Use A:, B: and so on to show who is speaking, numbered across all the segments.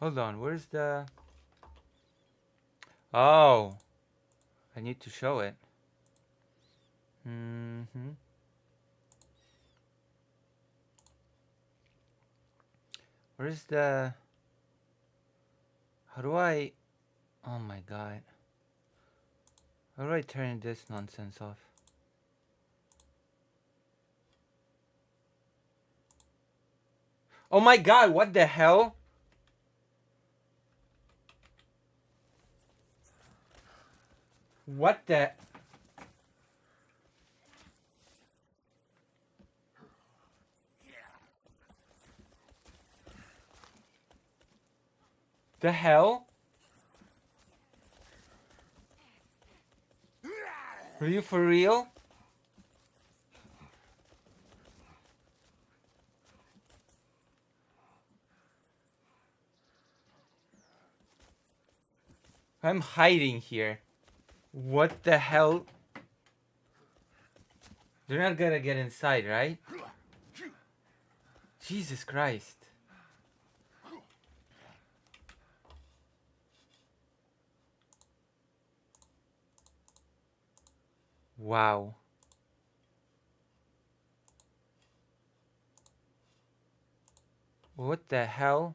A: Hold on, where's the... Oh, I need to show it. Mm-hmm. Where's the... How do I... Oh my god. How do I turn this nonsense off? Oh my god, what the hell? What the... The hell? Are you for real? I'm hiding here. What the hell? They're not gonna get inside, right? Jesus Christ. Wow. What the hell?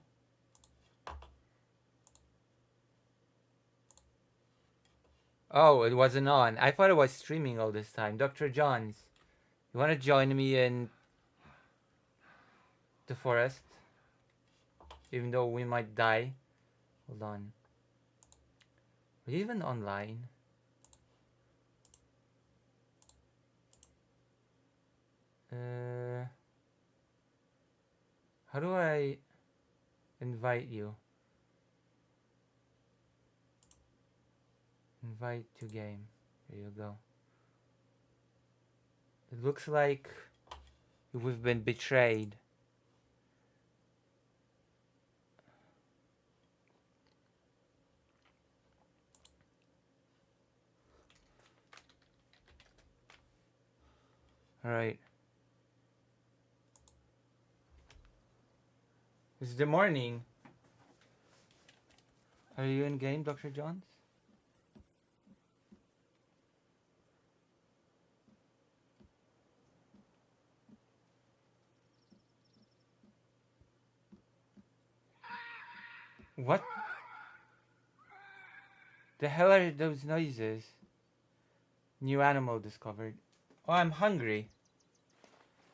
A: Oh, it wasn't on. I thought it was streaming all this time. Dr. Johns, you wanna join me in the forest? Even though we might die. Hold on. Are you even online? How do I invite you? Invite to game. There you go. It looks like we've been betrayed. Alright. It's the morning. Are you in game, Dr. Johns? What the hell are those noises? New animal discovered. Oh, I'm hungry.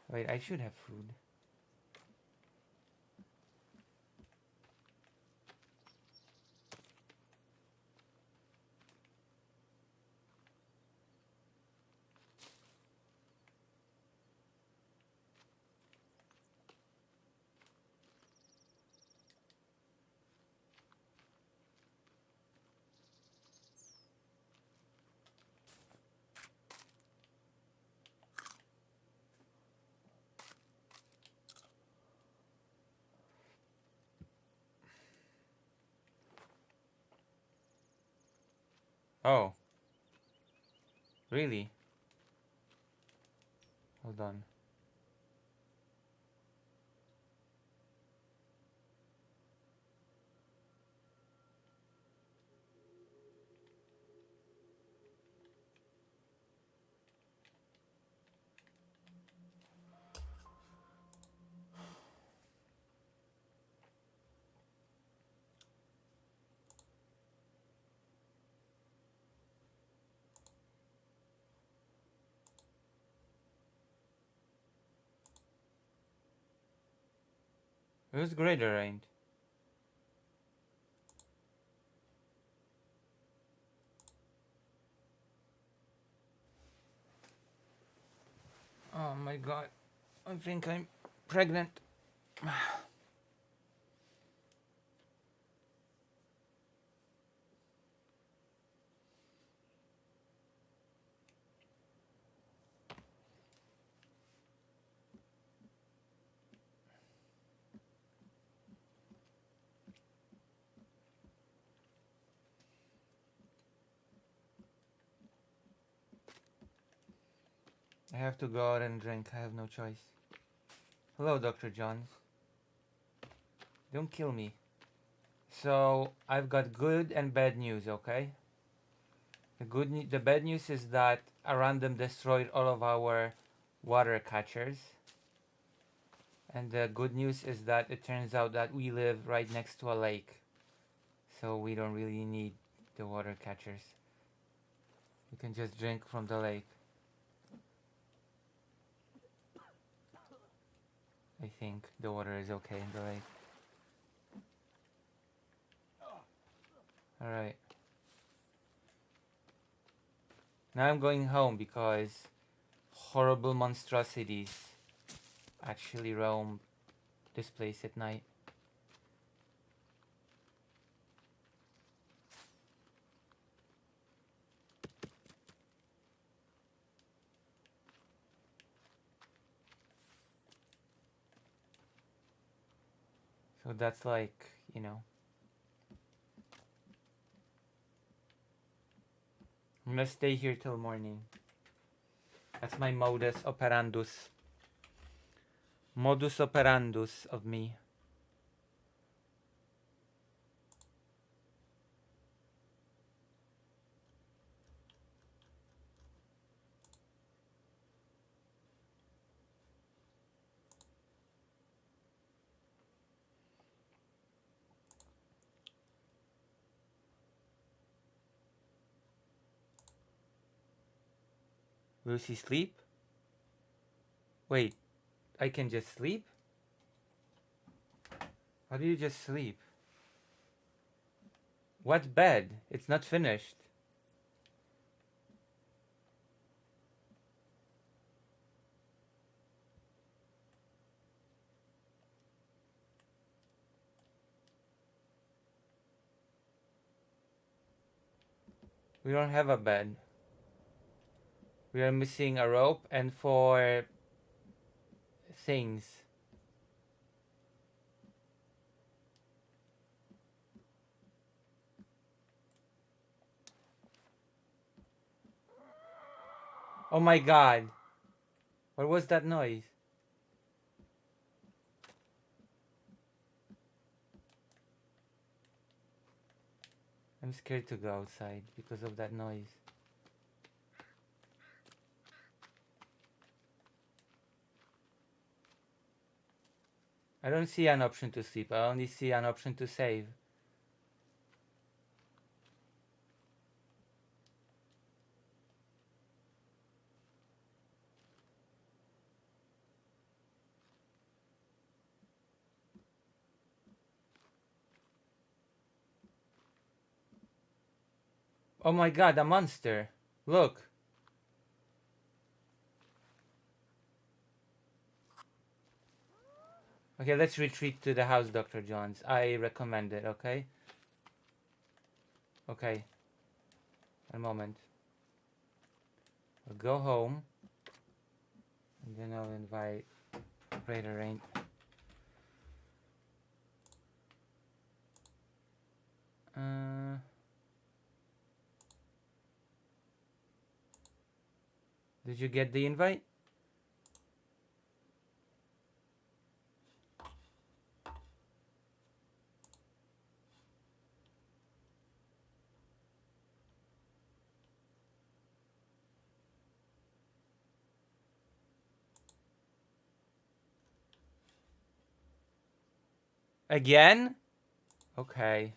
A: Wait, I should have food. Oh, really? Hold on. Who's greater range? Oh my god. I think I'm pregnant. I have to go out and drink. I have no choice. Hello, Dr. Johns. Don't kill me. So I've got good and bad news, okay? The bad news is that a random destroyed all of our water catchers. And the good news is that it turns out that we live right next to a lake. So we don't really need the water catchers. We can just drink from the lake. I think the water is okay in the lake. Alright. Now I'm going home because horrible monstrosities actually roam this place at night. So that's like, you know. I'm gonna stay here till morning. That's my modus operandus. Modus operandus of me. Will she sleep? Wait, I can just sleep? How do you just sleep? What bed? It's not finished. We don't have a bed. We are missing a rope and 4 things. Oh my god. What was that noise? I'm scared to go outside because of that noise. I don't see an option to sleep. I only see an option to save. Oh my god, a monster. Look. Okay, let's retreat to the house, Dr. Jones. I recommend it, okay? Okay. A moment. I'll go home. And then I'll invite Operator Rain. Did you get the invite? Again? Okay.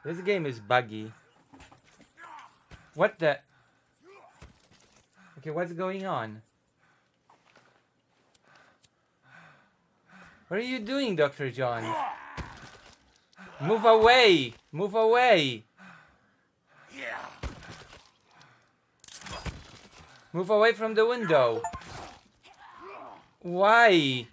A: This game is buggy. What the? Okay, what's going on? What are you doing, Dr. John? Move away! Move away! Move away from the window! Why?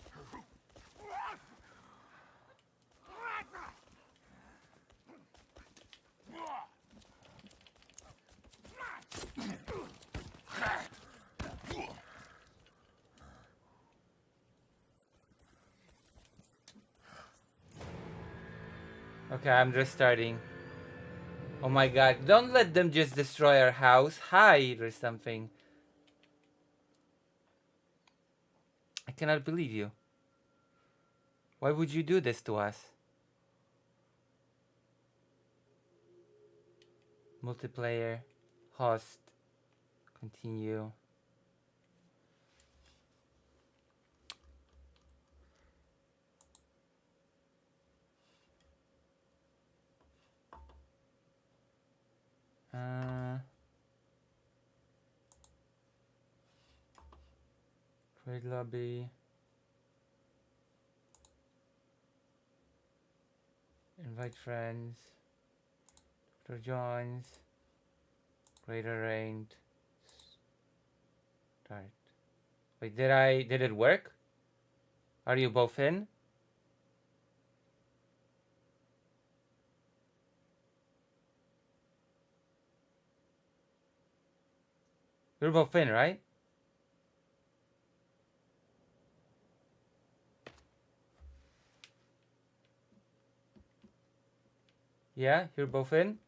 A: Okay, I'm just starting. Oh my god, don't let them just destroy our house. Hide or something. I cannot believe you. Why would you do this to us? Multiplayer, host, continue. Create lobby. Invite friends. Dr. Jones. Greater range. Start. Wait, did it work? Are you both in? You're both in, right? Yeah, you're both in?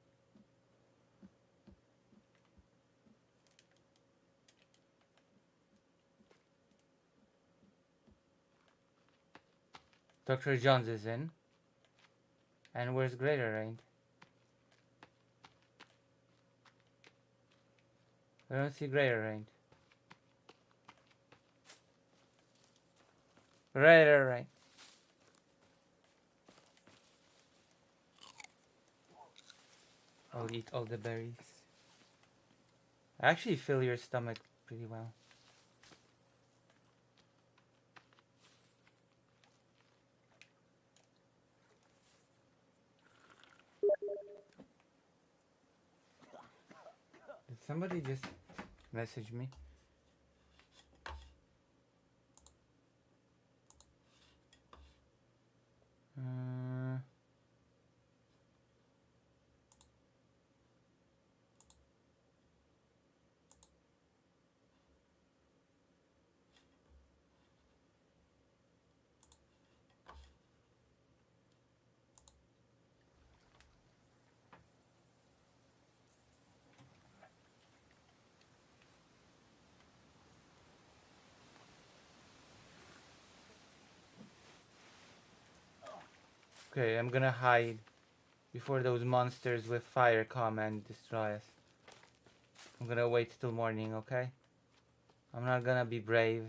A: Dr. Jones is in. And where's Greater Range? I don't see Greater Range. Greater Range. I'll eat all the berries. I actually fill your stomach pretty well. Did somebody just message me? Uh, okay, I'm gonna hide before those monsters with fire come and destroy us. I'm gonna wait till morning, okay? I'm not gonna be brave.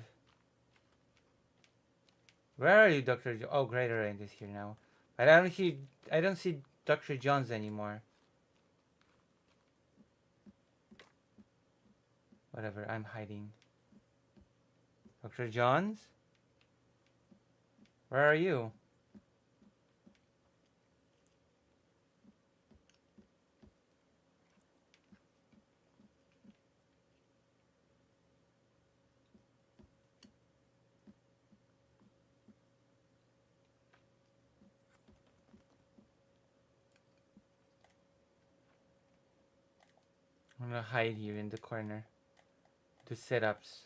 A: Where are you, Dr. Oh, Greater Range is here now. I don't see Dr. Jones anymore. Whatever, I'm hiding. Dr. Jones? Where are you? I'm gonna hide here in the corner. Do sit-ups.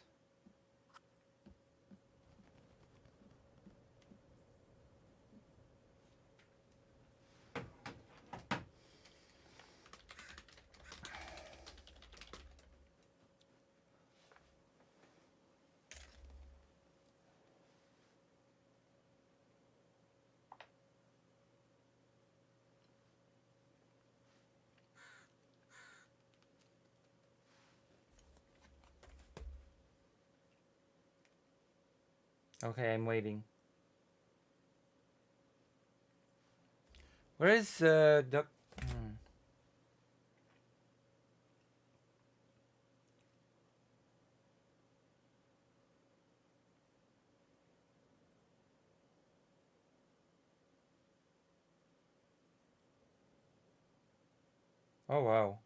A: Okay, I'm waiting. Where is Doc? Oh wow.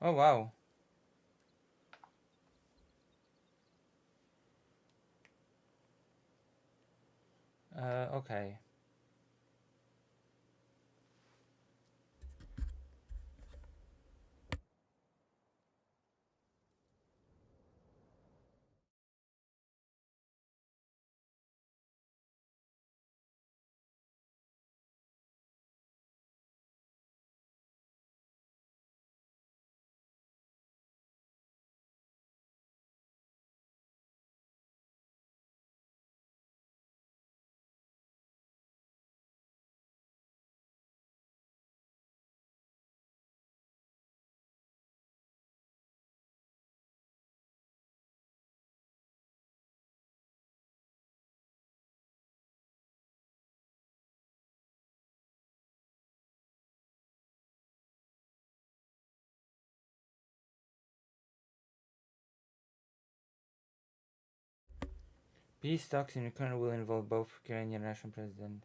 A: Oh wow. Okay. Peace talks in Ukraine will involve both Ukrainian and Russian president.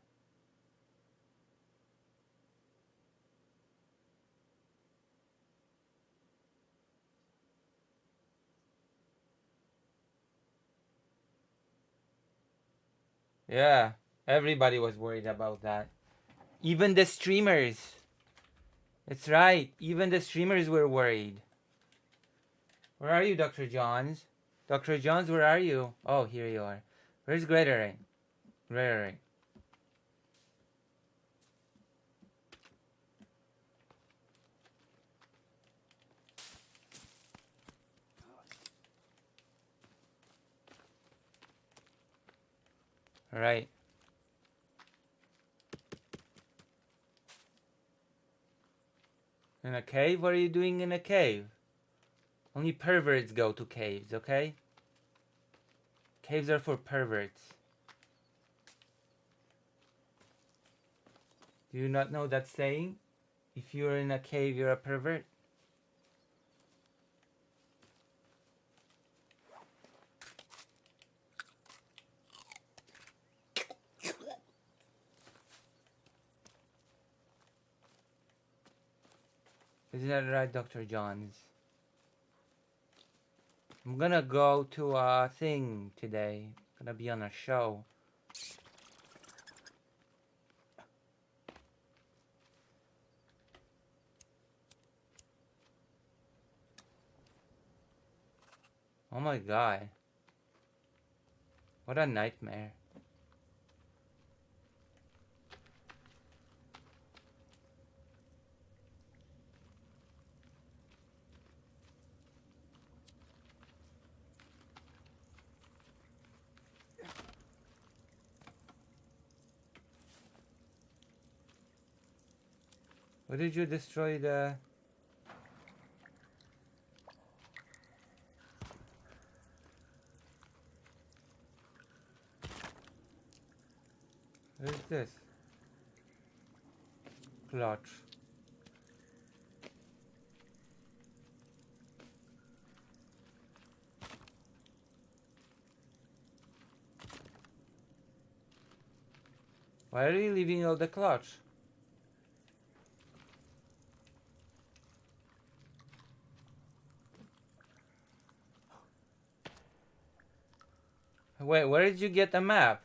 A: Yeah, everybody was worried about that. Even the streamers. That's right. Even the streamers were worried. Where are you, Dr. Johns? Dr. Johns, where are you? Oh, here you are. Where's Gregory? Gregory. Right. In a cave? What are you doing in a cave? Only perverts go to caves, okay? Caves are for perverts. Do you not know that saying? If you're in a cave, you're a pervert? Isn't that right, Dr. Johns? I'm gonna go to a thing today. Gonna be on a show. Oh my god. What a nightmare. What did you destroy the... What is this? Clutch. Why are you leaving all the clutch? Wait, where did you get the map?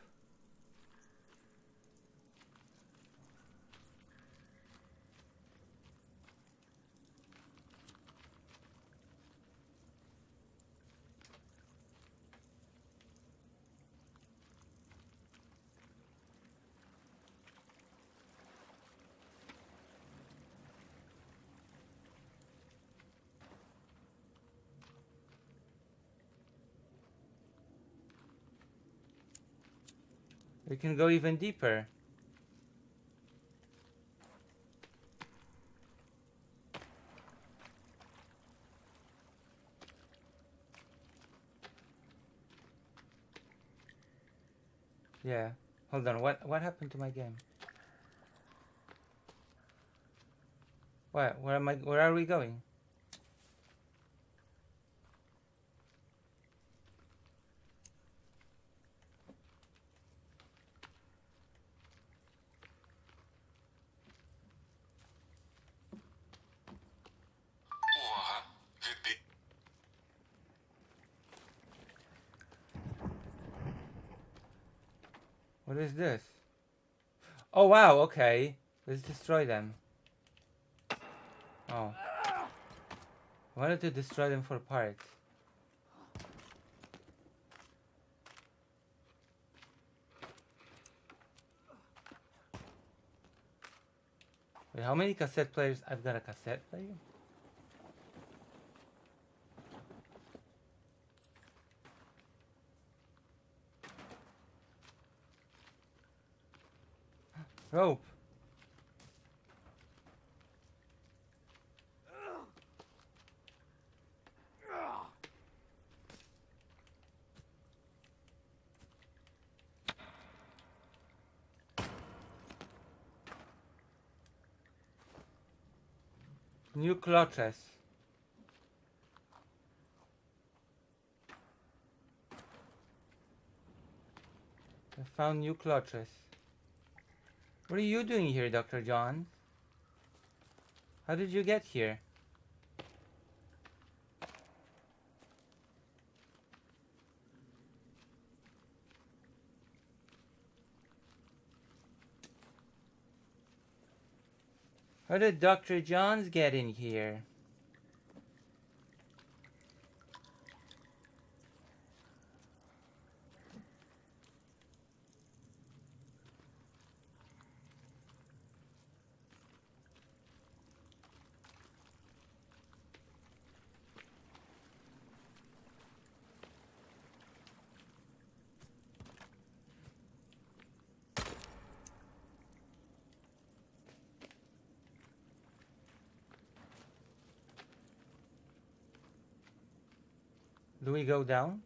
A: We can go even deeper. Yeah. Hold on, what happened to my game? What? Where are we going? What is this? Oh wow, okay. Let's destroy them. Oh. I wanted to destroy them for parts. Wait, how many cassette players? I've got a cassette player? Rope. New clutches. Found new clutches. What are you doing here, Dr. John? How did you get here? How did Dr. Johns get in here? Do we go down?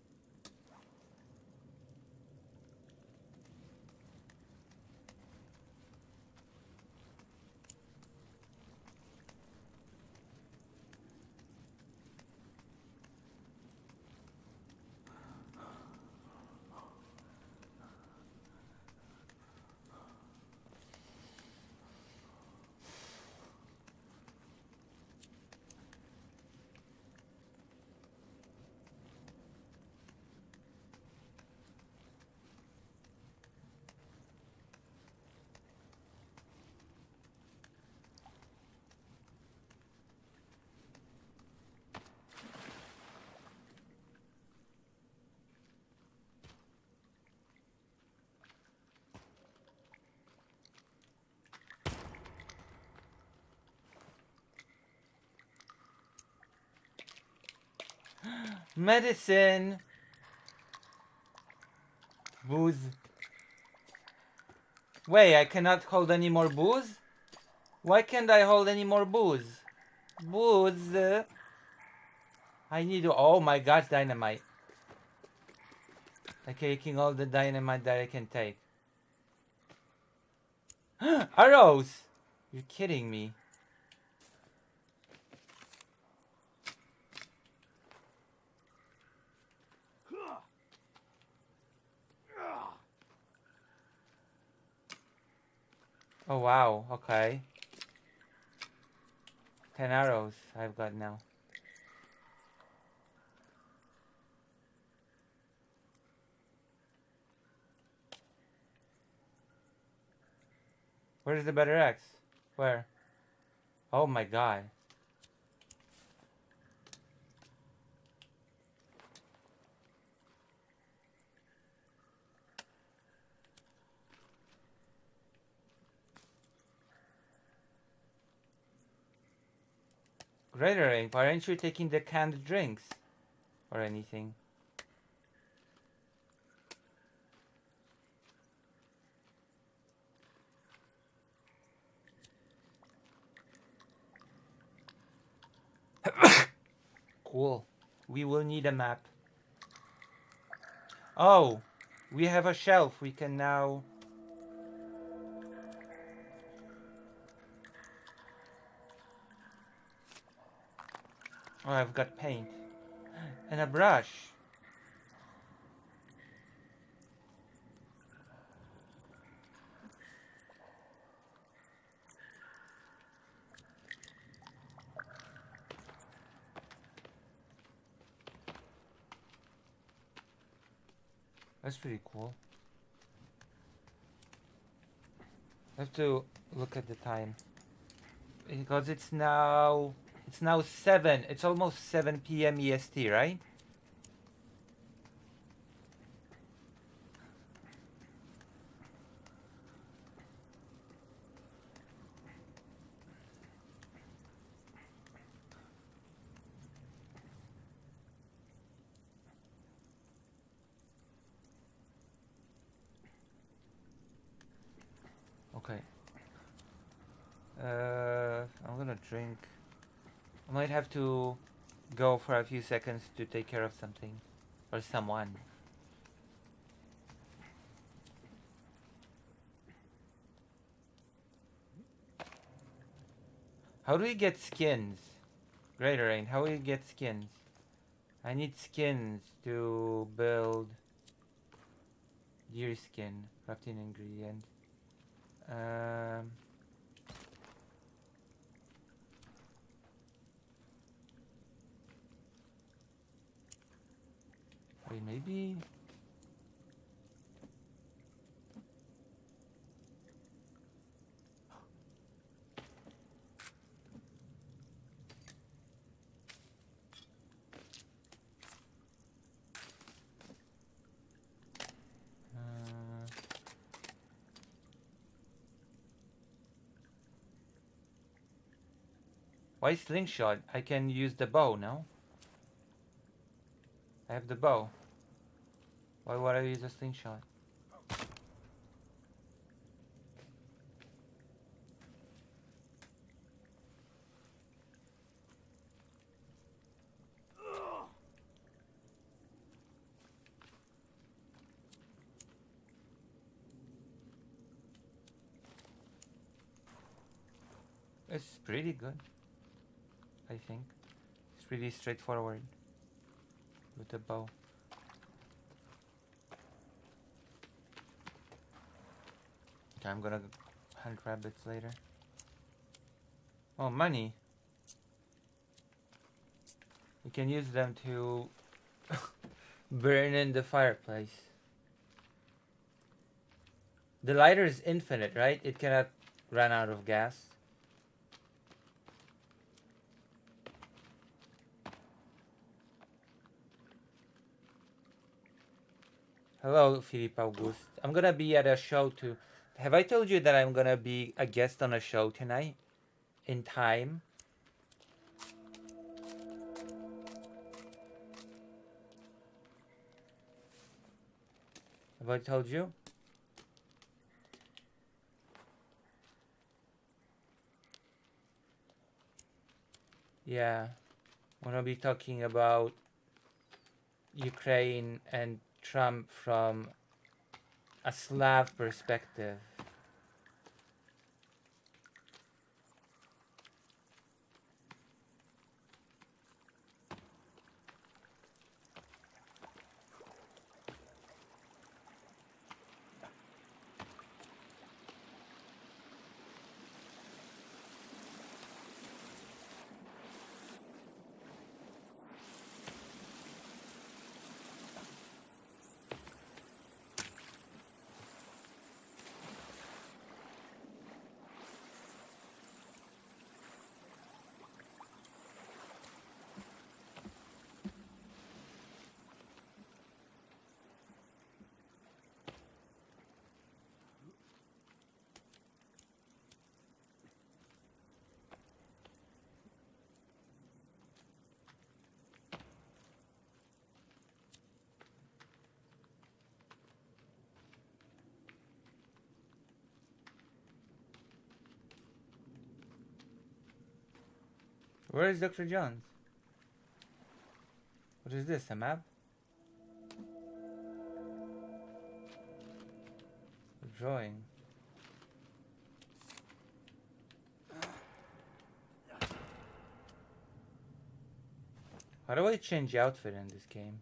A: Medicine! Booze. Wait, I cannot hold any more booze? Why can't I hold any more booze? Booze. I need to. Oh my gosh, dynamite. I'm taking all the dynamite that I can take. Arrows! You're kidding me. Oh wow, okay. 10 arrows I've got now. Where's the better axe? Where? Oh my god. Greater aim, why aren't you taking the canned drinks? Or anything? Cool. We will need a map. Oh, we have a shelf. We can now... Oh, I've got paint. And a brush. That's pretty cool. I have to look at the time. Because it's now 7. It's almost 7 p.m. EST, right? Okay. I'm gonna drink. I might have to go for a few seconds to take care of something. Or someone. How do we get skins? Greater Rain, how do we get skins? I need skins to build Deer skin, crafting ingredient. Um, Wait, maybe. Uh, why slingshot? I can use the bow, no? I have the bow. Why would I use a slingshot? It's pretty good, I think. It's pretty straightforward with the bow. Okay, I'm gonna hunt rabbits later. Oh, money. You can use them to burn in the fireplace. The lighter is infinite, right? It cannot run out of gas. Hello, Philippe Auguste. I'm gonna be at a show too. Have I told you that I'm gonna be a guest on a show tonight? In time? Have I told you? Yeah. I'm gonna be talking about Ukraine and Trump from a Slav perspective. Where is Dr. Jones? What is this, a map? A drawing. How do I change outfit in this game?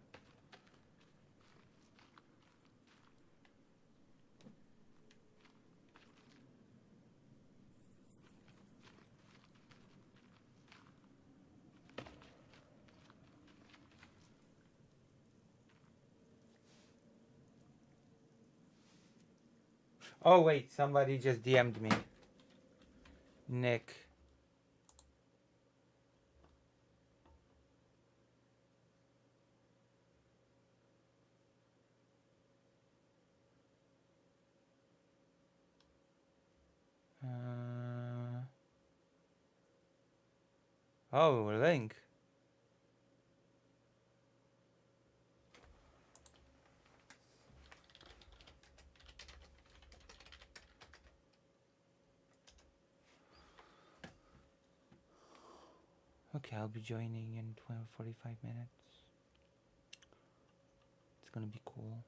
A: Oh wait, somebody just DM'd me. Nick. Oh, link. Okay, I'll be joining in 45 minutes. It's gonna be cool.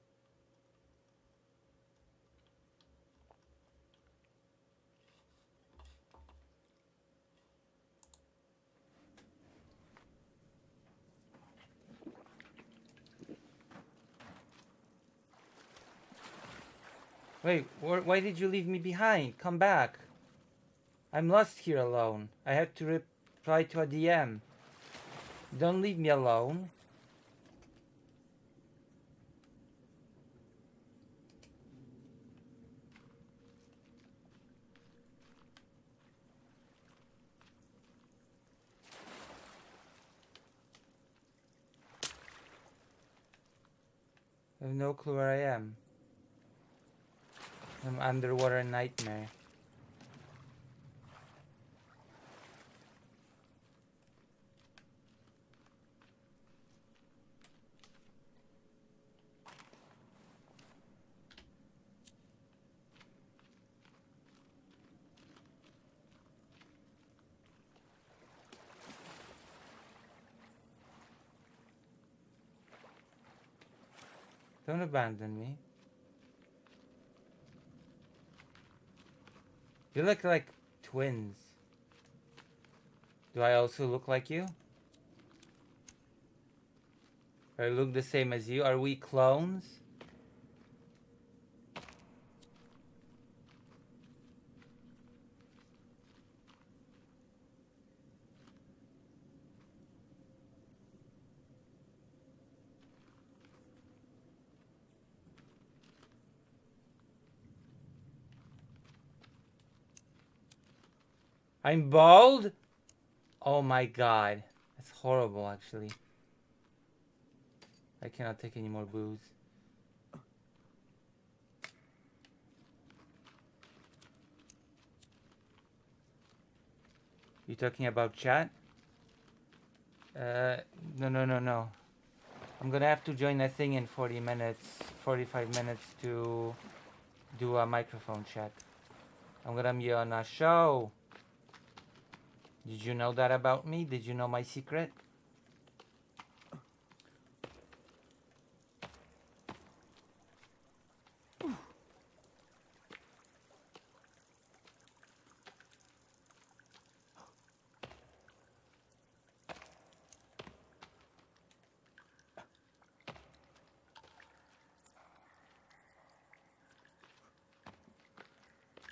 A: Wait, why did you leave me behind? Come back. I'm lost here alone. I had to reply to a DM. Don't leave me alone. I have no clue where I am. I'm underwater nightmare. Don't abandon me. You look like twins. Do I also look like you? Or I look the same as you? Are we clones? I'm bald? Oh my god. That's horrible, actually. I cannot take any more booze. You talking about chat? No. I'm gonna have to join a thing in 40 minutes, 45 minutes to do a microphone check. I'm gonna be on a show. Did you know that about me? Did you know my secret?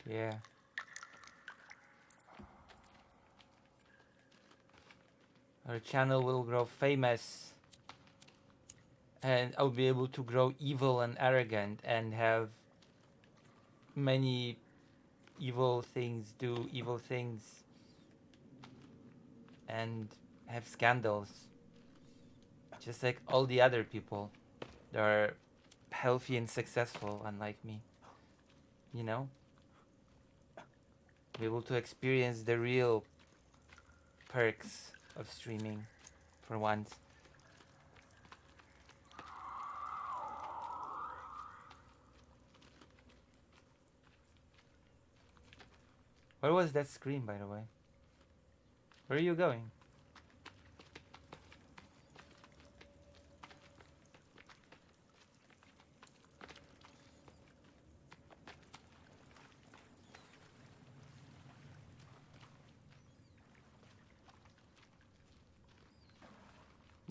A: Yeah. Our channel will grow famous and I'll be able to grow evil and arrogant and have many evil things, do evil things, and have scandals. Just like all the other people that are healthy and successful, unlike me. You know? Be able to experience the real perks of streaming for once. Where was that screen, by the way? Where are you going?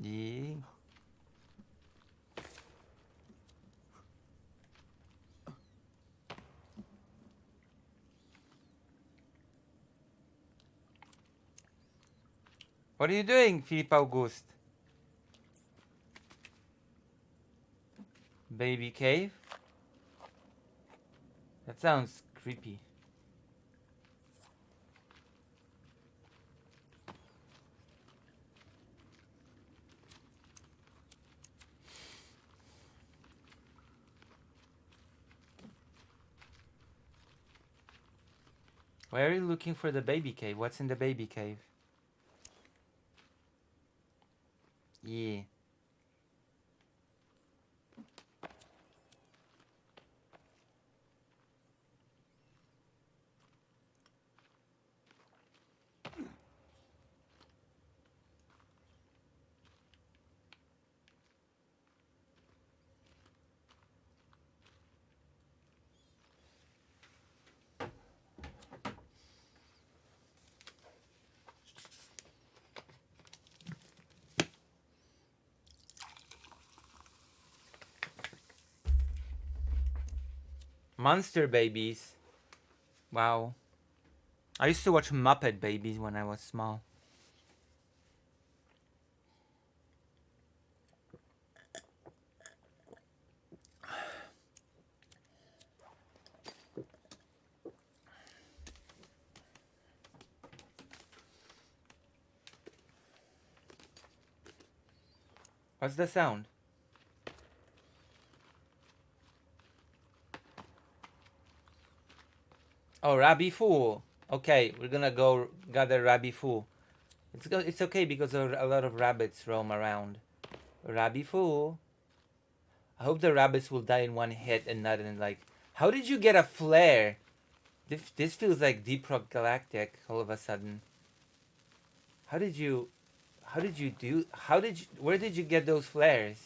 A: Yeah. What are you doing, Philippe Auguste? Baby cave? That sounds creepy. Why are you looking for the baby cave? What's in the baby cave? Yeah. Monster Babies. Wow. I used to watch Muppet Babies when I was small. What's the sound? Oh, Rabbi Fool. Okay, we're gonna go gather Rabbi Fool. It's okay because a lot of rabbits roam around. Rabbi Fool. I hope the rabbits will die in one hit and not in like. How did you get a flare? This feels like Deep Rock Galactic all of a sudden. How did you? How did you do? How did you? Where did you get those flares?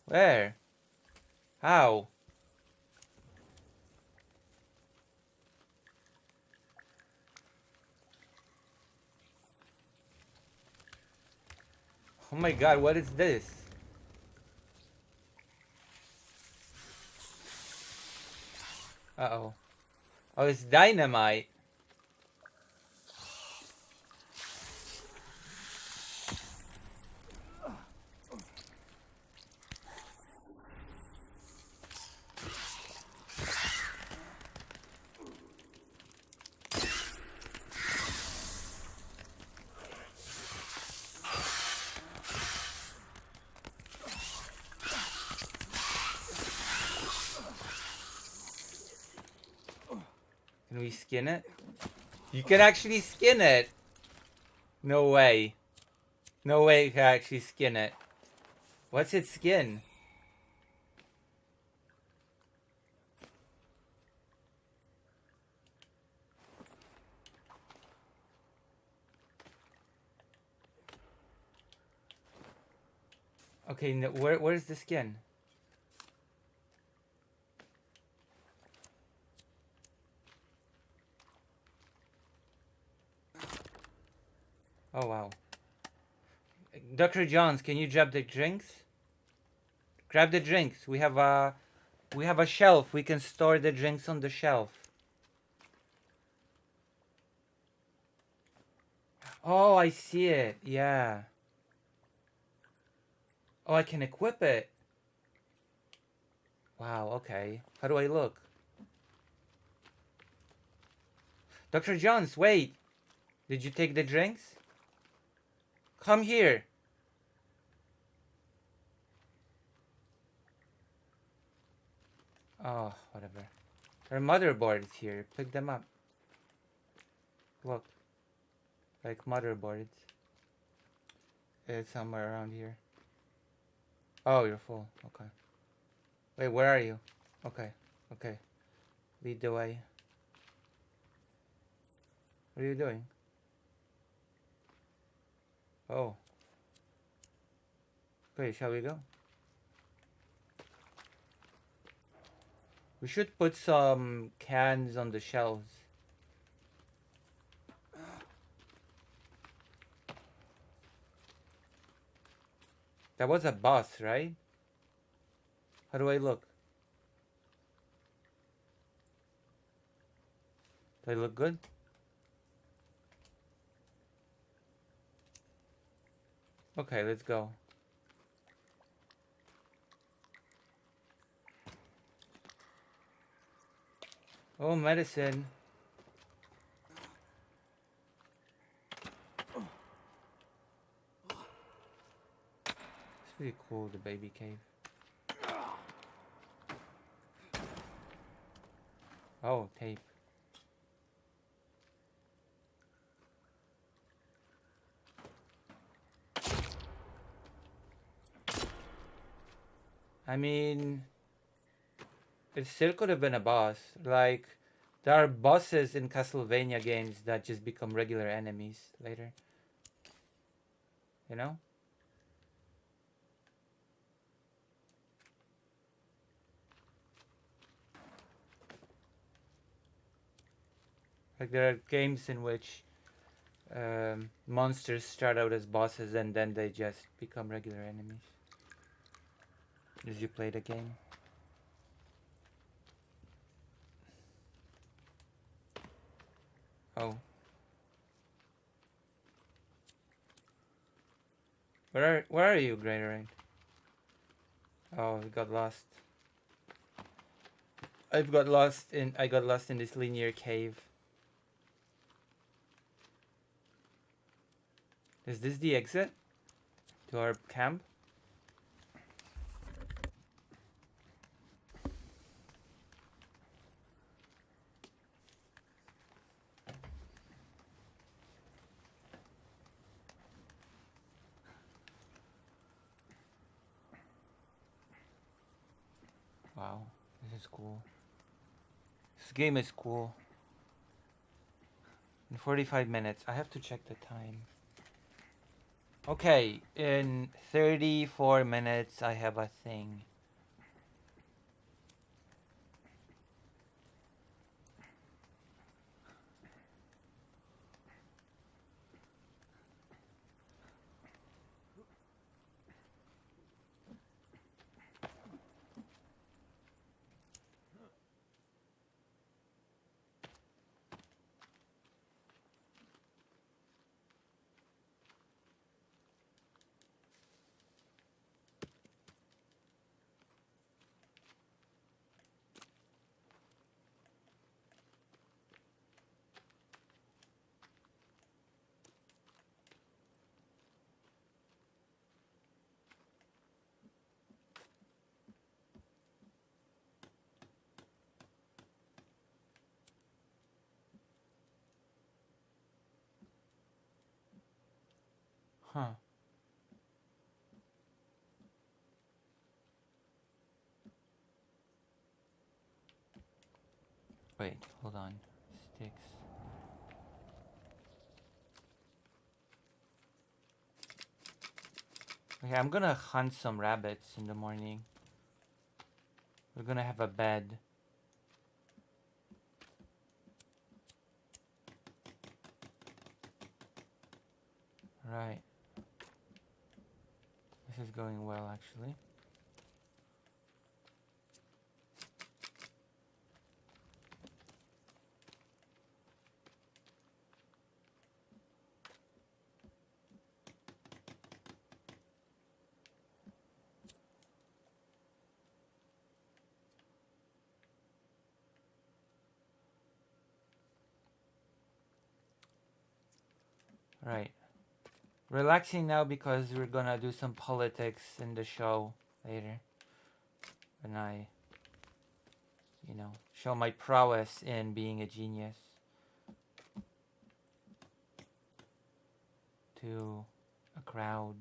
A: Where? How? Oh my god, what is this? Uh-oh. Oh, it's dynamite. Can we skin it? You can actually skin it. No way. No way you can actually skin it. What's its skin? Okay, no, where's the skin? Oh wow. Dr. Johns, can you grab the drinks? Grab the drinks. We have a shelf. We can store the drinks on the shelf. Oh, I see it. Yeah. Oh, I can equip it. Wow, okay. How do I look? Dr. Johns, wait. Did you take the drinks? Come here. Oh, whatever. There are motherboards here. Pick them up. Look. Like motherboards. It's somewhere around here. Oh, you're full. Okay. Wait, where are you? Okay. Okay. Lead the way. What are you doing? Oh. Okay, shall we go? We should put some cans on the shelves. That was a boss, right? How do I look? Do I look good? Okay, let's go. Oh, medicine. It's pretty cool, the baby cave. Oh, tape. I mean, it still could have been a boss. Like, there are bosses in Castlevania games that just become regular enemies later. You know? Like there are games in which monsters start out as bosses and then they just become regular enemies as you play the game. Oh. Where are you, Greaterite? Oh, we got lost. I got lost in this linear cave. Is this the exit to our camp? Wow, this is cool. This game is cool. In 45 minutes, I have to check the time. Okay, in 34 minutes, I have a thing. Huh. Wait, hold on. Sticks. Okay, I'm gonna hunt some rabbits in the morning. We're gonna have a bed. Right. This is going well, actually. Right. Relaxing now because we're gonna do some politics in the show later. When I, show my prowess in being a genius to a crowd.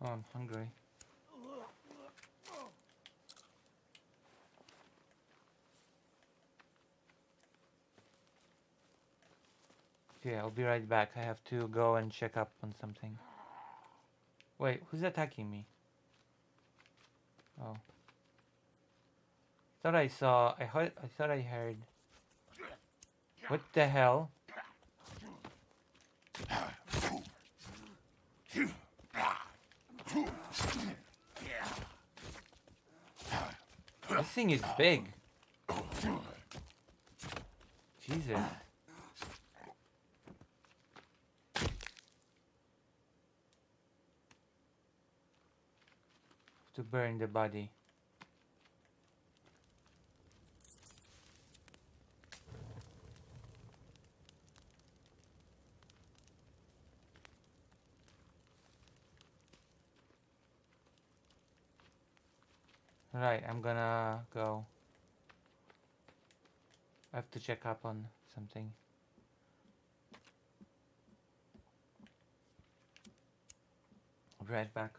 A: Oh, I'm hungry. Okay, I'll be right back. I have to go and check up on something. Wait, who's attacking me? Oh. I thought I heard. What the hell? This thing is big. Jesus. To burn the body. Right, I'm gonna go. I have to check up on something. I'll be right back.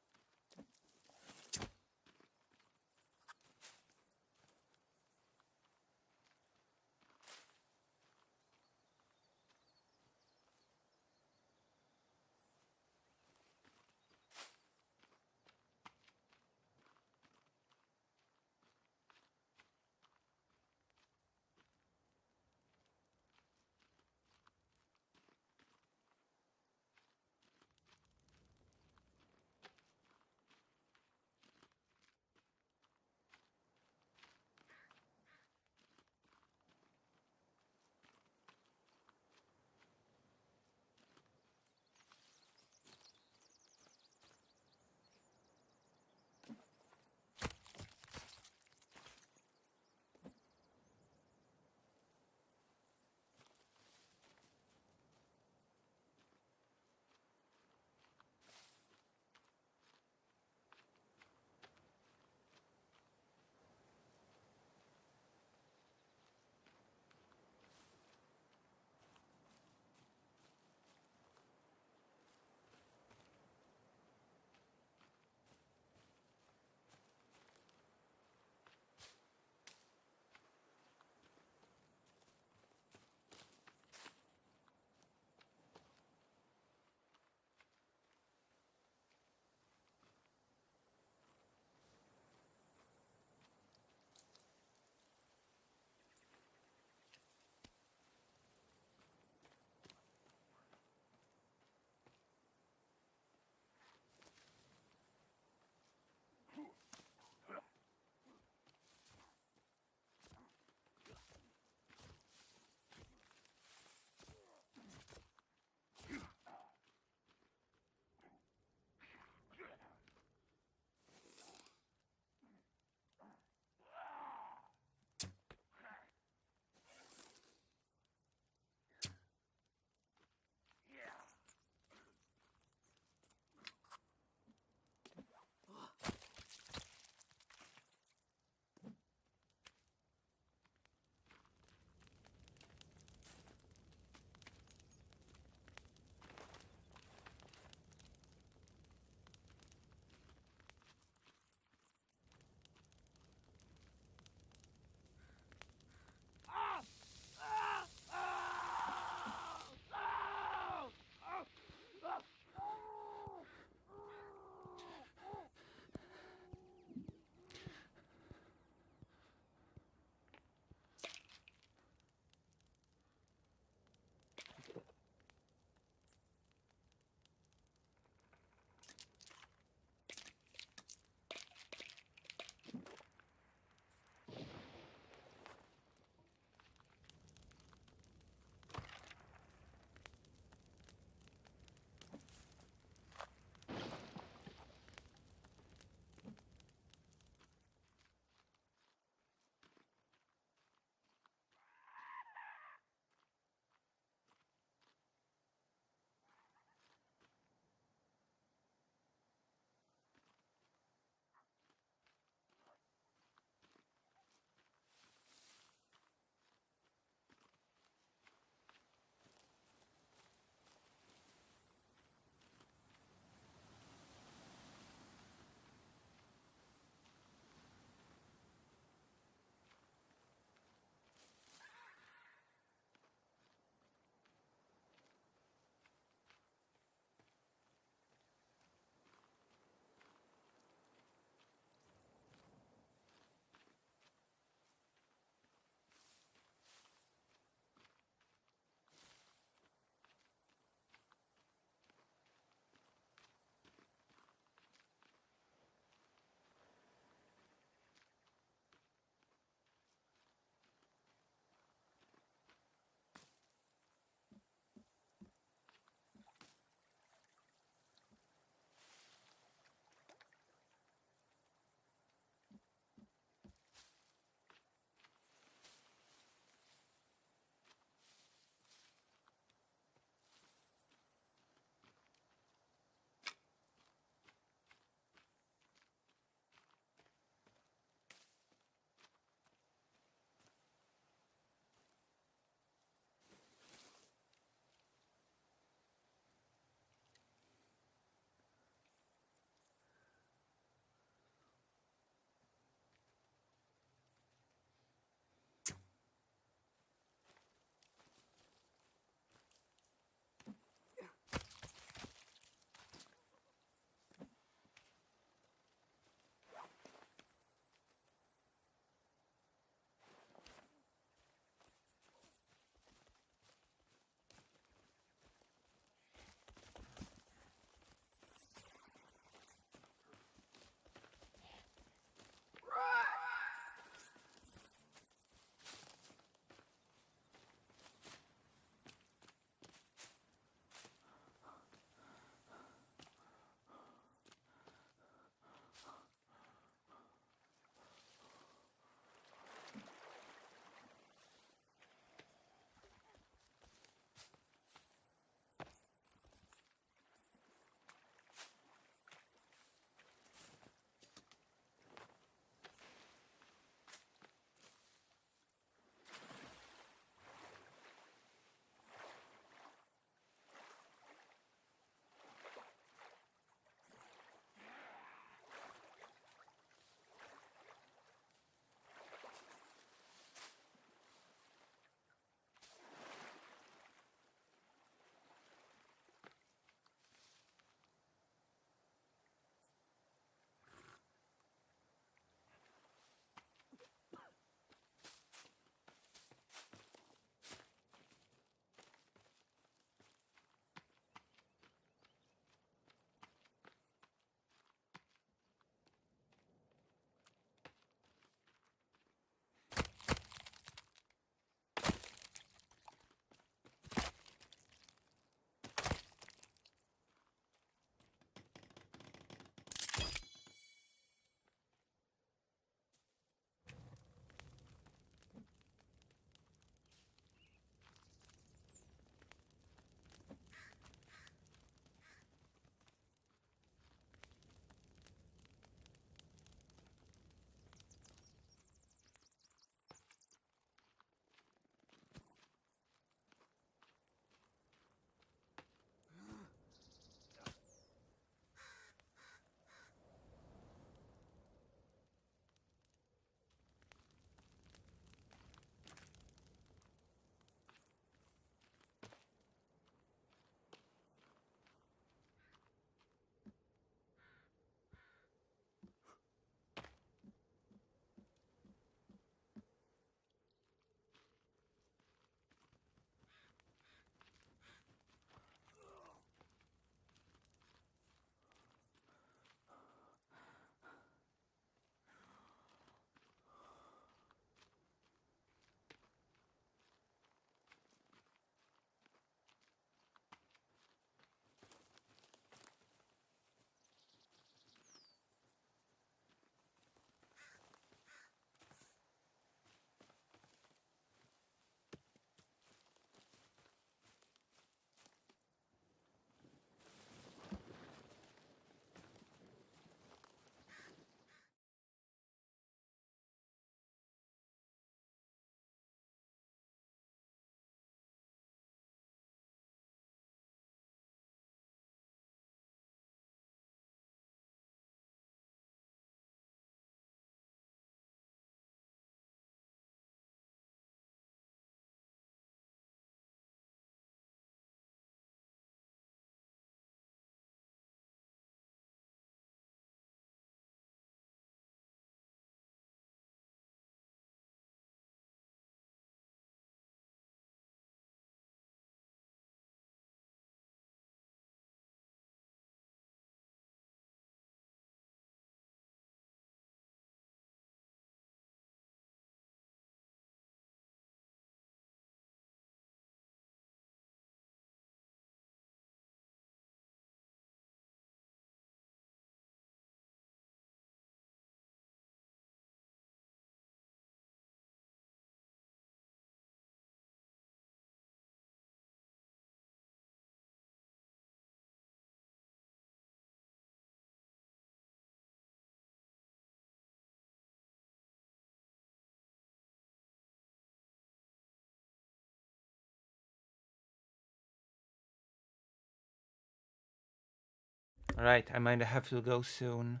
A: Alright, I might have to go soon.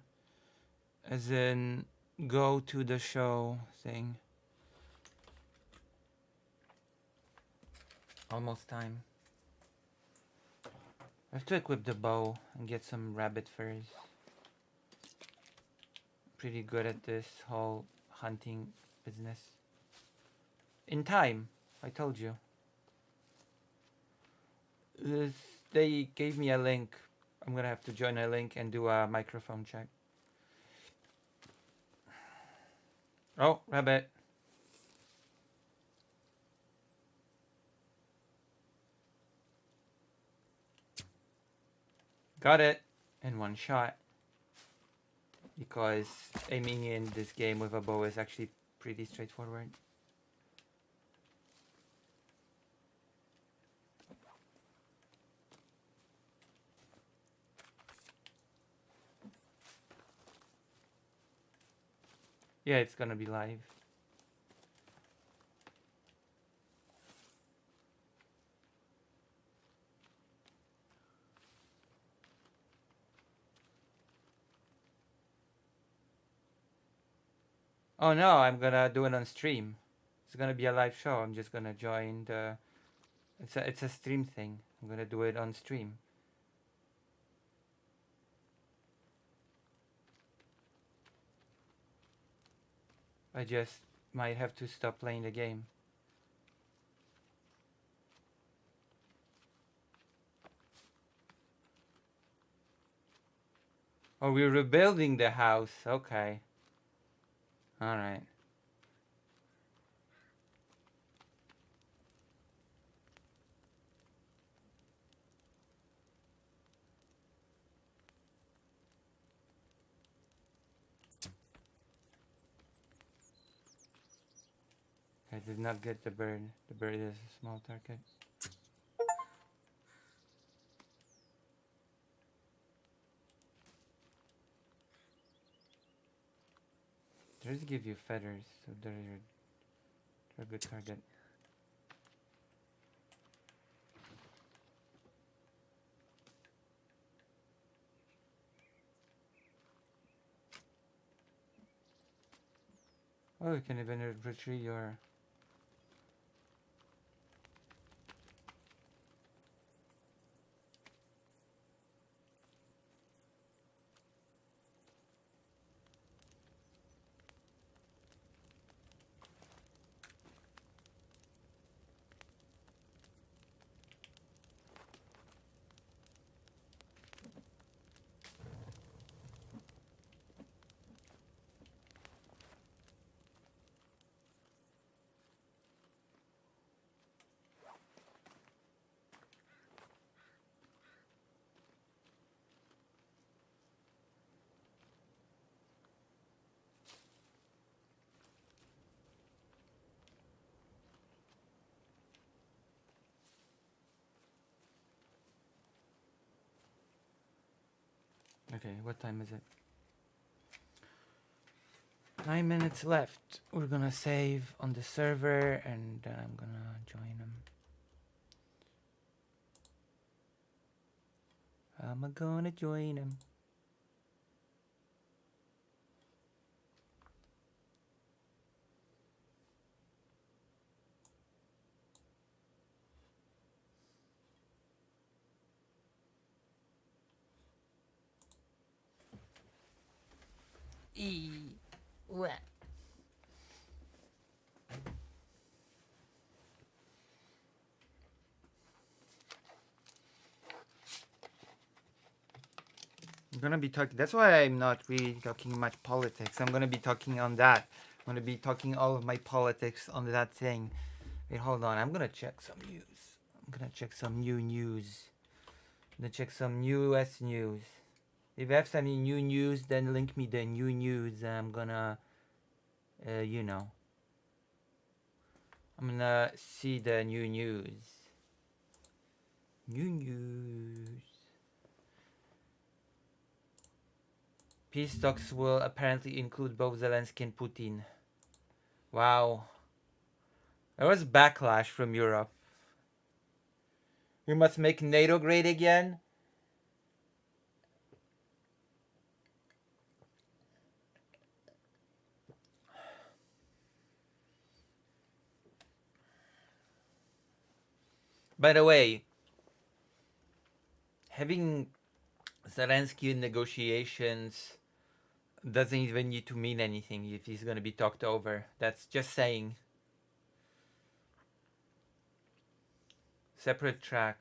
A: As in, go to the show thing. Almost time. I have to equip the bow and get some rabbit furs. Pretty good at this whole hunting business. In time, I told you. This, they gave me a link. I'm gonna have to join a link and do a microphone check. Oh, rabbit. Got it in one shot. Because aiming in this game with a bow is actually pretty straightforward. Yeah, it's gonna be live. Oh no, I'm gonna do it on stream. It's gonna be a live show. I'm just gonna join the. It's a stream thing. I'm gonna do it on stream. I just might have to stop playing the game. Oh, we're rebuilding the house. Okay. All right. I did not get the bird. The bird is a small target. They just give you feathers, so they're a good target. Oh, you can even retrieve your. Okay, what time is it? 9 minutes left. We're gonna save on the server and then I'm gonna join them. I'm gonna join them. What? I'm gonna be talking. That's why I'm not really talking much politics. I'm gonna be talking on that. I'm gonna be talking all of my politics on that thing. Wait, hold on. I'm gonna check some news. I'm gonna check some new news. I'm gonna check some US news. If you have any new news, then link me the new news. I'm gonna, you know, I'm gonna see the new news. New news. Peace talks will apparently include both Zelensky and Putin. Wow. There was backlash from Europe. We must make NATO great again? By the way, having Zelensky in negotiations doesn't even need to mean anything if he's going to be talked over. That's just saying. Separate track.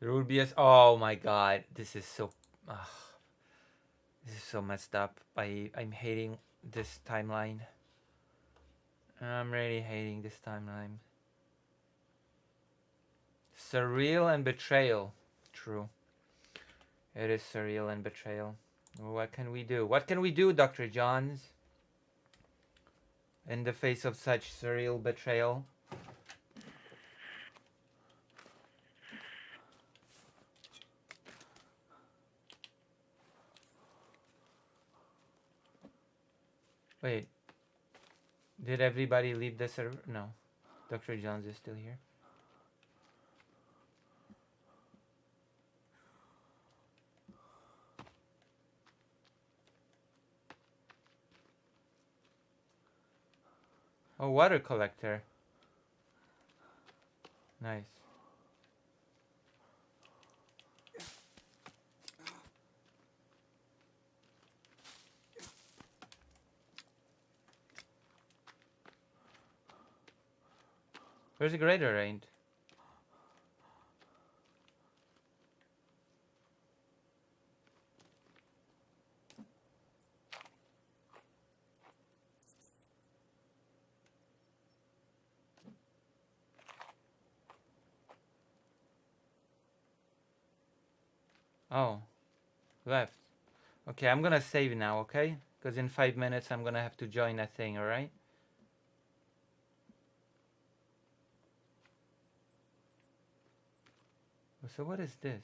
A: There will be a... Oh my god. This is so... this is so messed up. I'm hating this timeline. I'm really hating this timeline. Surreal and betrayal. True. It is surreal and betrayal. What can we do? What can we do, Dr. Johns? In the face of such surreal betrayal? Wait. Did everybody leave the server? No. Dr. Johns is still here. Oh, water collector. Nice. Where's the greater range? Oh, left. Okay, I'm gonna save now, okay? Because in 5 minutes I'm gonna have to join that thing, alright? So what is this?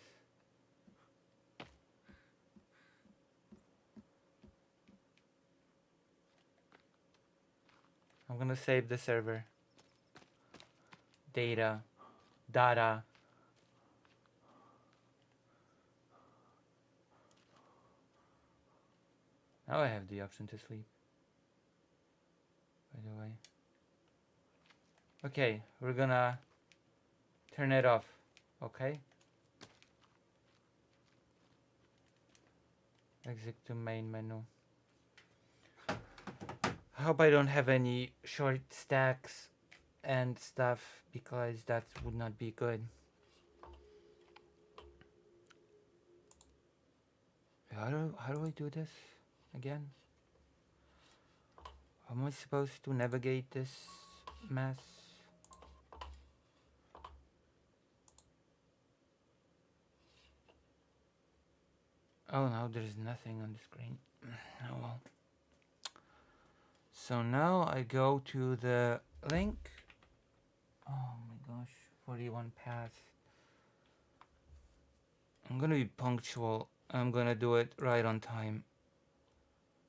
A: I'm gonna save the server. Data. Data. Now I have the option to sleep. By the way. Okay, we're gonna turn it off. Okay? Exit to main menu. I hope I don't have any short stacks and stuff because that would not be good. How do I do this again? How am I supposed to navigate this mess? Oh no, there's nothing on the screen. Oh well. So now I go to the link. Oh my gosh, 41 past. I'm gonna be punctual. I'm gonna do it right on time.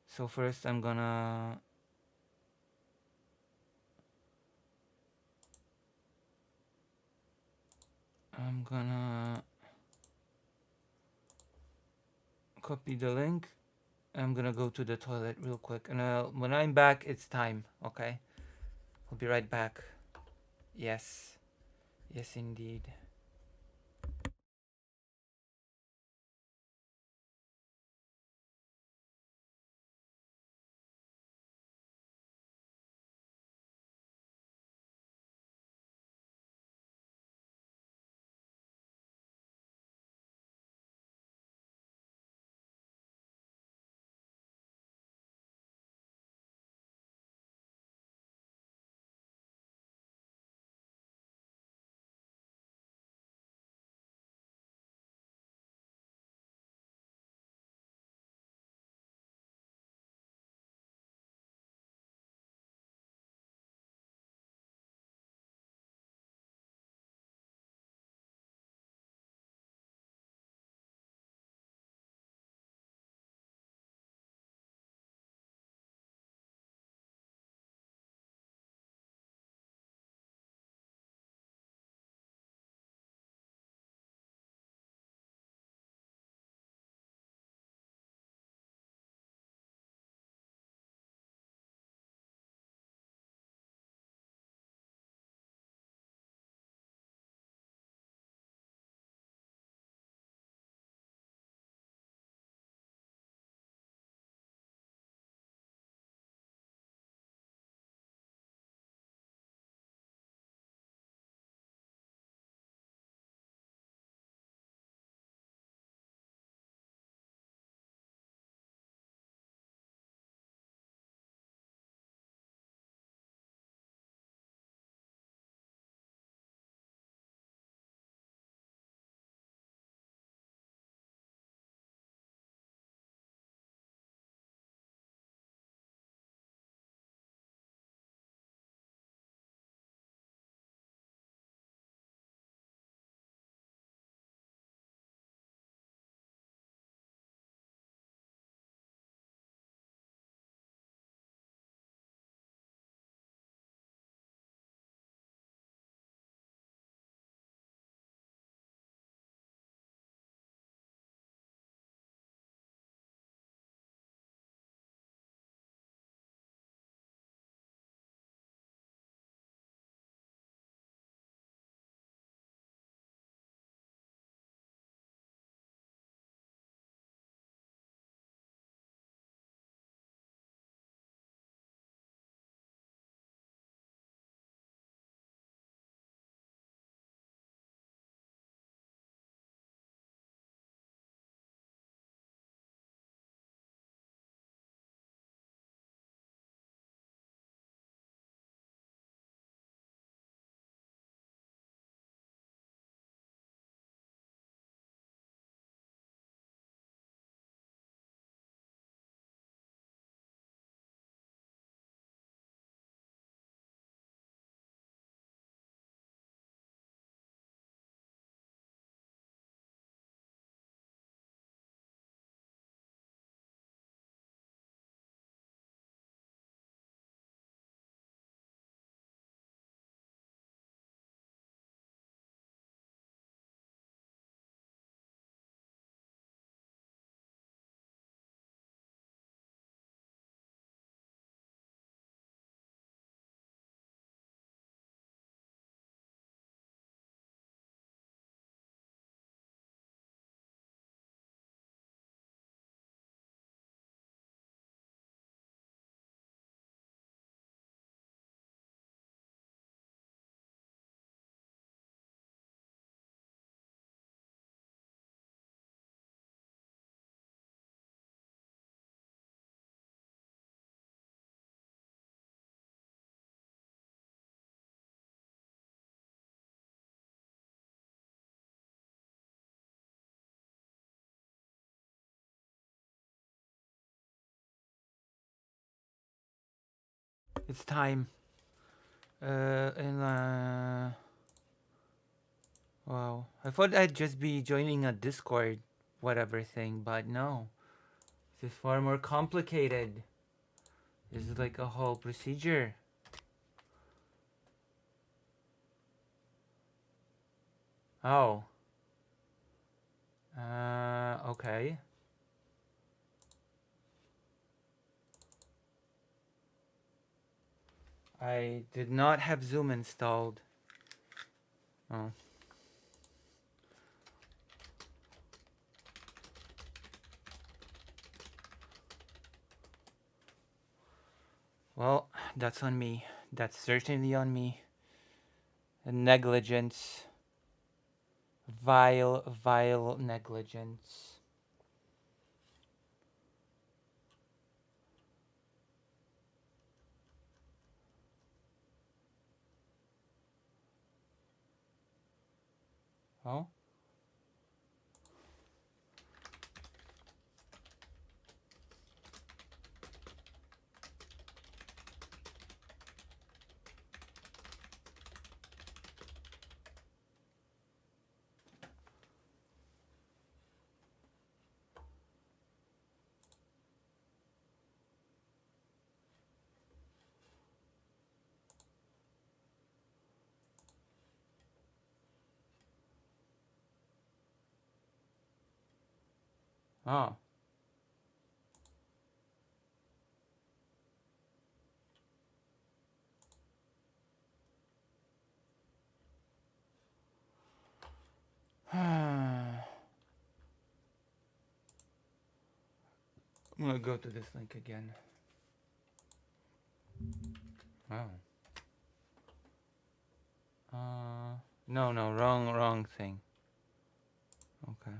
A: So first I'm gonna copy the link. I'm gonna go to the toilet real quick, and when I'm back, it's time. Okay, I'll be right back. Yes, yes, indeed. It's time. And wow. I thought I'd just be joining a Discord, whatever thing, but no. This is far more complicated. This is like a whole procedure. Oh. Okay. I did not have Zoom installed. Oh. Well, that's on me. That's certainly on me. Negligence. Vile, vile negligence. Oh? Oh. I'm gonna go to this link again. Oh. No, no, wrong thing. Okay.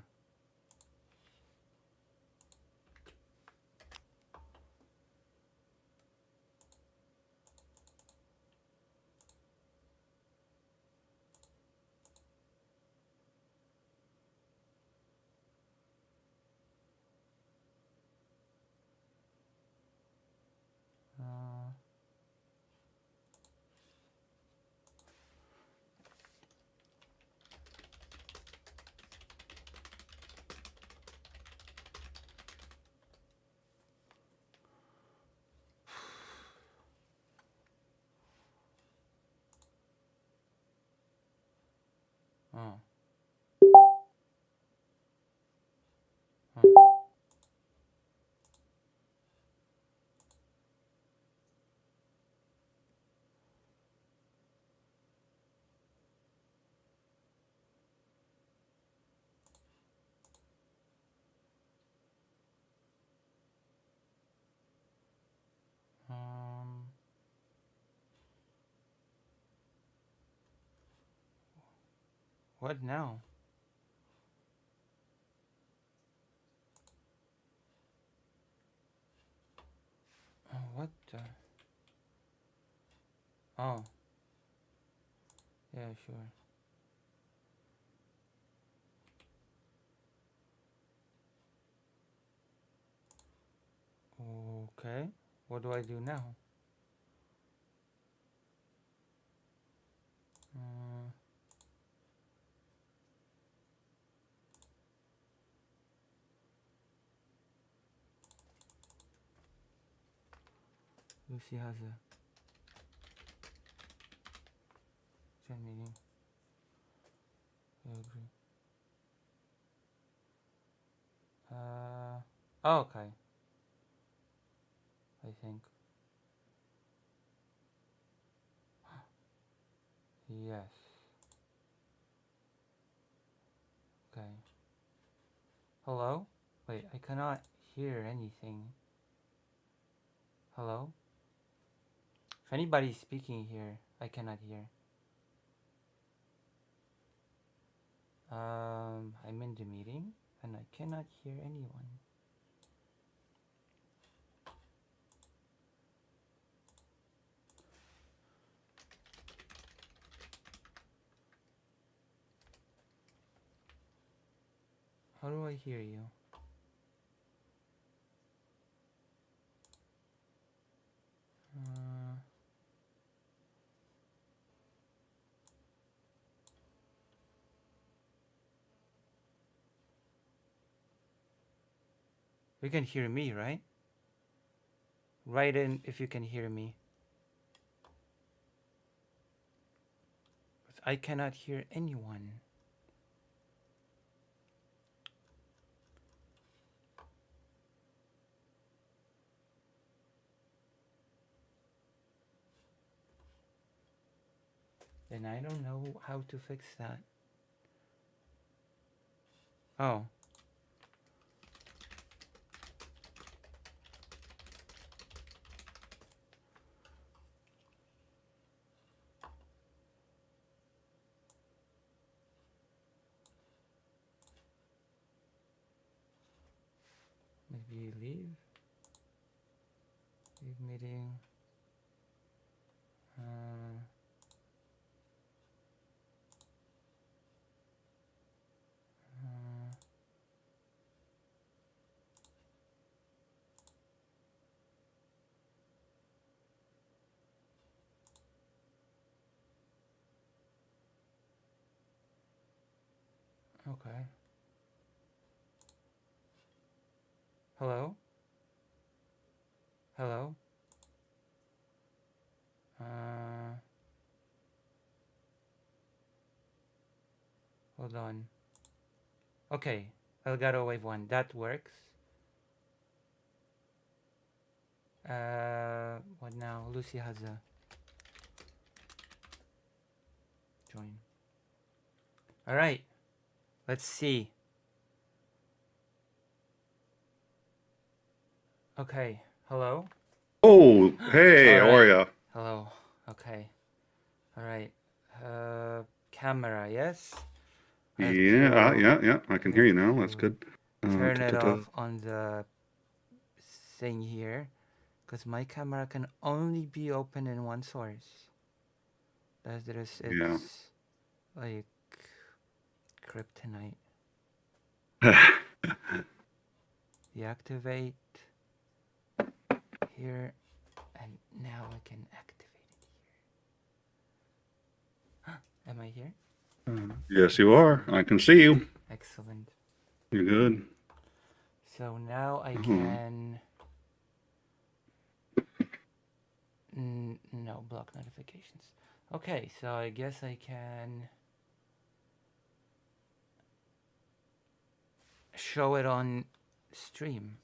A: Uh, oh. Oh. Um. What now? Oh, what the? Oh. Yeah, sure. Okay. What do I do now? Uh, Lucy has a chat meeting. I agree. Oh, okay. I think. Yes. Okay. Hello? Wait, I cannot hear anything. Hello? If anybody's speaking here, I cannot hear. I'm in the meeting and I cannot hear anyone. How do I hear you? Uh, You can hear me, right? Write in if you can hear me. I cannot hear anyone. And I don't know how to fix that. Oh. Maybe leave meeting. Okay. Hello? Hello? Hold on. Okay, Elgato Wave 1, that works. What now? Lucy has a join. All right, let's see. Okay, hello?
B: Oh, hey,
A: All
B: how are
A: right.
B: ya?
A: Hello, okay. All right, camera, yes? I have
B: Yeah,
A: to,
B: yeah, I can hear you now. That's good.
A: turn it off on the thing here, because my camera can only be open in one source. That's it's
B: Yeah.
A: like kryptonite. Deactivate here, and now I can activate it here. Am I here?
B: Yes, you are. I can see you.
A: Excellent.
B: You're good.
A: So now I can no block notifications. Okay, so I guess I can show it on stream.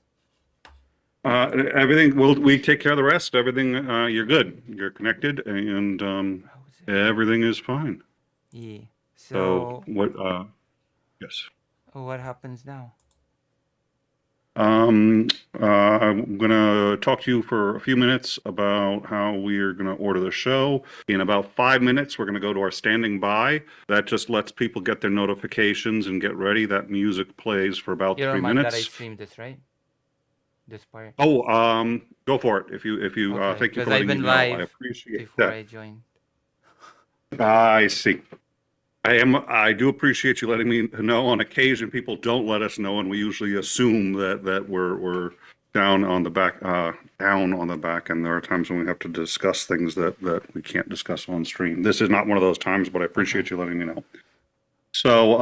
B: Everything, we take care of the rest. Everything, you're good. You're connected and everything is fine.
A: Yeah.
B: So what, yes.
A: What happens now?
B: I'm gonna talk to you for a few minutes about how we're gonna order the show. In about 5 minutes, we're gonna go to our standing by. That just lets people get their notifications and get ready. That music plays for about
A: You don't
B: 3
A: mind that I
B: minutes.
A: stream this, right? This part.
B: Oh, go for it. If you,
A: Okay,
B: thank you for
A: because I've
B: letting me
A: been
B: know. I
A: live
B: appreciate
A: before
B: that.
A: I joined.
B: I see. I do appreciate you letting me know. On occasion, people don't let us know, and we usually assume that we're down on the back, and there are times when we have to discuss things that we can't discuss on stream. This is not one of those times, but I appreciate you letting me know. So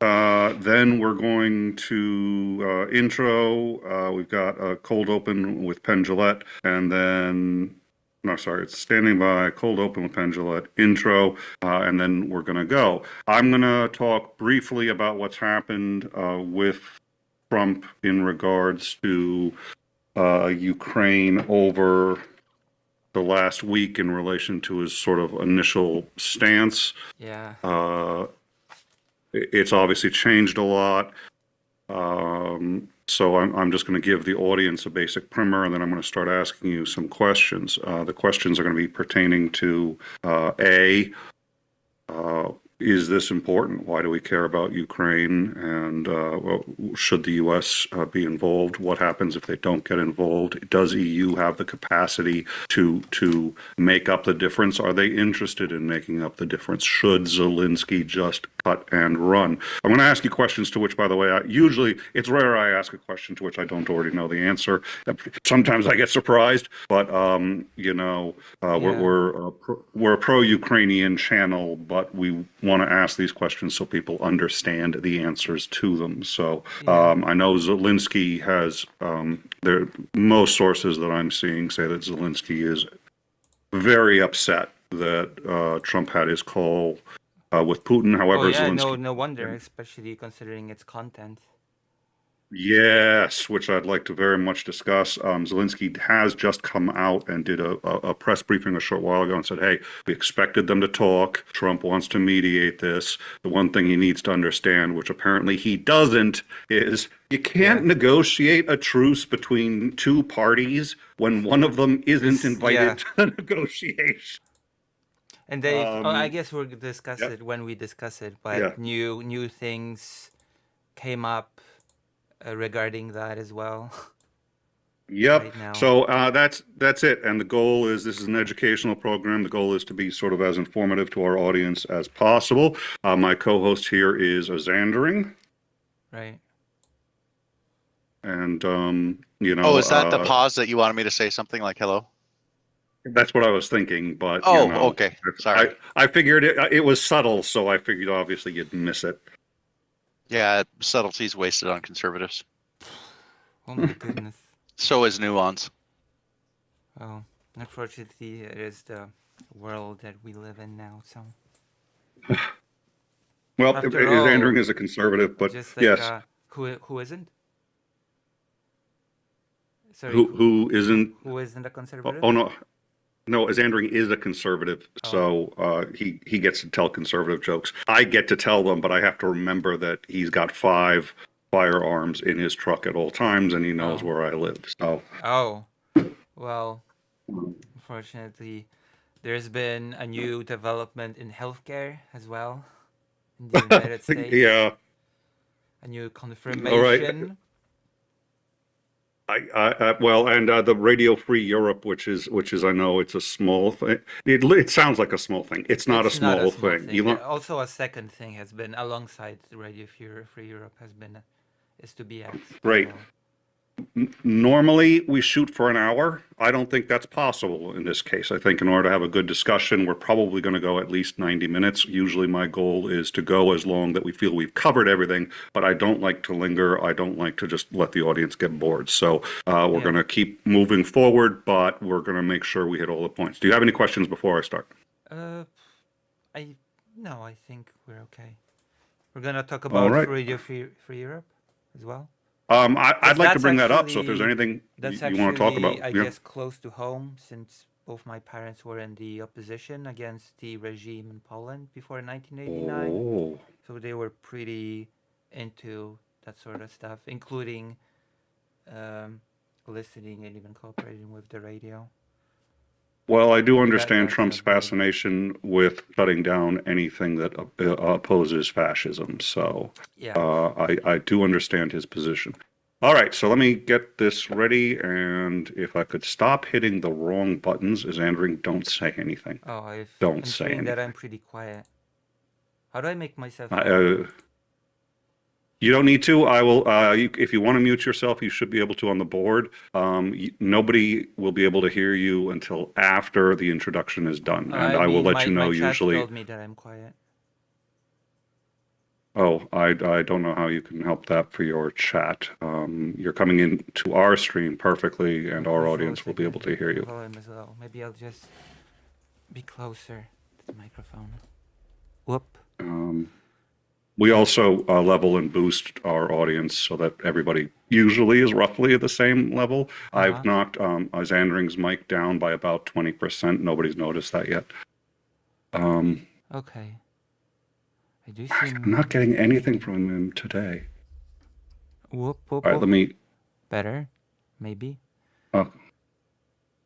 B: then we're going to intro. We've got a cold open with Penn Jillette, and then no, sorry, it's standing by, cold open with Penn Jillette, intro, and then we're going to go. I'm going to talk briefly about what's happened with Trump in regards to Ukraine over the last week in relation to his sort of initial stance.
A: Yeah.
B: It's obviously changed a lot. So I'm just going to give the audience a basic primer, and then I'm going to start asking you some questions. The questions are going to be pertaining to is this important? Why do we care about Ukraine? And should the U.S. Be involved? What happens if they don't get involved? Does EU have the capacity to make up the difference? Are they interested in making up the difference? Should Zelensky just cut and run? I'm going to ask you questions to which, by the way, usually it's rare I ask a question to which I don't already know the answer. Sometimes I get surprised, but we're a pro-Ukrainian channel, but we want to ask these questions so people understand the answers to them. So
A: Yeah.
B: I know Zelensky has, most sources that I'm seeing say that Zelensky is very upset that Trump had his call with Putin.
A: Oh
B: However,
A: yeah,
B: Zelensky,
A: no wonder, especially considering its content.
B: yes, which I'd like to very much discuss. Zelensky has just come out and did a press briefing a short while ago and said, hey, we expected them to talk. Trump wants to mediate this. The one thing he needs to understand, which apparently he doesn't, is you can't negotiate a truce between two parties when one of them isn't invited to negotiation.
A: And they, I guess we'll discuss
B: Yep.
A: it when we discuss it. But
B: Yeah.
A: new things came up regarding that as well.
B: Yep.
A: Right now.
B: So that's it. And the goal is, this is an educational program. The goal is to be sort of as informative to our audience as possible. My co-host here is Azandering.
A: Right.
B: And you know,
C: Oh, is that the pause that you wanted me to say something like hello?
B: that's what I was thinking, but
C: Oh,
B: you know,
C: okay. Sorry.
B: I figured it was subtle, so I figured obviously you'd miss it.
C: Yeah, subtlety's wasted on conservatives.
A: Oh my goodness.
C: So is nuance.
A: Oh, unfortunately, it is the world that we live in now. So.
B: Well,
A: After all,
B: Azandering is a conservative, but
A: just like,
B: yes.
A: Who isn't? Sorry.
B: Who isn't?
A: Who isn't a conservative?
B: Oh no. No, Azandering is a conservative, so he gets to tell conservative jokes. I get to tell them, but I have to remember that he's got 5 firearms in his truck at all times, and he knows where I live. So.
A: Oh, well, unfortunately, there's been a new development in healthcare as well in the United States.
B: Yeah.
A: A new confirmation.
B: Well, and the Radio Free Europe, which is I know it's a small thing. It sounds like a small thing. It's not a small thing.
A: Also, a second thing has been alongside the Radio Free Europe is to be asked.
B: Right. Normally, we shoot for an hour. I don't think that's possible in this case. I think in order to have a good discussion, we're probably going to go at least 90 minutes. Usually my goal is to go as long that we feel we've covered everything, but I don't like to linger. I don't like to just let the audience get bored. So we're going to keep moving forward, but we're going to make sure we hit all the points. Do you have any questions before I start?
A: No, I think we're okay. We're going to talk about Radio Free Europe as well.
B: I'd like to bring that up, so if there's anything you want to talk about.
A: I guess close to home, since both my parents were in the opposition against the regime in Poland before 1989.
B: Oh.
A: So they were pretty into that sort of stuff, including listening and even cooperating with the radio.
B: Well, I do understand Trump's fascination with shutting down anything that opposes fascism. So I do understand his position. All right, so let me get this ready. And if I could stop hitting the wrong buttons, Azandering, don't say anything.
A: Oh,
B: don't say anything.
A: That I'm pretty quiet. How do I make myself?
B: You don't need to. I will. If you want to mute yourself, you should be able to on the board. Nobody will be able to hear you until after the introduction is done, and I will let you know.
A: My
B: usually,
A: chat told me that I'm quiet.
B: Oh, I don't know how you can help that for your chat. You're coming in to our stream perfectly, and our audience will be able to hear you.
A: As well. Maybe I'll just be closer to the microphone. Whoop.
B: We also level and boost our audience so that everybody usually is roughly at the same level. I've knocked Azandering's mic down by about 20%. Nobody's noticed that yet.
A: Okay.
B: I'm not getting anything from him today.
A: Whoop.
B: All right, let me...
A: Better? Maybe?
B: Oh.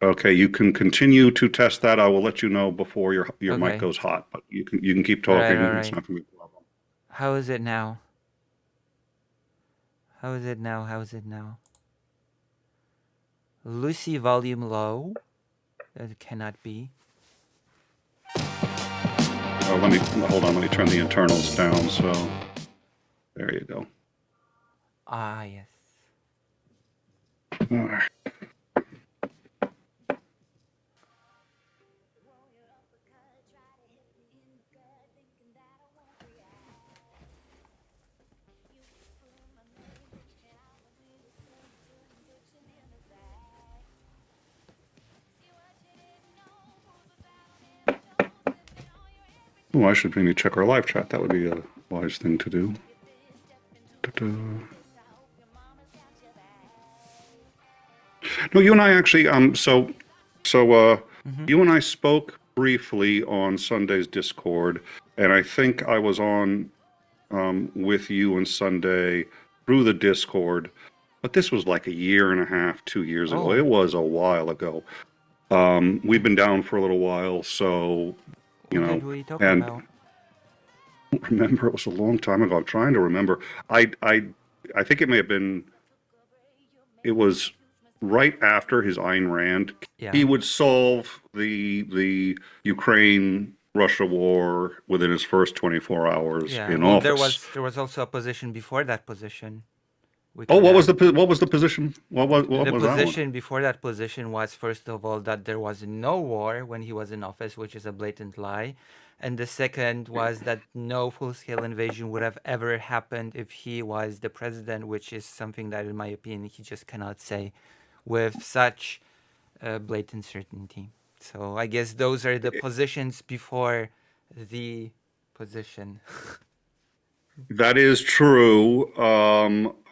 B: Okay, you can continue to test that. I will let you know before your mic goes hot, but you can keep talking.
A: All right.
B: It's not going to be a problem.
A: How is it now? Lucy, volume low. That cannot be.
B: Oh, hold on. Let me turn the internals down. So there you go.
A: Yes.
B: All right. Oh, I should maybe check our live chat. That would be a wise thing to do. Da-da. No, you and I actually,
A: Mm-hmm.
B: you and I spoke briefly on Sunday's Discord, and I think I was on with you on Sunday through the Discord, but this was like a year and a half, 2 years ago.
A: Oh,
B: It was a while ago. We've been down for a little while, so you
A: who
B: know,
A: did we talk
B: and
A: about?
B: I don't remember, it was a long time ago. I'm trying to remember. I think it may have been. It was right after his Ayn Rand.
A: Yeah,
B: He would solve the Ukraine Russia war within his first 24 hours
A: yeah.
B: in
A: Well,
B: office.
A: there was also a position before that position. We
B: Oh,
A: could add.
B: what was the position? What
A: The
B: was that one?
A: position before that position was, first of all, that there was no war when he was in office, which is a blatant lie. And the second was that no full-scale invasion would have ever happened if he was the president, which is something that, in my opinion, he just cannot say with such blatant certainty. So I guess those are the positions before the position.
B: That is true.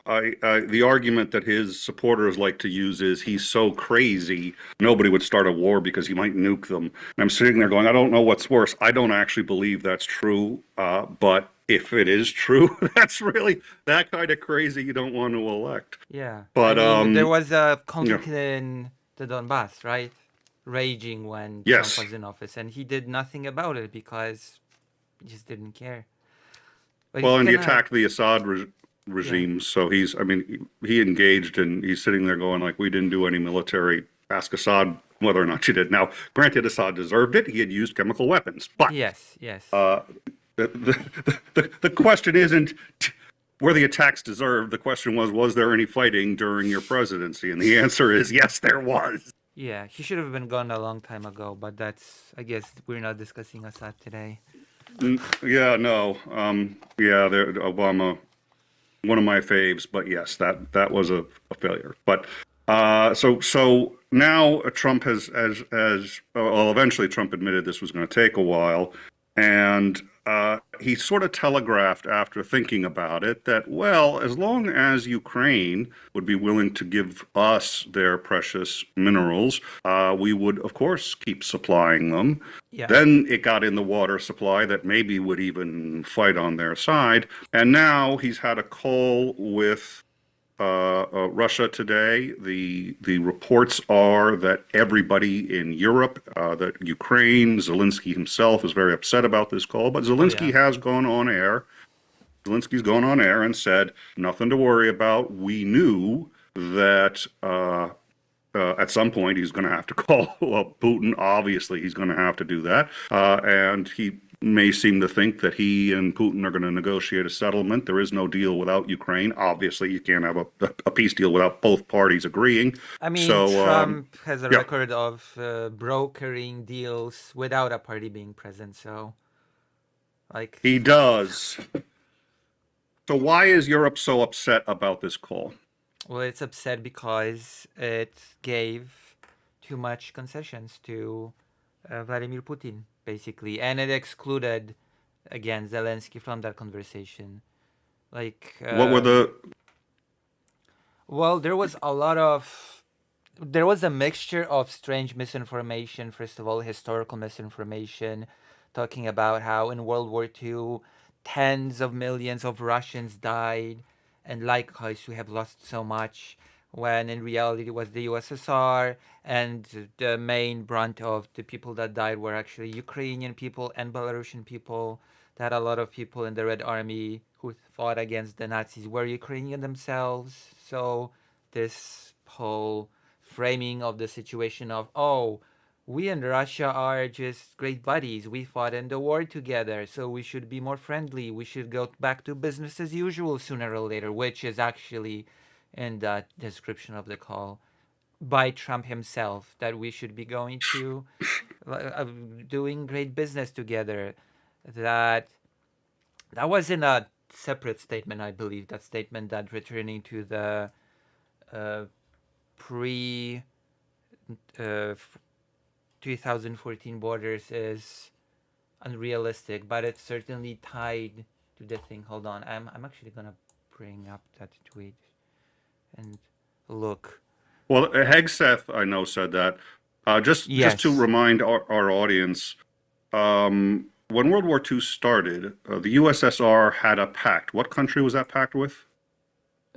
B: The argument that his supporters like to use is he's so crazy, nobody would start a war because he might nuke them. And I'm sitting there going, I don't know what's worse. I don't actually believe that's true. But if it is true, that's really that kind of crazy you don't want to elect.
A: Yeah. I
B: But
A: mean, there was a
B: yeah,
A: conflict in the Donbass, right? Raging when Trump
B: yes.
A: was in office, and he did nothing about it because he just didn't care. But he
B: Well, and he
A: cannot.
B: attacked the Assad
A: Yeah.
B: regime. So I mean, he engaged and he's sitting there going like, we didn't do any military. Ask Assad whether or not you did. Now, granted, Assad deserved it. He had used chemical weapons. But
A: Yes. Yes.
B: the question isn't were the attacks deserved. The question was there any fighting during your presidency? And the answer is yes, there was.
A: Yeah. He should have been gone a long time ago. But that's. I guess we're not discussing Assad today.
B: Yeah, no. Obama, one of my faves, but yes, that was a failure. But so now Trump well, eventually Trump admitted this was going to take a while, and he sort of telegraphed after thinking about it that, well, as long as Ukraine would be willing to give us their precious minerals, we would of course keep supplying them.
A: Yeah.
B: Then it got in the water supply that maybe would even fight on their side. And now he's had a call with Russia today. The reports are that everybody in Europe, that Ukraine, Zelensky himself is very upset about this call. But Zelensky has gone on air. Zelensky's gone on air and said, nothing to worry about. We knew that at some point he's going to have to call Putin. Obviously, he's going to have to do that. And he may seem to think that he and Putin are going to negotiate a settlement. There is no deal without Ukraine. Obviously, you can't have a peace deal without both parties agreeing.
A: I mean,
B: So,
A: Trump has a
B: yeah.
A: record of brokering deals without a party being present. So, like,
B: He does. So why is Europe so upset about this call?
A: well, it's upset because it gave too much concessions to Vladimir Putin, basically, and it excluded, again, Zelensky from that conversation. Like,
B: What were the
A: well, there was a mixture of strange misinformation. First of all, historical misinformation, talking about how in World War II, tens of millions of Russians died, and likewise we have lost so much, when in reality it was the USSR, and the main brunt of the people that died were actually Ukrainian people and Belarusian people. That a lot of people in the Red Army who fought against the Nazis were Ukrainian themselves. So this whole framing of the situation of, oh, we and Russia are just great buddies. We fought in the war together, so we should be more friendly. We should go back to business as usual sooner or later, which is actually in the description of the call by Trump himself, that we should be going to doing great business together. That was in a separate statement, I believe. That statement that returning to the pre uh, 2014 borders is unrealistic, but it's certainly tied to the thing. Hold on, I'm actually gonna bring up that tweet and look.
B: Well, Hegseth, I know, said that. Just to
A: Yes.
B: remind our audience, when World War II started, the USSR had a pact. What country was that pact with?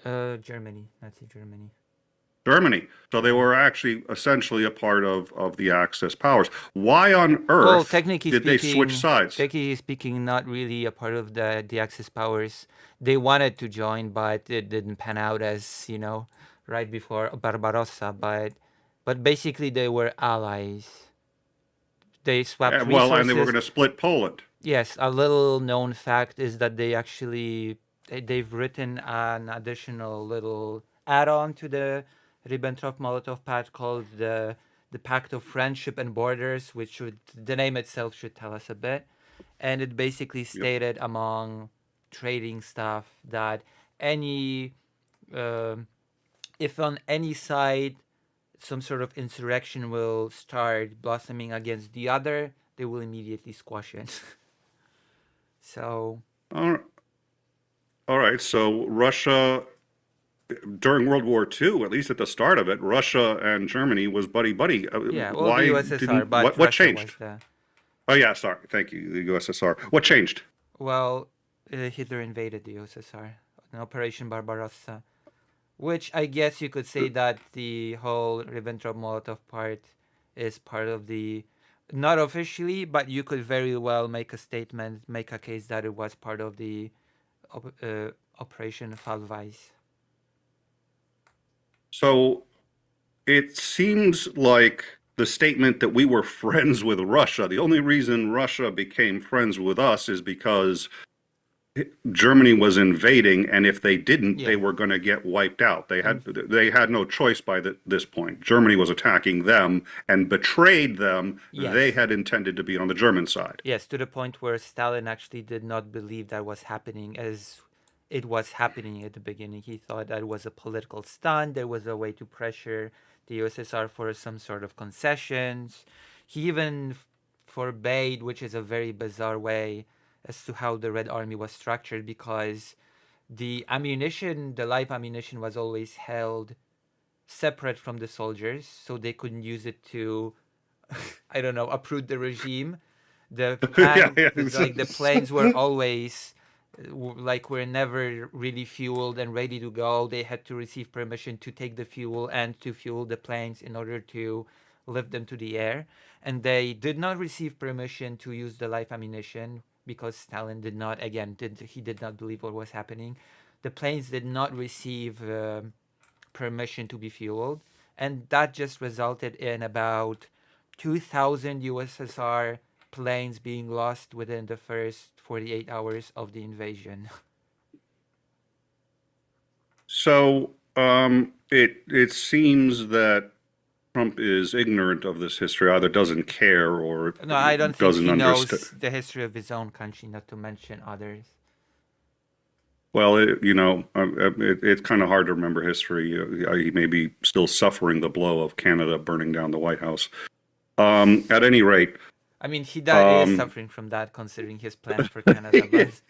A: Germany, Nazi Germany.
B: Germany. So they were actually essentially a part of the Axis powers. Why on
A: Well,
B: earth
A: technically
B: did they
A: speaking,
B: switch sides?
A: technically speaking, not really a part of the Axis powers. They wanted to join, but it didn't pan out as right before Barbarossa. But basically, they were allies. They swapped
B: Well, and they were
A: resources.
B: going to split Poland.
A: Yes, a little known fact is that they've written an additional little add-on to the Ribbentrop-Molotov Pact called the Pact of Friendship and Borders, which the name itself should tell us a bit. And it basically stated among trading stuff that any if on any side some sort of insurrection will start blossoming against the other, they will immediately squash it. So
B: All right. So Russia, during World War II, at least at the start of it, Russia and Germany was buddy-buddy.
A: yeah, well,
B: Why
A: the USSR,
B: didn't,
A: but
B: what
A: Russia
B: changed?
A: was
B: Oh, yeah, sorry. Thank you, the USSR. What changed?
A: well, Hitler invaded the USSR in Operation Barbarossa, which I guess you could say that the whole Ribbentrop-Molotov part is part of the, not officially, but you could very well make a statement, make a case that it was part of the Operation Fallweis.
B: So it seems like the statement that we were friends with Russia, the only reason Russia became friends with us is because Germany was invading, and if they didn't, they were going to get wiped out. They had no choice by this point. Germany was attacking them and betrayed them.
A: Yes.
B: They had intended to be on the German side.
A: Yes, to the point where Stalin actually did not believe that was happening as it was happening at the beginning. He thought that was a political stunt. There was a way to pressure the USSR for some sort of concessions. He even forbade, which is a very bizarre way as to how the Red Army was structured, because the ammunition, the live ammunition, was always held separate from the soldiers, so they couldn't use it to, I don't know, uproot the regime. The the planes were always were never really fueled and ready to go. They had to receive permission to take the fuel and to fuel the planes in order to lift them to the air. And they did not receive permission to use the live ammunition because Stalin did not believe what was happening. The planes did not receive permission to be fueled, and that just resulted in about 2,000 USSR planes being lost within the first 48 hours of the invasion.
B: So it seems that Trump is ignorant of this history, either doesn't care or
A: No, I don't think
B: doesn't
A: he knows
B: understand.
A: the history of his own country, not to mention others.
B: Well, it's kind of hard to remember history. He may be still suffering the blow of Canada burning down the White House. At any rate,
A: I mean, he is suffering from that, considering his plans for Canada. But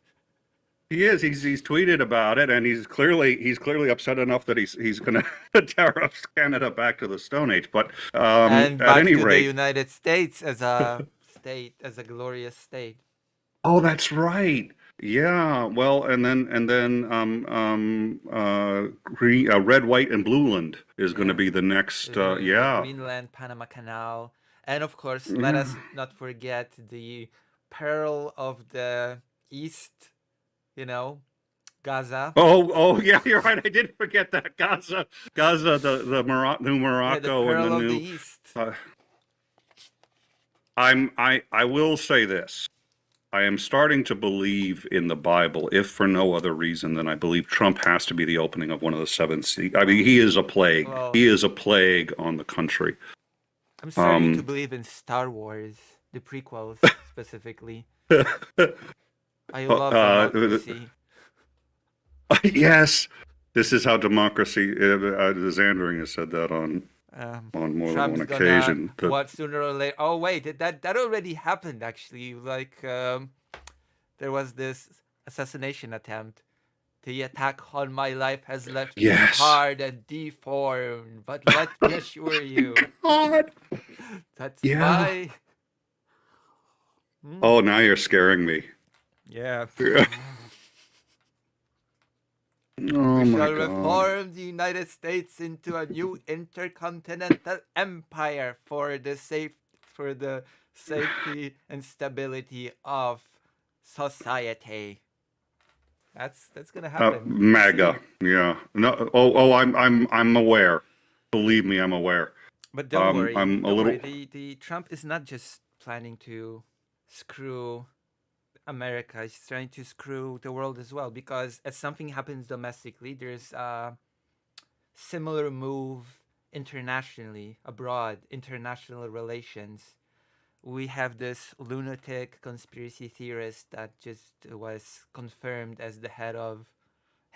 B: he is. He's tweeted about it, and he's clearly upset enough that he's going to tariff Canada back to the Stone Age. But
A: and
B: at
A: back
B: any
A: to
B: rate,
A: the United States as a state, as a glorious state.
B: oh, that's right. Yeah. Well, and then red, white, and blueland is going to be the next.
A: Greenland, Panama Canal, and of course, let us not forget the Pearl of the East. Gaza.
B: Oh, yeah, you're right. I did forget that Gaza, the new Morocco,
A: the Pearl
B: and the
A: of
B: new.
A: the East.
B: I will say this. I am starting to believe in the Bible, if for no other reason than I believe Trump has to be the opening of one of the seven seas. I mean, he is a plague.
A: Well,
B: he is a plague on the country.
A: I'm starting to believe in Star Wars, the prequels specifically. I love democracy.
B: Yes, this is how democracy. Zandering has said that on on more than
A: Trump's
B: one
A: gonna
B: occasion.
A: what sooner or later. Oh wait, that already happened actually. Like there was this assassination attempt. The attack on my life has left me
B: Yes.
A: scarred and deformed. But let me assure you,
B: God.
A: that's
B: Yeah.
A: my.
B: Oh, now you're scaring me.
A: Yeah.
B: Oh
A: We
B: my
A: shall
B: God.
A: reform the United States into a new intercontinental empire for the safety and stability of society. That's gonna happen.
B: MAGA.
A: See.
B: Yeah. No. Oh. I'm aware. Believe me, I'm aware.
A: But don't worry.
B: I'm a
A: Don't
B: little.
A: worry. The Trump is not just planning to screw America. He's trying to screw the world as well. Because as something happens domestically, there's a similar move internationally, abroad, international relations. We have this lunatic conspiracy theorist that just was confirmed as the head of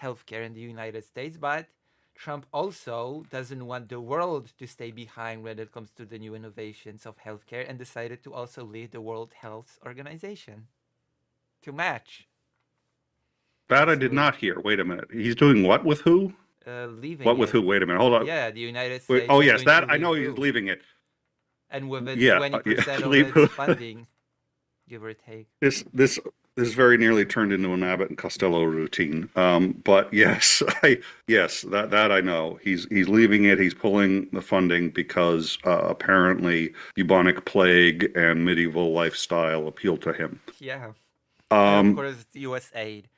A: healthcare in the United States, but Trump also doesn't want the world to stay behind when it comes to the new innovations of healthcare and decided to also lead the World Health Organization to match.
B: That I did not hear. Wait a minute. He's doing what with who?
A: Leaving
B: What with
A: it.
B: who? Wait a minute. Hold on.
A: Yeah, the United
B: Wait,
A: States.
B: oh
A: is
B: yes,
A: going
B: that
A: to
B: I
A: leave
B: know
A: WHO.
B: he's leaving it.
A: And within
B: Yeah,
A: 20% of
B: leave-
A: its funding, give or take.
B: This very nearly turned into an Abbott and Costello routine. But yes, yes, that I know. He's leaving it. He's pulling the funding because apparently bubonic plague and medieval lifestyle appeal to him.
A: Yeah. And of
B: Um,
A: course, U.S. aid.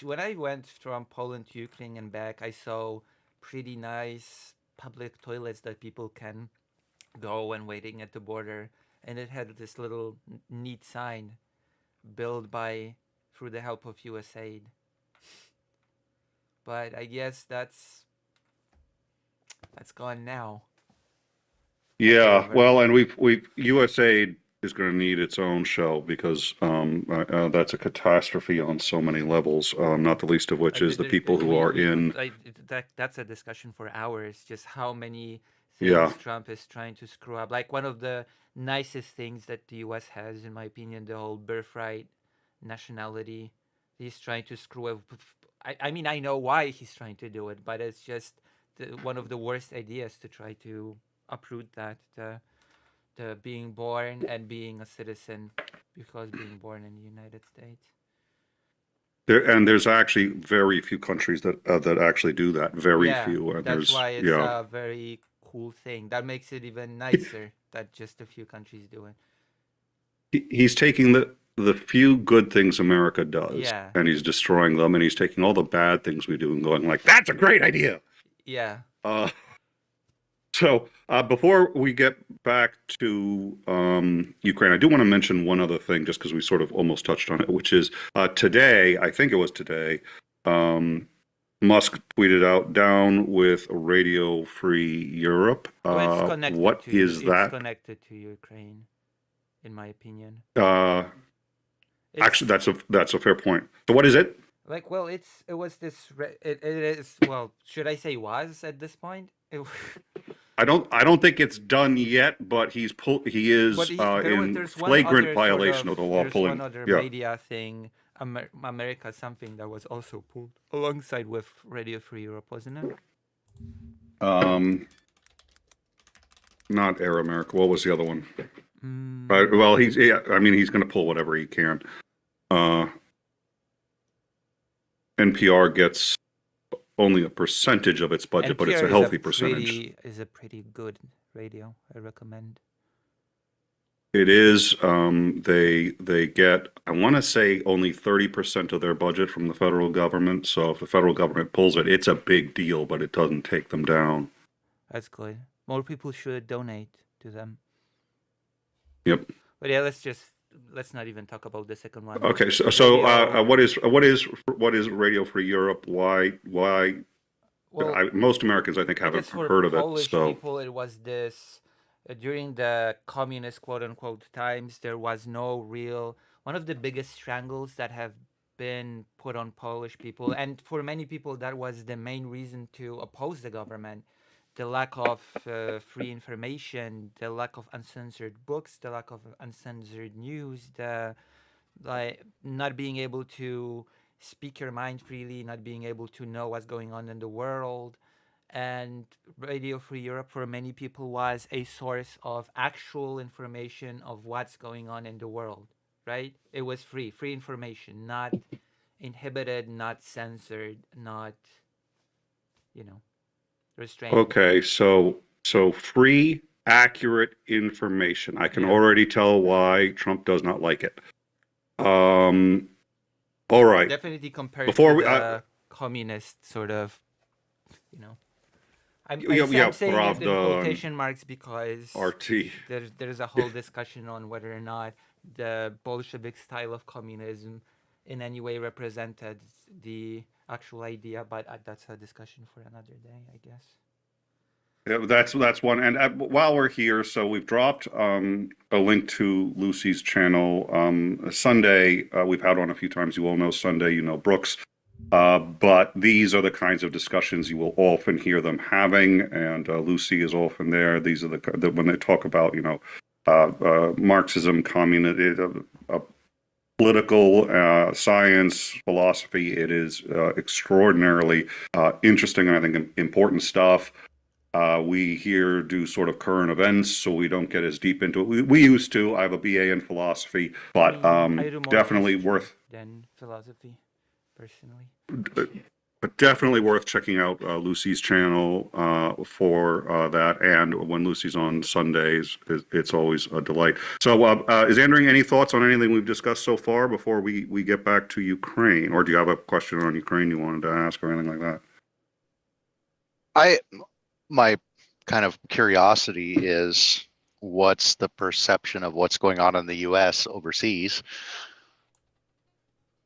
A: When I went from Poland to Ukraine and back, I saw pretty nice public toilets that people can go when waiting at the border, and it had this little neat sign, built by through the help of U.S. aid. But I guess that's gone now.
B: yeah,
A: over.
B: well, and we've USAID is going to need its own show because that's a catastrophe on so many levels. Not the least of which is the people who are in.
A: That's a discussion for hours. Just how many
B: Yeah.
A: things Trump is trying to screw up. Like one of the nicest things that the U.S. has, in my opinion, the whole birthright nationality. He's trying to screw up. I mean, I know why he's trying to do it, but it's just one of the worst ideas to try to uproot that. The being born and being a citizen because being born in the United States.
B: There's actually very few countries that actually do that. Very few. And
A: that's why it's
B: yeah.
A: a very cool thing. That makes it even nicer that just a few countries do it.
B: He's taking the few good things America does,
A: Yeah.
B: and he's destroying them, and he's taking all the bad things we do and going like, "That's a great idea."
A: Yeah.
B: So before we get back to Ukraine, I do want to mention one other thing, just because we sort of almost touched on it, which is today, I think it was today, Musk tweeted out, "Down with Radio Free Europe."
A: Well, it's connected
B: what
A: to,
B: is that?
A: It's connected to Ukraine, in my opinion.
B: Actually, that's a fair point. So what is it?
A: Like, well, it is, well, should I say was at this point?
B: I don't think it's done yet, but he is in
A: there's
B: flagrant violation of the law.
A: There's
B: Pulling,
A: one other
B: yeah.
A: media thing, America something that was also pulled alongside with Radio Free Europe, wasn't it?
B: Not Air America. What was the other one? Well, he's going to pull whatever he can. NPR gets only a percentage of its budget, but it's a healthy percentage.
A: Is a pretty good radio. I recommend.
B: It is. They get, I want to say, only 30% of their budget from the federal government. So if the federal government pulls it, it's a big deal, but it doesn't take them down.
A: That's good. More people should donate to them.
B: Yep.
A: But yeah, let's not even talk about the second one.
B: Okay. So what is Radio Free Europe? Why?
A: Well,
B: most Americans, I think, haven't heard of
A: Polish
B: it. So
A: people, it was this during the communist quote unquote times. There was no real one of the biggest strangles that have been put on Polish people, and for many people, that was the main reason to oppose the government. the lack of free information, the lack of uncensored books, the lack of uncensored news, the like not being able to speak your mind freely, not being able to know what's going on in the world. And Radio Free Europe for many people was a source of actual information of what's going on in the world, right? It was free information, not inhibited, not censored, not, you know, restrained.
B: Okay, so free, accurate information. I can
A: Yeah.
B: already tell why Trump does not like it. All right.
A: Definitely compared
B: Before
A: to
B: we-
A: the communist sort of, you know. I'm
B: Yeah,
A: saying it in
B: Pravda and
A: quotation marks because
B: RT.
A: there's a whole discussion on whether or not the Bolshevik style of communism in any way represented the actual idea, but that's a discussion for another day, I guess.
B: Yeah, that's one. And while we're here, so we've dropped a link to Lucy's channel. Sunday, we've had on a few times. You all know Sunday, you know Brooks. But these are the kinds of discussions you will often hear them having, and Lucy is often there. These are the when they talk about, you know, Marxism, communism, political science, philosophy. It is extraordinarily interesting and I think important stuff. We here do sort of current events, so we don't get as deep into it. We used to. I have a BA in philosophy, but
A: I do more
B: definitely
A: history
B: worth.
A: than philosophy, personally.
B: But definitely worth checking out Lucy's channel for that. And when Lucy's on Sundays, it's always a delight. So, is Andrew, any thoughts on anything we've discussed so far before we get back to Ukraine? Or do you have a question on Ukraine you wanted to ask or anything like that?
C: My kind of curiosity is what's the perception of what's going on in the US overseas?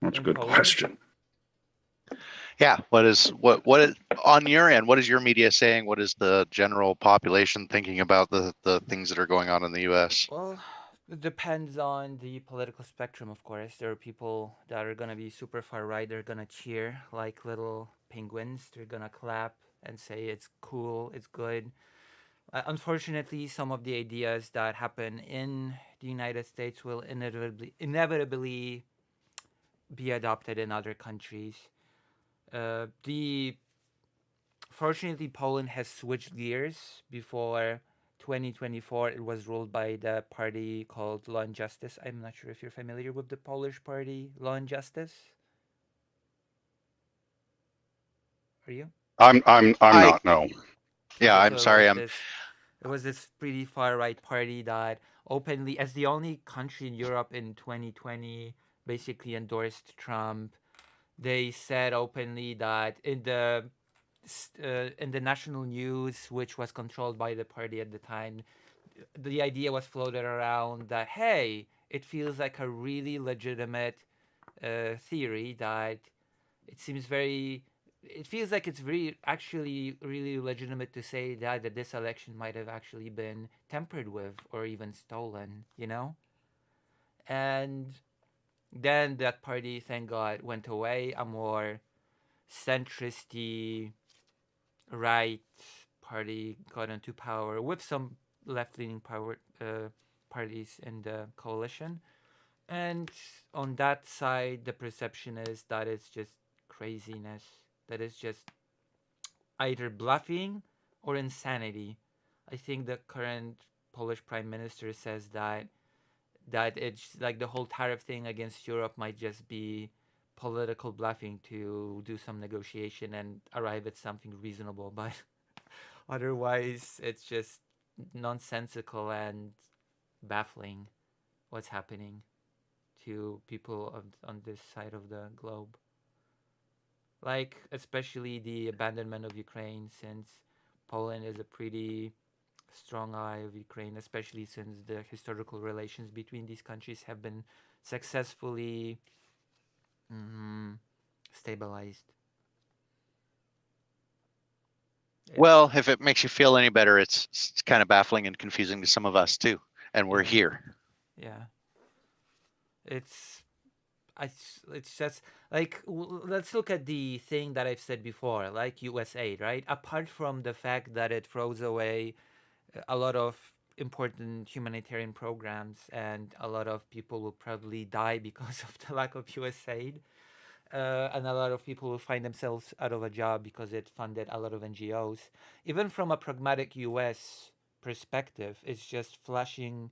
B: That's a
A: In
B: good
A: Poland?
B: question.
C: Yeah, what is on your end, what is your media saying? What is the general population thinking about the things that are going on in the US?
A: Well, it depends on the political spectrum, of course. There are people that are gonna be super far right. They're gonna cheer like little penguins. They're gonna clap and say it's cool, it's good. Unfortunately, some of the ideas that happen in the United States will inevitably be adopted in other countries. Fortunately, Poland has switched gears. Before 2024, it was ruled by the party called Law and Justice. I'm not sure if you're familiar with the Polish party, Law and Justice. Are you?
B: I'm not. No.
C: Yeah,
A: Okay,
C: I'm
A: so
C: sorry.
A: it was this pretty far right party that openly, as the only country in Europe in 2020, basically endorsed Trump. They said openly that in the national news, which was controlled by the party at the time, the idea was floated around that, hey, it feels like a really legitimate theory that it seems very. It feels like it's actually really legitimate to say that this election might have actually been tampered with or even stolen, you know? And then that party, thank God, went away. A more centristy right party got into power with some left-leaning parties in the coalition. And on that side, the perception is that it's just craziness. That is just either bluffing or insanity. I think the current Polish prime minister says that it's like the whole tariff thing against Europe might just be political bluffing to do some negotiation and arrive at something reasonable, but otherwise it's just nonsensical and baffling what's happening to people on this side of the globe. Like, especially the abandonment of Ukraine, since Poland is a pretty strong ally of Ukraine, especially since the historical relations between these countries have been successfully stabilized.
C: Well, if it makes you feel any better, it's kind of baffling and confusing to some of us too, and we're
A: Yeah.
C: here.
A: Yeah. It's it's just like let's look at the thing that I've said before, like USAID, right? Apart from the fact that it throws away a lot of important humanitarian programs and a lot of people will probably die because of the lack of USAID, and a lot of people will find themselves out of a job because it funded a lot of NGOs. Even from a pragmatic US perspective, it's just flushing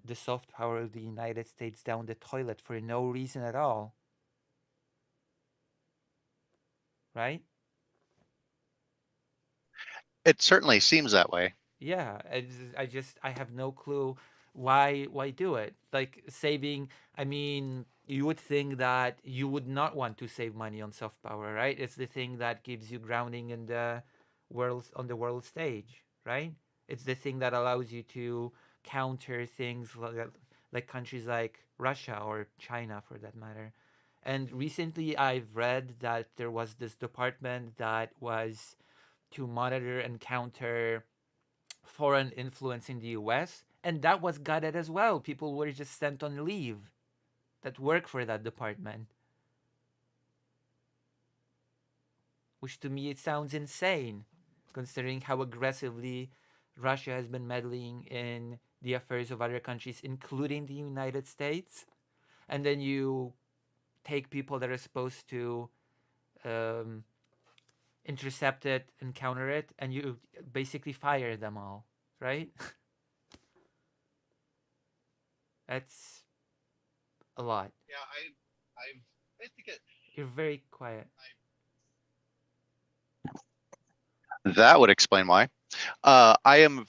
A: the soft power of the United States down the toilet for no reason at all, right?
C: It certainly seems that way.
A: Yeah, I have no clue why do it. Like saving, I mean, you would think that you would not want to save money on soft power, right? It's the thing that gives you grounding in the world on the world stage, right? It's the thing that allows you to counter things like countries like Russia or China for that matter. And recently I've read that there was this department that was to monitor and counter foreign influence in the US, and that was gutted as well. People were just sent on leave that work for that department, which to me it sounds insane, considering how aggressively Russia has been meddling in the affairs of other countries, including the United States. And then you take people that are supposed to um, intercept it and counter it, and you basically fire them all, right? That's a lot.
C: Yeah, I think
A: You're very quiet.
C: that would explain why. I am,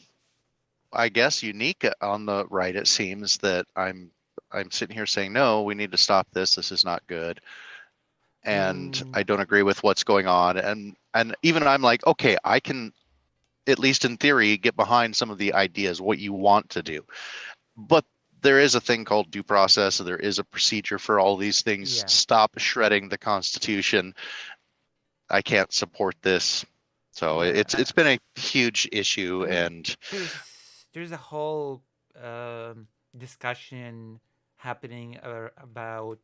C: I guess, unique on the right. It seems that I'm sitting here saying, no, we need to stop this. This is not good. And I don't agree with what's going on. And even I'm like, okay, I can, at least in theory, get behind some of the ideas, what you want to do. But there is a thing called due process. So there is a procedure for all these things.
A: Yeah.
C: Stop shredding the Constitution. I can't support this. So
A: Yeah,
C: it's been a huge issue,
A: I mean,
C: and
A: there's a whole discussion happening about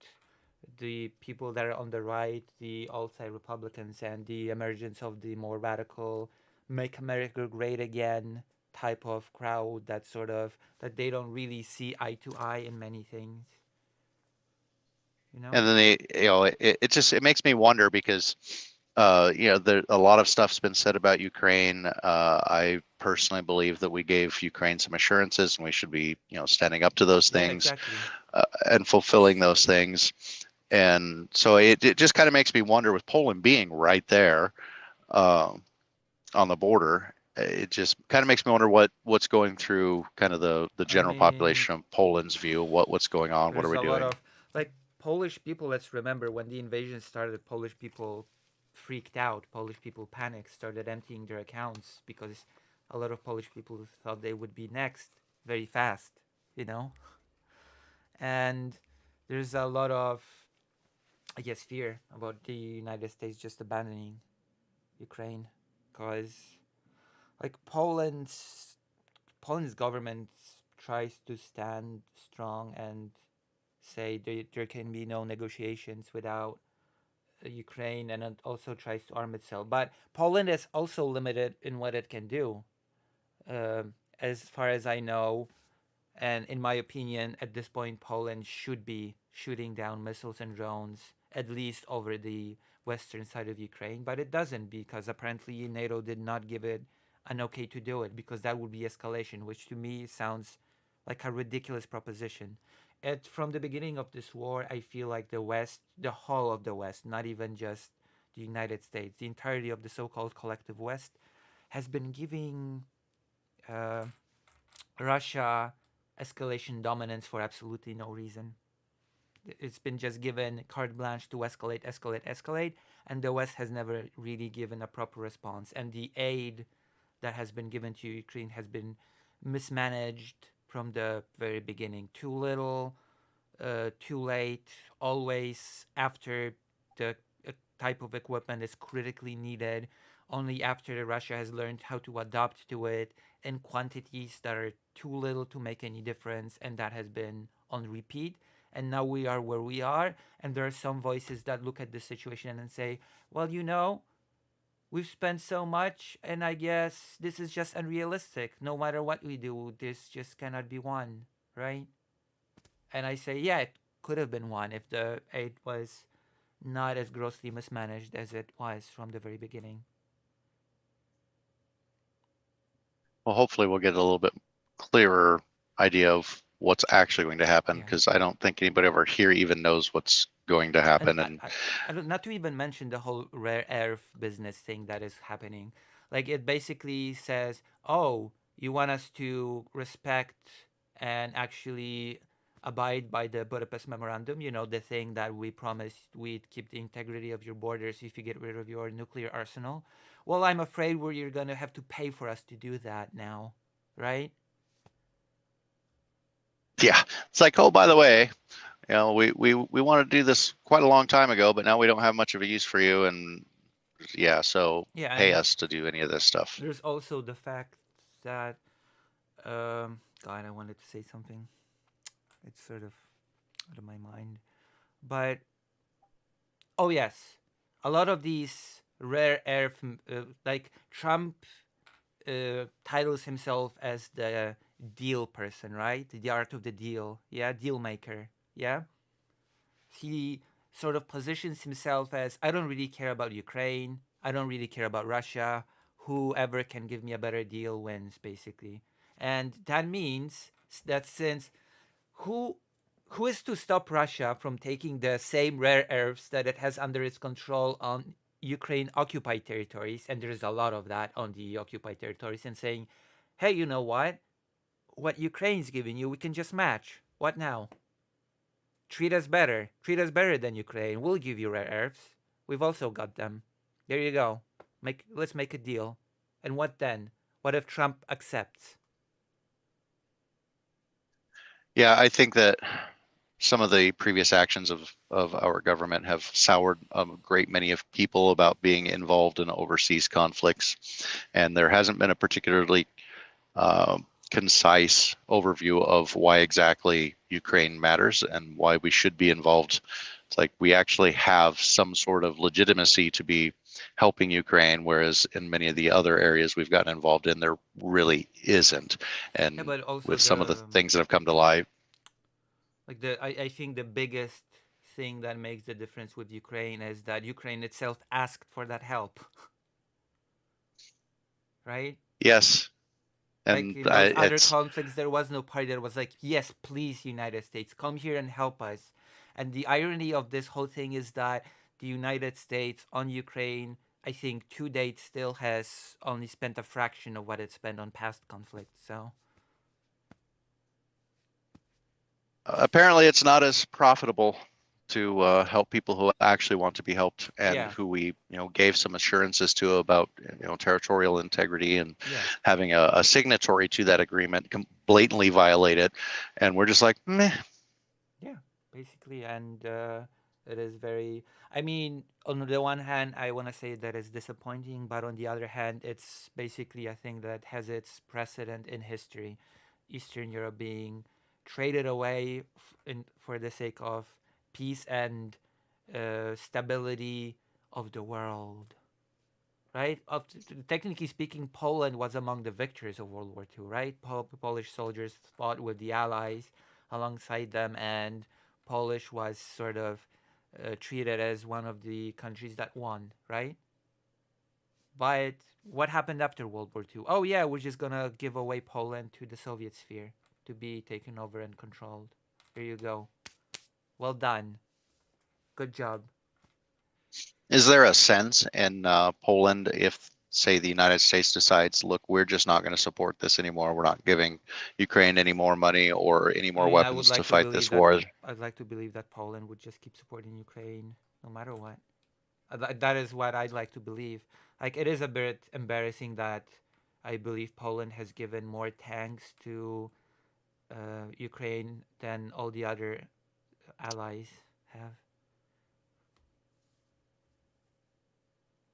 A: the people that are on the right, the alt-right Republicans, and the emergence of the more radical "Make America Great Again" type of crowd that sort of that they don't really see eye to eye in many things. You know?
C: and then it just it makes me wonder because there a lot of stuff's been said about Ukraine. I personally believe that we gave Ukraine some assurances, and we should be standing up to those
A: Yeah,
C: things
A: exactly.
C: and fulfilling those things. And so it just kind of makes me wonder, with Poland being right there on the border, it just kind of makes me wonder what's going through kind of the
A: I
C: general
A: mean,
C: population of Poland's view. What's going on? What are
A: there's
C: we
A: a lot
C: doing?
A: of like Polish people. Let's remember when the invasion started, Polish people freaked out. Polish people panicked, started emptying their accounts because a lot of Polish people thought they would be next very fast, you know? And there's a lot of, I guess, fear about the United States just abandoning Ukraine because, like, Poland's government tries to stand strong and say there can be no negotiations without Ukraine, and it also tries to arm itself. But Poland is also limited in what it can do. As far as I know, and in my opinion, at this point, Poland should be shooting down missiles and drones at least over the western side of Ukraine, but it doesn't because apparently NATO did not give it an okay to do it because that would be escalation, which to me sounds like a ridiculous proposition. From the beginning of this war, I feel like the West, the whole of the West, not even just the United States, the entirety of the so-called collective West, has been giving uh, Russia escalation dominance for absolutely no reason. It's been just given carte blanche to escalate, escalate, escalate, and the West has never really given a proper response. And the aid that has been given to Ukraine has been mismanaged from the very beginning. Too little, too late, always after the type of equipment is critically needed, only after Russia has learned how to adapt to it in quantities that are too little to make any difference, and that has been on repeat. and now we are where we are. And there are some voices that look at the situation and say, well, we've spent so much, and I guess this is just unrealistic. No matter what we do, this just cannot be won, right? And I say, yeah, it could have been won if the aid was not as grossly mismanaged as it was from the very beginning.
C: Well, hopefully we'll get a little bit clearer idea of what's actually going to happen,
A: Yeah.
C: because I don't think anybody over here even knows what's going to happen. And
A: I don't, not to even mention the whole rare earth business thing that is happening. Like, it basically says, oh, you want us to respect and actually abide by the Budapest Memorandum, the thing that we promised we'd keep the integrity of your borders if you get rid of your nuclear arsenal. Well, I'm afraid you're going to have to pay for us to do that now, right?
C: yeah, it's like, oh, by the way, we want to do this quite a long time ago, but now we don't have much of a use for you. And yeah, so
A: Yeah,
C: pay
A: and
C: us to do any of this stuff.
A: there's also the fact that, God, I wanted to say something. It's sort of out of my mind. But, oh yes, a lot of these rare earth, like Trump titles himself as the deal person, right? The art of the deal. Yeah, deal maker. Yeah. He sort of positions himself as, I don't really care about Ukraine. I don't really care about Russia. Whoever can give me a better deal wins, basically. And that means that since who who is to stop Russia from taking the same rare earths that it has under its control on Ukraine occupied territories, and there's a lot of that on the occupied territories, and saying, hey, you know what? What Ukraine's giving you, we can just match. What now? Treat us better. Treat us better than Ukraine. We'll give you rare earths. We've also got them. There you go. Let's make a deal. And what then? What if Trump accepts?
C: Yeah, I think that some of the previous actions of our government have soured a great many of people about being involved in overseas conflicts, and there hasn't been a particularly concise overview of why exactly Ukraine matters and why we should be involved. It's like we actually have some sort of legitimacy to be helping Ukraine, whereas in many of the other areas we've gotten involved in, there really isn't. And
A: Yeah, but also
C: with some of the things that have come to light,
A: like I think the biggest thing that makes the difference with Ukraine is that Ukraine itself asked for that help. Right?
C: yes.
A: Like
C: And
A: in those other
C: it's
A: conflicts, there was no party that was like, yes, please, United States, come here and help us. And the irony of this whole thing is that the United States on Ukraine, I think to date, still has only spent a fraction of what it spent on past conflicts. So
C: apparently it's not as profitable to help people who actually want to be helped, and
A: Yeah.
C: who we gave some assurances to about territorial integrity, and
A: yeah,
C: having a signatory to that agreement blatantly violate it, and we're just like, meh.
A: basically, and it is very. I mean, on the one hand, I want to say that it's disappointing, but on the other hand, it's basically a thing that has its precedent in history. Eastern Europe being traded away for the sake of peace and stability of the world. Right? Technically speaking, Poland was among the victors of World War II, right? Polish soldiers fought with the Allies alongside them, and Polish was sort of treated as one of the countries that won, right? But what happened after World War II? Oh, yeah, we're just going to give away Poland to the Soviet sphere to be taken over and controlled. Here you go. Well done. Good job.
C: Is there a sense in Poland, if, say, the United States decides, look, we're just not going to support this anymore, we're not giving Ukraine any more money or any more weapons to fight this war?
A: I'd like to believe that Poland would just keep supporting Ukraine no matter what. That is what I'd like to believe. Like, it is a bit embarrassing that I believe Poland has given more tanks to Ukraine than all the other allies have.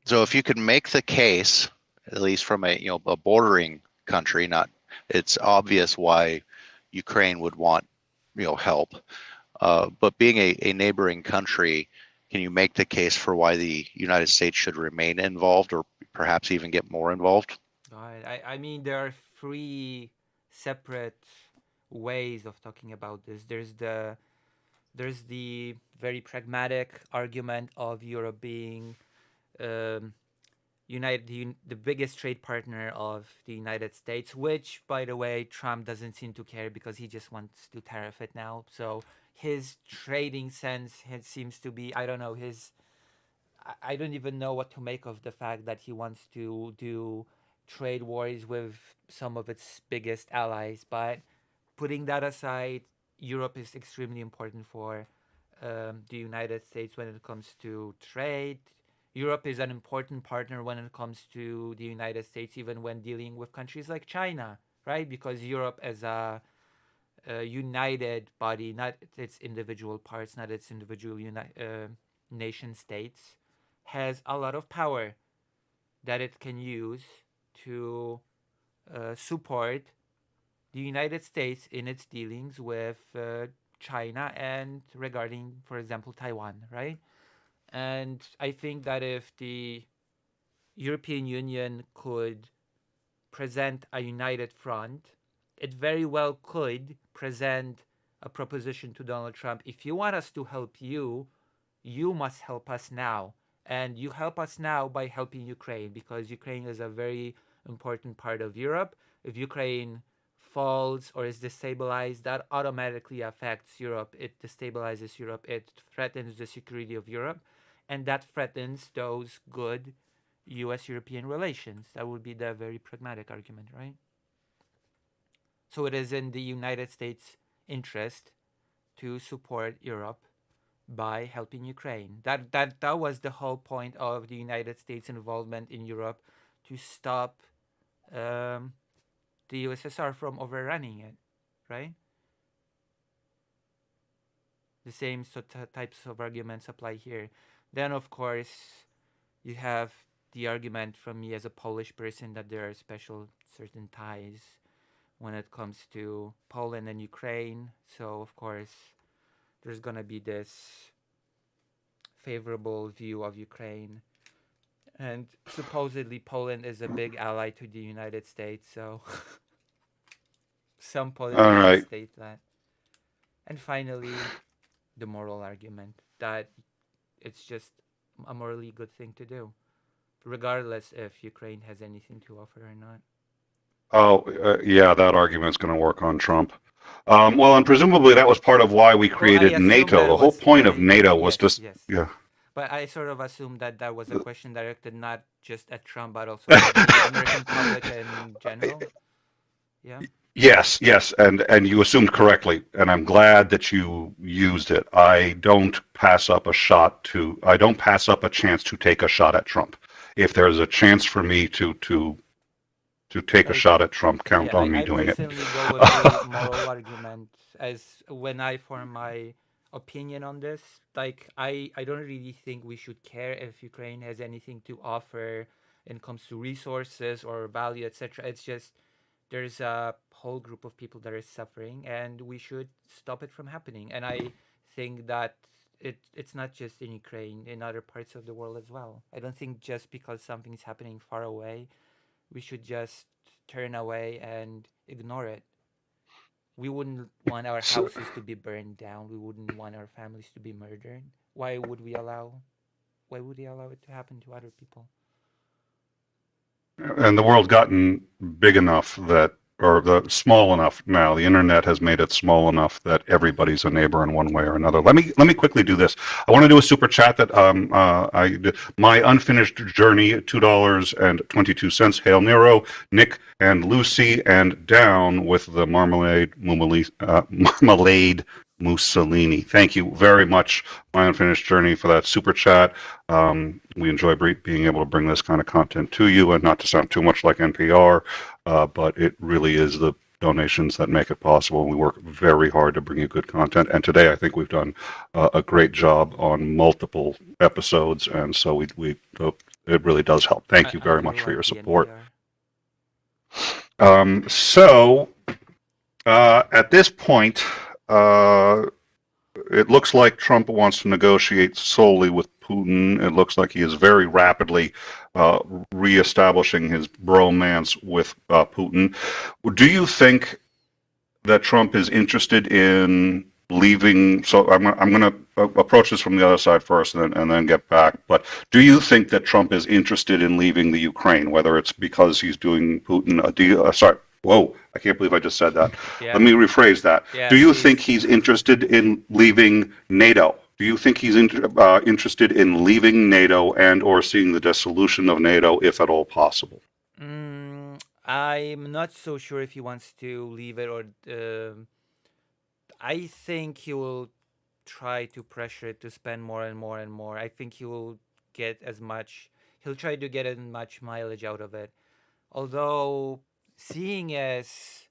C: So if you could make the case, at least from a bordering country, not, it's obvious why Ukraine would want help. But being a neighboring country, can you make the case for why the United States should remain involved or perhaps even get more involved?
A: Right. I mean, there are three separate ways of talking about this. There's the very pragmatic argument of Europe being um, the biggest trade partner of the United States, which, by the way, Trump doesn't seem to care because he just wants to tariff it now. So his trading sense seems to be, I don't know, I don't even know what to make of the fact that he wants to do trade wars with some of its biggest allies. But putting that aside, Europe is extremely important for the United States when it comes to trade. Europe is an important partner when it comes to the United States, even when dealing with countries like China, right? Because Europe, as a united body, not its individual parts, not its individual nation states, has a lot of power that it can use to support the United States in its dealings with China and regarding, for example, Taiwan, right? And I think that if the European Union could present a united front, it very well could present a proposition to Donald Trump. If you want us to help you, you must help us now. And you help us now by helping Ukraine, because Ukraine is a very important part of Europe. If Ukraine falls or is destabilized, that automatically affects Europe. It destabilizes Europe. It threatens the security of Europe. And that threatens those good US European relations. That would be the very pragmatic argument, right? So it is in the United States' interest to support Europe by helping Ukraine. That was the whole point of the United States' involvement in Europe, to stop the USSR from overrunning it, right? The same types of arguments apply here. Then, of course, you have the argument from me as a Polish person that there are special certain ties when it comes to Poland and Ukraine. So, of course, there's going to be this favorable view of Ukraine. And supposedly Poland is a big ally to the United States, so some
B: All
A: politicians
B: right.
A: state that. And finally, the moral argument that it's just a morally good thing to do, regardless if Ukraine has anything to offer or not.
B: Oh, yeah, that argument's going to work on Trump. Well, and presumably that was part of why we
A: Well, I
B: created
A: assume
B: NATO.
A: that
B: The whole
A: was
B: point of NATO was
A: yes,
B: to,
A: yes.
B: yeah.
A: But I sort of assumed that that was a question directed not just at Trump, but also at the American public in general. Yeah.
B: Yes, yes, and you assumed correctly, and I'm glad that you used it. I don't pass up a chance to take a shot at Trump. If there's a chance for me to take a shot at Trump, count on me
A: I
B: doing it.
A: personally go with the moral argument, as when I form my opinion on this. Like, I don't really think we should care if Ukraine has anything to offer when it comes to resources or value, etc. It's just there's a whole group of people that are suffering, and we should stop it from happening. And I think that it's not just in Ukraine, in other parts of the world as well. I don't think just because something is happening far away, we should just turn away and ignore it. We wouldn't want our houses to be burned down. We wouldn't want our families to be murdered. Why would we allow it to happen to other people?
B: And the world's gotten big enough small enough now. The internet has made it small enough that everybody's a neighbor in one way or another. Let me quickly do this. I want to do a super chat that my unfinished journey, $2.22. Hail Nero, Nick and Lucy, and down with the marmalade Mussolini. Thank you very much, My Unfinished Journey, for that super chat. We enjoy being able to bring this kind of content to you, and not to sound too much like NPR, but it really is the donations that make it possible. We work very hard to bring you good content, and today I think we've done a great job on multiple episodes, and so it really does help. Thank you very much for your support. So at this point, it looks like Trump wants to negotiate solely with Putin. It looks like he is very rapidly reestablishing his bromance with Putin. Do you think that Trump is interested in leaving? So I'm going to approach this from the other side first, and then get back. But do you think that Trump is interested in leaving the Ukraine, whether it's because he's doing Putin a deal? Sorry. Whoa, I can't believe I just said that.
A: Yeah.
B: Let me rephrase that.
A: Yeah,
B: Do you
A: please.
B: think he's interested in leaving NATO? Do you think he's interested in leaving NATO and or seeing the dissolution of NATO, if at all possible?
A: I'm not so sure if he wants to leave it or. I think he will try to pressure it to spend more and more and more. I think he will get as much. He'll try to get as much mileage out of it. Although, seeing as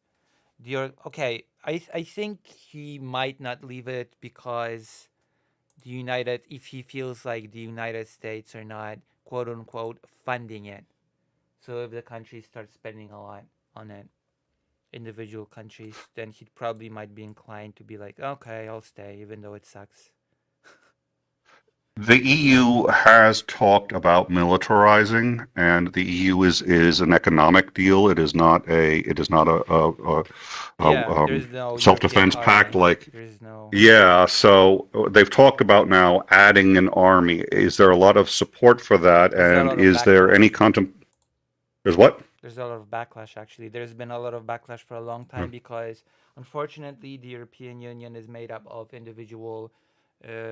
A: I think he might not leave it because if he feels like the United States are not quote unquote funding it. So if the country starts spending a lot on it, individual countries, then he probably might be inclined to be like, okay, I'll stay, even though it sucks.
B: The EU has talked about militarizing, and the EU is an economic deal. It is not a
A: There's no
B: self-defense
A: European
B: pact
A: army.
B: like.
A: There's no.
B: Yeah, so they've talked about now adding an army. Is there a lot of support for that?
A: There's a lot
B: And
A: of
B: is there
A: backlash.
B: any There's what?
A: There's a lot of backlash, actually. There's been a lot of backlash for a long time because, unfortunately, the European Union is made up of individual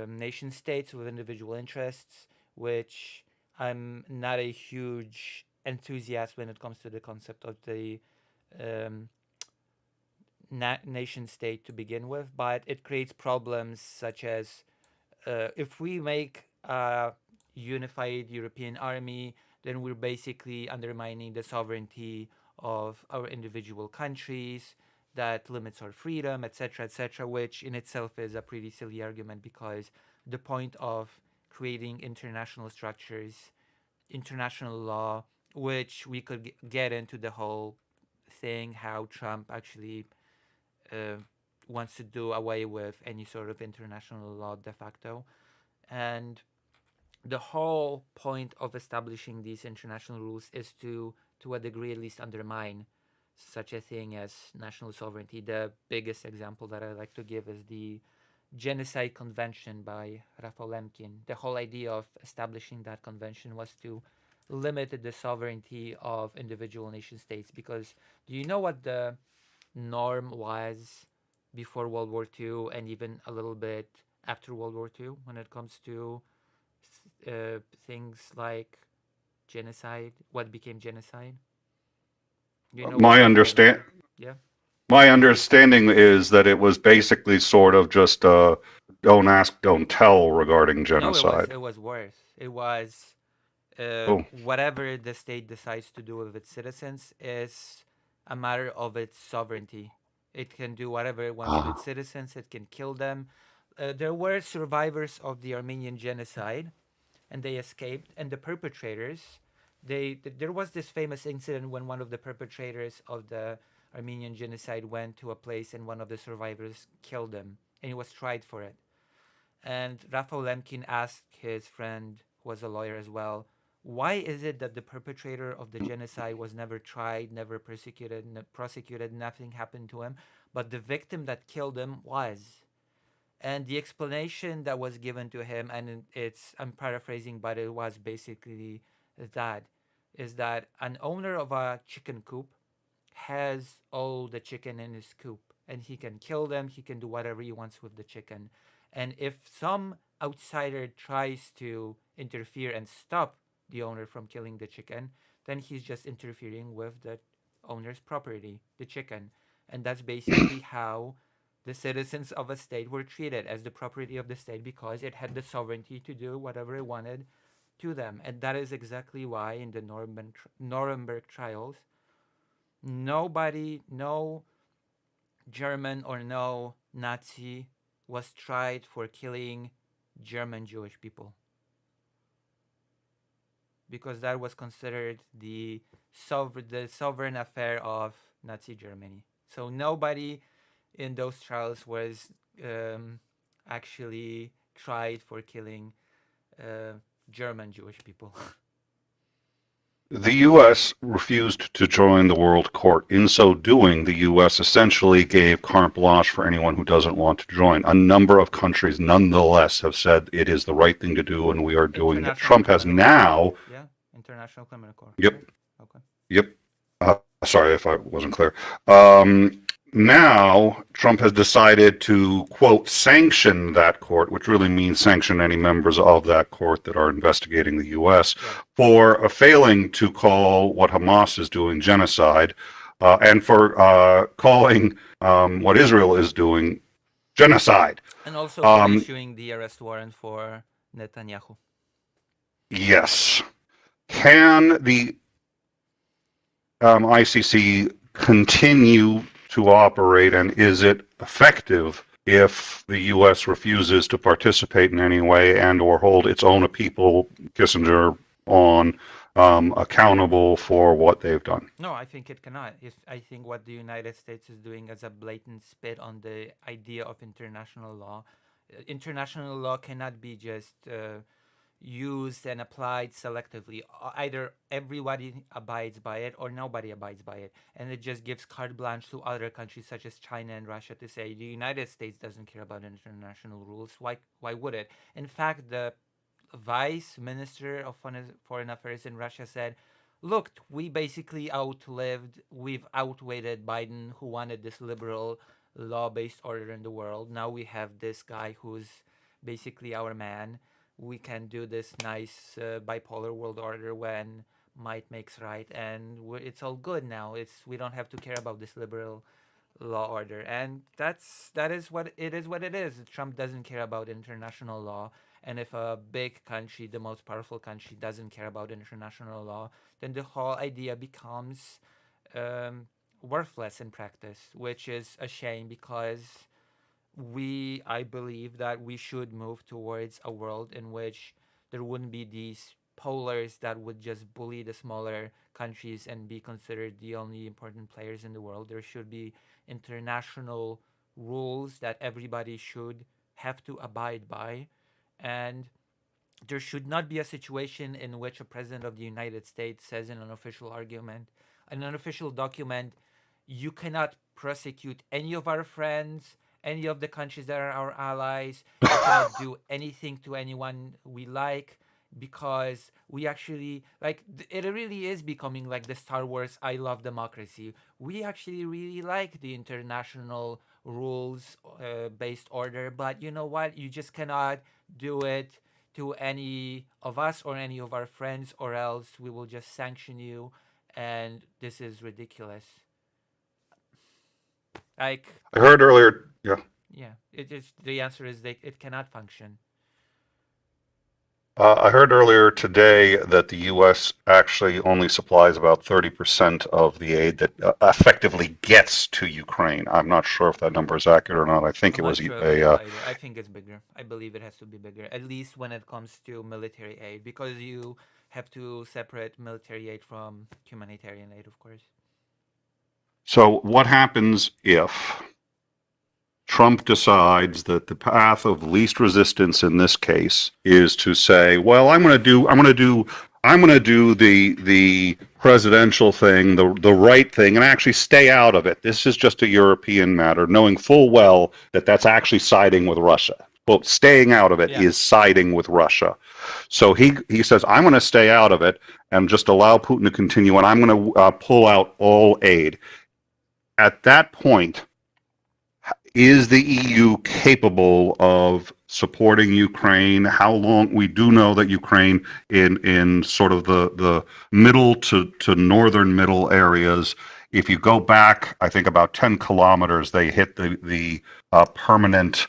A: nation states with individual interests, which I'm not a huge enthusiast when it comes to the concept of the um, nation state to begin with. But it creates problems such as if we make a unified European army, then we're basically undermining the sovereignty of our individual countries. That limits our freedom, etc., which in itself is a pretty silly argument because the point of creating international structures, international law, which we could get into the whole thing, how Trump actually uh, wants to do away with any sort of international law de facto. And the whole point of establishing these international rules is to a degree at least, undermine such a thing as national sovereignty. The biggest example that I like to give is the Genocide Convention by Rafał Lemkin. The whole idea of establishing that convention was to limit the sovereignty of individual nation states. Because do you know what the norm was before World War II and even a little bit after World War II when it comes to things like genocide? What became genocide? You know
B: My
A: what
B: understand.
A: Yeah.
B: My understanding is that it was basically sort of just don't ask, don't tell regarding
A: No,
B: genocide.
A: it was worse. It was
B: Oh.
A: whatever the state decides to do with its citizens is a matter of its sovereignty. It can do whatever it wants with its citizens. It can kill them. There were survivors of the Armenian genocide, and they escaped. And the perpetrators, there was this famous incident when one of the perpetrators of the Armenian genocide went to a place and one of the survivors killed him, and he was tried for it. And Rafał Lemkin asked his friend, who was a lawyer as well, why is it that the perpetrator of the genocide was never tried, never prosecuted, nothing happened to him, but the victim that killed him was? And the explanation that was given to him, and I'm paraphrasing, but it was basically is that an owner of a chicken coop has all the chicken in his coop, and he can kill them, he can do whatever he wants with the chicken. And if some outsider tries to interfere and stop the owner from killing the chicken, then he's just interfering with the owner's property, the chicken. And that's basically how the citizens of a state were treated, as the property of the state, because it had the sovereignty to do whatever it wanted to them. And that is exactly why in the Nuremberg trials, no German or no Nazi was tried for killing German Jewish people, because that was considered the sovereign affair of Nazi Germany. So nobody in those trials was actually tried for killing German Jewish people.
B: The U.S. refused to join the World Court. In so doing, the U.S. essentially gave carte blanche for anyone who doesn't want to join. A number of countries, nonetheless, have said it is the right thing to do, and we are doing it.
A: International
B: Trump has
A: Criminal Court.
B: now.
A: Yeah, International Criminal Court.
B: Yep.
A: Right? Okay.
B: Yep. Sorry if I wasn't clear. Now, Trump has decided to, quote, sanction that court, which really means sanction any members of that court that are investigating the U.S.
A: Right.
B: for failing to call what Hamas is doing genocide, and for calling what Israel is doing genocide.
A: And also for issuing the arrest warrant for Netanyahu.
B: Yes. Can the ICC continue to operate, and is it effective if the U.S. refuses to participate in any way and or hold its own people, Kissinger, on accountable for what they've done?
A: No, I think it cannot. I think what the United States is doing is a blatant spit on the idea of international law. International law cannot be just used and applied selectively. Either everybody abides by it or nobody abides by it. And it just gives carte blanche to other countries such as China and Russia to say the United States doesn't care about international rules. Why would it? In fact, the vice minister of foreign affairs in Russia said, look, we've outweighted Biden, who wanted this liberal law-based order in the world. Now we have this guy who's basically our man. We can do this nice bipolar world order when might makes right, and it's all good now. We don't have to care about this liberal law order, and that is what it is. What it is. Trump doesn't care about international law, and if a big country, the most powerful country, doesn't care about international law, then the whole idea becomes worthless in practice, which is a shame because I believe that we should move towards a world in which there wouldn't be these polars that would just bully the smaller countries and be considered the only important players in the world. There should be international rules that everybody should have to abide by, and there should not be a situation in which a president of the United States says in an official document, you cannot prosecute any of our friends, any of the countries that are our allies. We cannot do anything to anyone we like, because we actually it really is becoming like the Star Wars I love democracy. We actually really like the international rules based order, but you know what? You just cannot do it to any of us or any of our friends, or else we will just sanction you, and this is ridiculous. Like,
B: I heard earlier, yeah.
A: yeah, the answer is it cannot function.
B: I heard earlier today that the U.S. actually only supplies about 30% of the aid that effectively gets to Ukraine. I'm not sure if that number is accurate or not. I think it was
A: I think it's bigger. I believe it has to be bigger, at least when it comes to military aid, because you have to separate military aid from humanitarian aid, of course.
B: So what happens if Trump decides that the path of least resistance in this case is to say, well, I'm going to do the presidential thing, the right thing, and actually stay out of it. This is just a European matter, knowing full well that that's actually siding with Russia. Well, staying out of it is siding with Russia. So he says, I'm going to stay out of it and just allow Putin to continue, and I'm going to pull out all aid. At that point, is the EU capable of supporting Ukraine? How long? We do know that Ukraine, in sort of the middle to northern middle areas, if you go back, I think about 10 kilometers, they hit the permanent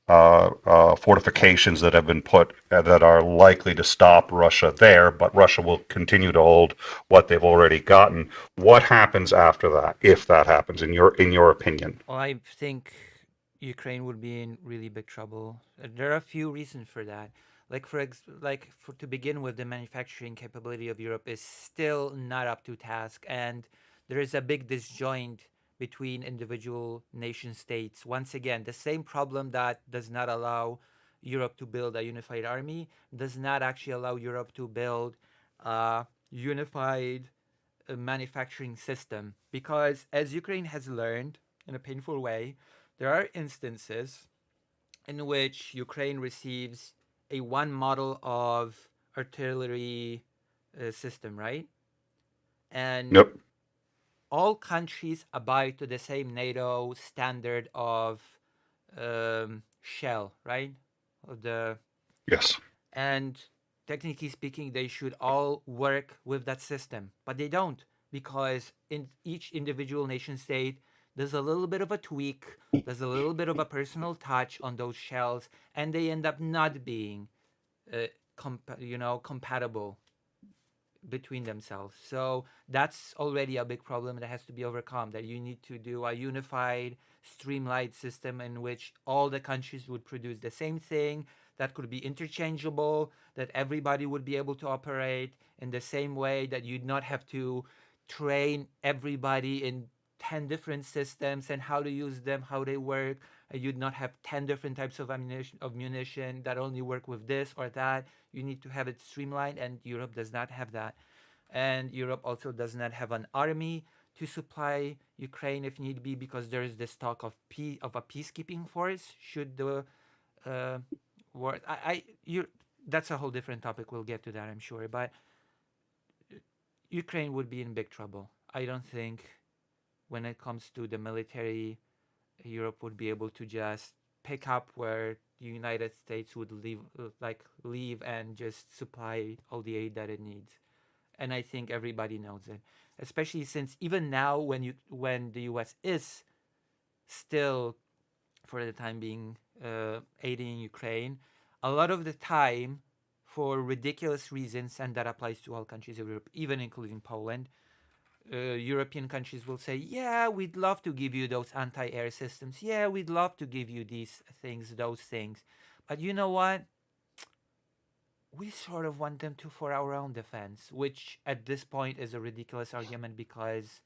B: fortifications that have been put that are likely to stop Russia there, but Russia will continue to hold what they've already gotten. What happens after that, if that happens, in your opinion?
A: Well, I think Ukraine would be in really big trouble. There are a few reasons for that. To begin with, the manufacturing capability of Europe is still not up to task, and there is a big disjoint between individual nation states. Once again, the same problem that does not allow Europe to build a unified army does not actually allow Europe to build a unified manufacturing system. Because as Ukraine has learned in a painful way, there are instances in which Ukraine receives a one model of artillery system, right? And
B: Yep.
A: all countries abide to the same NATO standard of shell, right? Of the
B: Yes.
A: and technically speaking, they should all work with that system, but they don't because in each individual nation state, there's a little bit of a tweak, there's a little bit of a personal touch on those shells, and they end up not being, compatible between themselves. So that's already a big problem that has to be overcome. That you need to do a unified, streamlined system in which all the countries would produce the same thing that could be interchangeable, that everybody would be able to operate in the same way, that you'd not have to train everybody in 10 different systems and how to use them, how they work. You'd not have 10 different types of munition that only work with this or that. You need to have it streamlined, and Europe does not have that. And Europe also does not have an army to supply Ukraine if need be, because there is this talk of a peacekeeping force should the war. That's a whole different topic. We'll get to that, I'm sure. But Ukraine would be in big trouble. I don't think when it comes to the military, Europe would be able to just pick up where the United States would leave and just supply all the aid that it needs. And I think everybody knows it, especially since even now, when the U.S. is still, for the time being, aiding Ukraine, a lot of the time, for ridiculous reasons, and that applies to all countries of Europe, even including Poland, European countries will say, yeah, we'd love to give you those anti-air systems. Yeah, we'd love to give you these things, those things. But you know what? We sort of want them to for our own defense, which at this point is a ridiculous argument because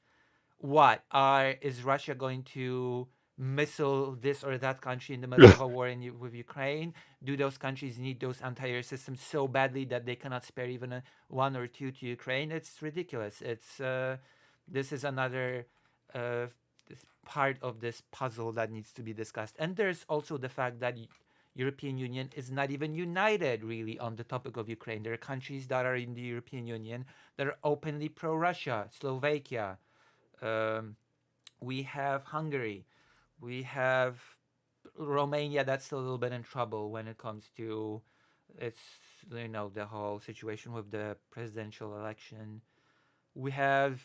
A: is Russia going to missile this or that country in the middle of a war with Ukraine? Do those countries need those anti-air systems so badly that they cannot spare even one or two to Ukraine? It's ridiculous. This is another part of this puzzle that needs to be discussed. And there's also the fact that European Union is not even united really on the topic of Ukraine. There are countries that are in the European Union that are openly pro-Russia. Slovakia. We have Hungary. We have Romania that's a little bit in trouble when it comes to the whole situation with the presidential election. We have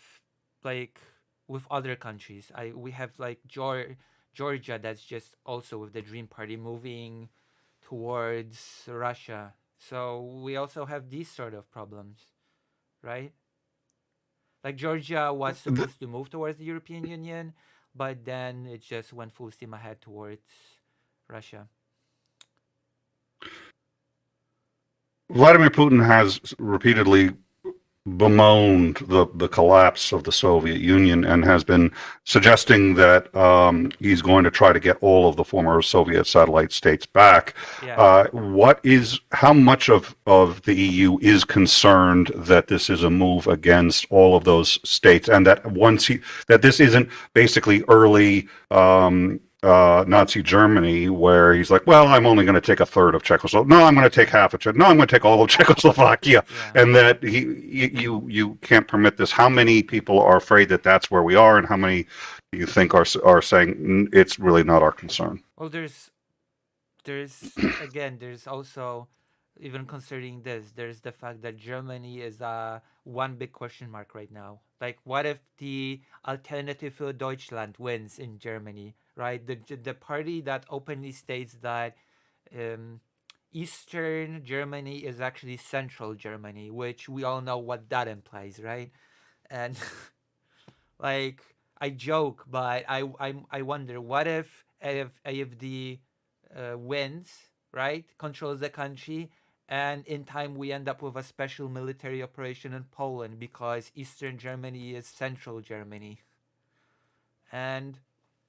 A: with other countries. We have Georgia that's just also with the Dream Party moving towards Russia. So we also have these sort of problems, right? Like Georgia was supposed to move towards the European Union, but then it just went full steam ahead towards Russia.
B: Vladimir Putin has repeatedly bemoaned the collapse of the Soviet Union and has been suggesting that he's going to try to get all of the former Soviet satellite states back.
A: Yeah.
B: How much of the EU is concerned that this is a move against all of those states, and that that this isn't basically early Nazi Germany, where he's like, well, I'm only going to take a third of Czechoslovakia. No, I'm going to take half of Czechoslovakia. No, I'm going to take all of Czechoslovakia. Yeah. And that you can't permit this. How many people are afraid that that's where we are, and how many do you think are saying it's really not our concern?
A: Well, there's also, even considering this, there's the fact that Germany is one big question mark right now. Like, what if the Alternative für Deutschland wins in Germany, right? The party that openly states that Eastern Germany is actually Central Germany, which we all know what that implies, right? And like, I joke, but I wonder, what if the wins, right, controls the country, and in time we end up with a special military operation in Poland because Eastern Germany is Central Germany. And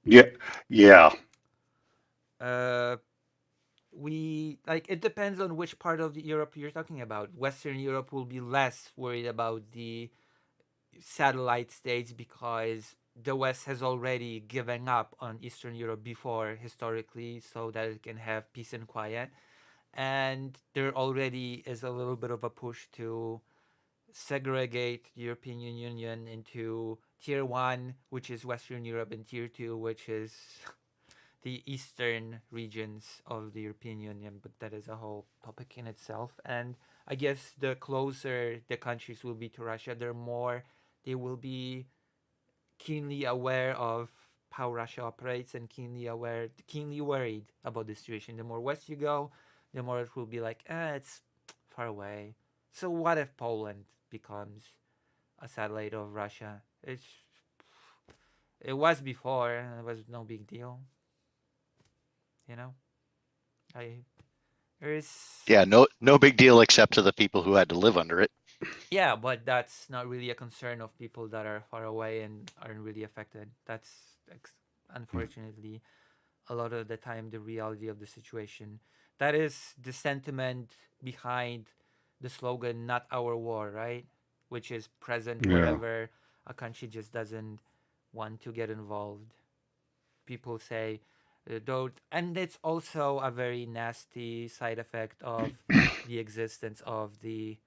B: Yeah, yeah.
A: uh, we like it depends on which part of Europe you're talking about. Western Europe will be less worried about the satellite states because the West has already given up on Eastern Europe before historically, so that it can have peace and quiet. And there already is a little bit of a push to segregate the European Union into tier one, which is Western Europe, and tier two, which is the eastern regions of the European Union. But that is a whole topic in itself. And I guess the closer the countries will be to Russia, the more they will be keenly aware of how Russia operates and keenly worried about the situation. The more west you go, the more it will be like, it's far away. So what if Poland becomes a satellite of Russia? It was before, and it was no big deal. You know, I there's
C: Yeah, no big deal except to the people who had to live under it.
A: yeah, but that's not really a concern of people that are far away and aren't really affected. That's unfortunately a lot of the time the reality of the situation. That is the sentiment behind the slogan "Not our war," right? Which is present
B: Yeah.
A: wherever a country just doesn't want to get involved. People say, don't, and it's also a very nasty side effect of the existence of the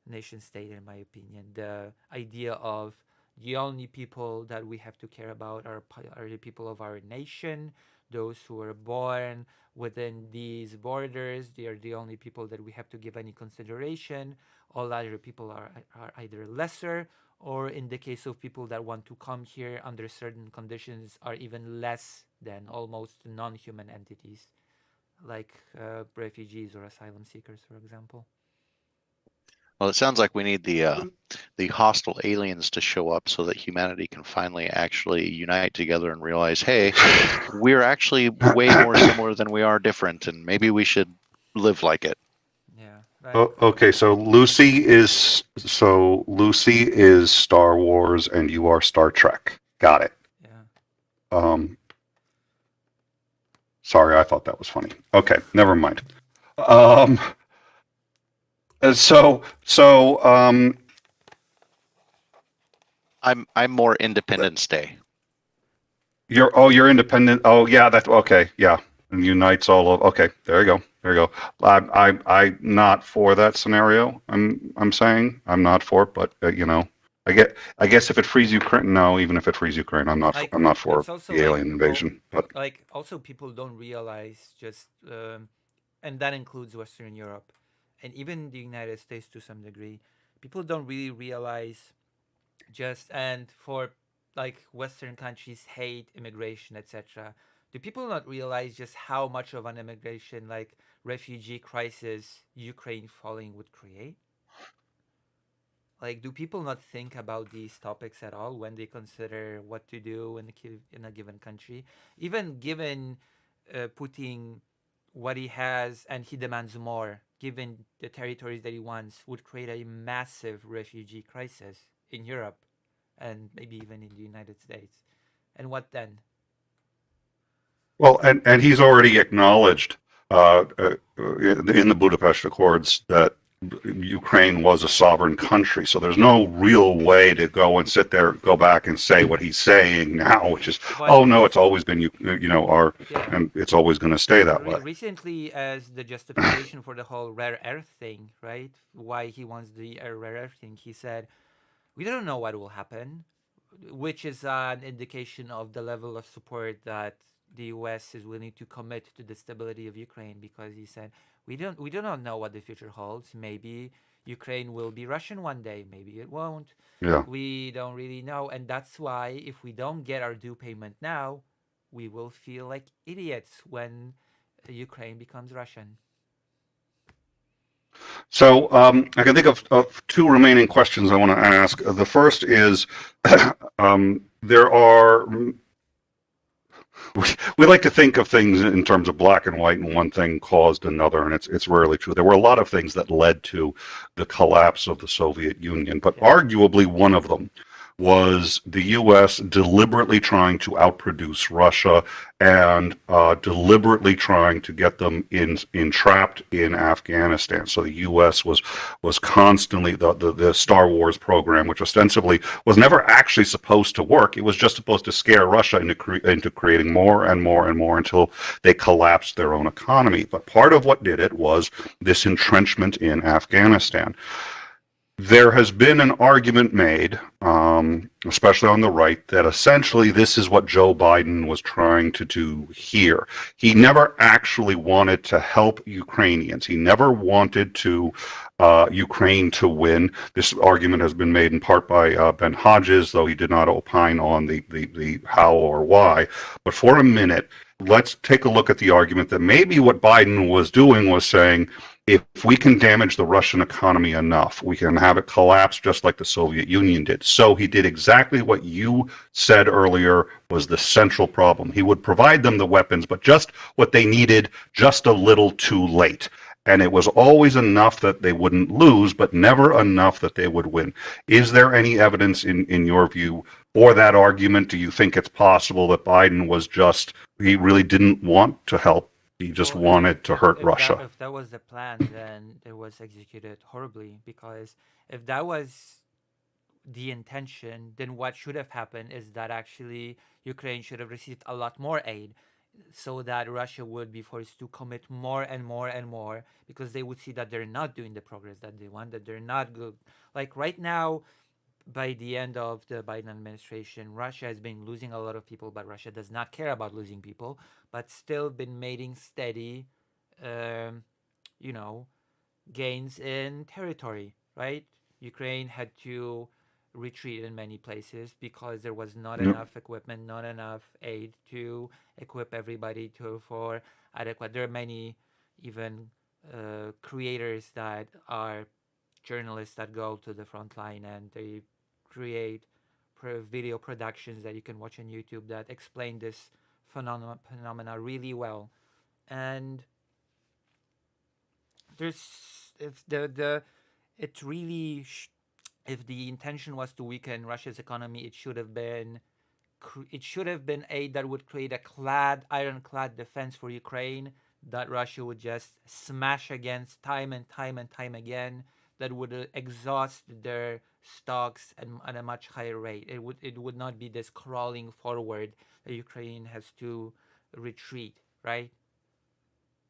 A: nation state, in my opinion. The idea of the only people that we have to care about are the people of our nation, those who were born within these borders. They are the only people that we have to give any consideration. All other people are either lesser, or in the case of people that want to come here under certain conditions, are even less than almost non-human entities, like refugees or asylum seekers, for example.
C: Well, it sounds like we need the hostile aliens to show up so that humanity can finally actually unite together and realize, hey, we're actually way more similar than we are different, and maybe we should live like it.
A: Yeah. Right.
B: Oh, okay, so Lucy is Star Wars and you are Star Trek. Got it.
A: Yeah.
B: Sorry, I thought that was funny. Okay, never mind.
C: I'm more Independence Day.
B: You're independent. Oh yeah, that's okay. Yeah, and unites all of. Okay, there you go. I'm not for that scenario. I'm saying I'm not for it, but I guess if it frees Ukraine, no, even if it frees Ukraine, I'm not.
A: Like,
B: I'm not for
A: it's also
B: the alien invasion. But
A: like also people don't realize just and that includes Western Europe and even the United States to some degree. People don't really realize just, and for like Western countries hate immigration, etc. Do people not realize just how much of an immigration, like refugee crisis, Ukraine falling would create? Like, do people not think about these topics at all when they consider what to do in a given country? Even given Putin what he has and he demands more, given the territories that he wants, would create a massive refugee crisis in Europe and maybe even in the United States. And what then?
B: well, and he's already acknowledged in the Budapest Accords that Ukraine was a sovereign country, so there's no real way to go back and say what he's saying now, which is, oh no, it's always been and it's always going to stay that way.
A: Recently, as the justification for the whole rare earth thing, right? Why he wants the rare earth thing, he said, we don't know what will happen, which is an indication of the level of support that the U.S. is willing to commit to the stability of Ukraine, because he said we do not know what the future holds. Maybe Ukraine will be Russian one day, maybe it won't.
B: Yeah.
A: We don't really know, and that's why if we don't get our due payment now, we will feel like idiots when Ukraine becomes Russian.
B: So I can think of two remaining questions I want to ask. The first is we like to think of things in terms of black and white, and one thing caused another, and it's rarely true. There were a lot of things that led to the collapse of the Soviet Union, but arguably one of them was the U.S. deliberately trying to outproduce Russia and deliberately trying to get them entrapped in Afghanistan. So the U.S. was constantly the Star Wars program, which ostensibly was never actually supposed to work. It was just supposed to scare Russia into creating more and more and more until they collapsed their own economy. But part of what did it was this entrenchment in Afghanistan. There has been an argument made, especially on the right, that essentially this is what Joe Biden was trying to do here. He never actually wanted to help Ukrainians. He never wanted to Ukraine to win. This argument has been made in part by Ben Hodges, though he did not opine on the how or why. But for a minute, let's take a look at the argument that maybe what Biden was doing was saying, if we can damage the Russian economy enough, we can have it collapse just like the Soviet Union did. So he did exactly what you said earlier was the central problem. He would provide them the weapons, but just what they needed, just a little too late. And it was always enough that they wouldn't lose, but never enough that they would win. Is there any evidence in your view for that argument? Do you think it's possible that Biden was just, he really didn't want to help? He just
A: Well,
B: wanted to hurt Russia.
A: if that was the plan, then it was executed horribly. Because if that was the intention, then what should have happened is that actually Ukraine should have received a lot more aid, so that Russia would be forced to commit more and more and more, because they would see that they're not doing the progress that they want, that they're not good. Like right now, by the end of the Biden administration, Russia has been losing a lot of people, but Russia does not care about losing people, but still been making steady, um, you know, gains in territory, right? Ukraine had to retreat in many places because there was not
B: Yep.
A: enough equipment, not enough aid to equip everybody to for adequate. There are many even creators that are journalists that go to the front line and they create video productions that you can watch on YouTube that explain this phenomena really well. And there's if the it really if the intention was to weaken Russia's economy, it should have been aid that would create a ironclad defense for Ukraine that Russia would just smash against time and time and time again. That would exhaust their stocks at a much higher rate. It would not be this crawling forward that Ukraine has to retreat, right?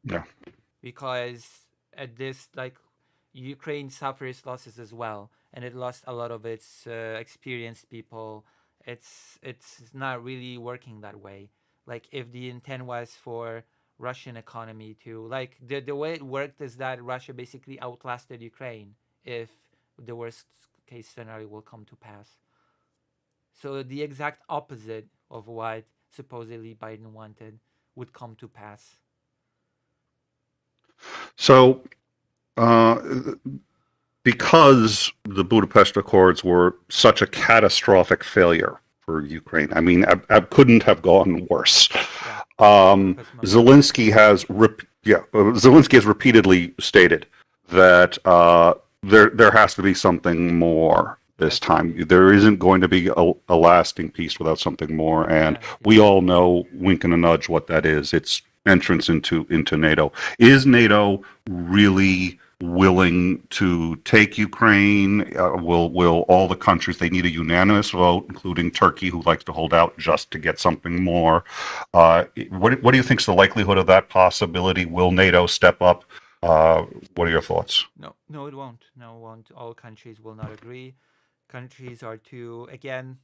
B: Yeah.
A: Because at this, like, Ukraine suffers losses as well, and it lost a lot of its experienced people. It's not really working that way. Like if the intent was for Russian economy to, like, the way it worked is that Russia basically outlasted Ukraine if the worst case scenario will come to pass. So the exact opposite of what supposedly Biden wanted would come to pass.
B: So, because the Budapest Accords were such a catastrophic failure for Ukraine, I mean, I couldn't have gone worse.
A: Yeah.
B: Zelensky has repeatedly stated that there has to be something more this time. There isn't going to be a lasting peace without something more, and we all know, wink and a nudge, what that is. It's entrance into NATO. Is NATO really willing to take Ukraine? Will all the countries, they need a unanimous vote, including Turkey, who likes to hold out just to get something more. What do you think is the likelihood of that possibility? Will NATO step up? What are your thoughts?
A: No, it won't. No, it won't. All countries will not agree. Countries are too, again,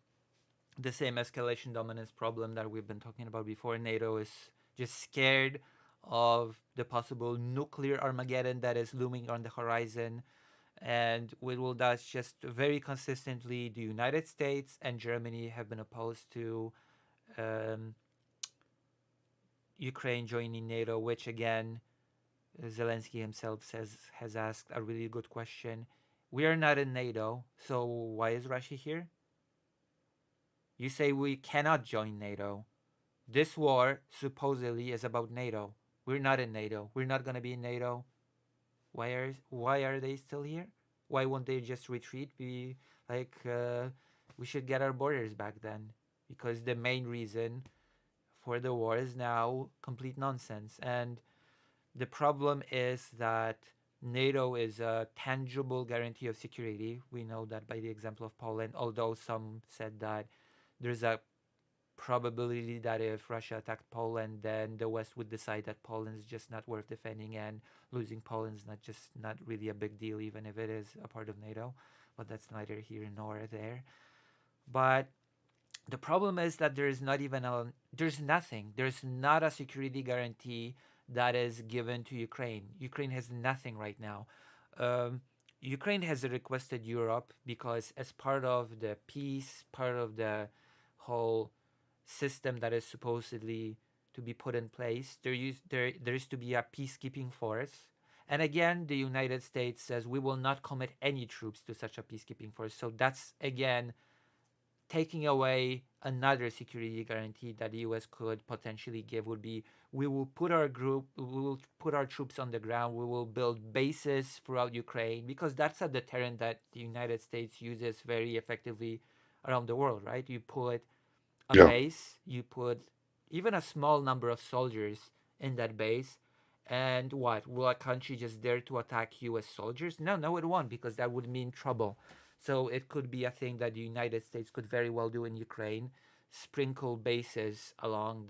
A: the same escalation dominance problem that we've been talking about before. NATO is just scared of the possible nuclear Armageddon that is looming on the horizon. And we will thus just very consistently, the United States and Germany have been opposed to Ukraine joining NATO, which again, Zelensky himself has asked a really good question. We are not in NATO, so why is Russia here? You say we cannot join NATO. This war supposedly is about NATO. We're not in NATO. We're not going to be in NATO. Why are they still here? Why won't they just retreat? Be like We should get our borders back then, because the main reason for the war is now complete nonsense. And the problem is that NATO is a tangible guarantee of security. We know that by the example of Poland, although some said that there's a probability that if Russia attacked Poland, then the West would decide that Poland is just not worth defending, and losing Poland is not really a big deal, even if it is a part of NATO. But that's neither here nor there. But the problem is that there's nothing. There's not a security guarantee that is given to Ukraine. Ukraine has nothing right now. Ukraine has requested Europe because, as part of the peace, part of the whole system that is supposedly to be put in place, there is to be a peacekeeping force. And again, the United States says we will not commit any troops to such a peacekeeping force. So that's again taking away another security guarantee that the US could potentially give. Would be, we will put our troops on the ground, we will build bases throughout Ukraine, because that's a deterrent that the United States uses very effectively around the world, right? You put a
B: Yeah.
A: base, you put even a small number of soldiers in that base, and what? Will a country just dare to attack US soldiers? No, it won't, because that would mean trouble. So it could be a thing that the United States could very well do in Ukraine, sprinkle bases along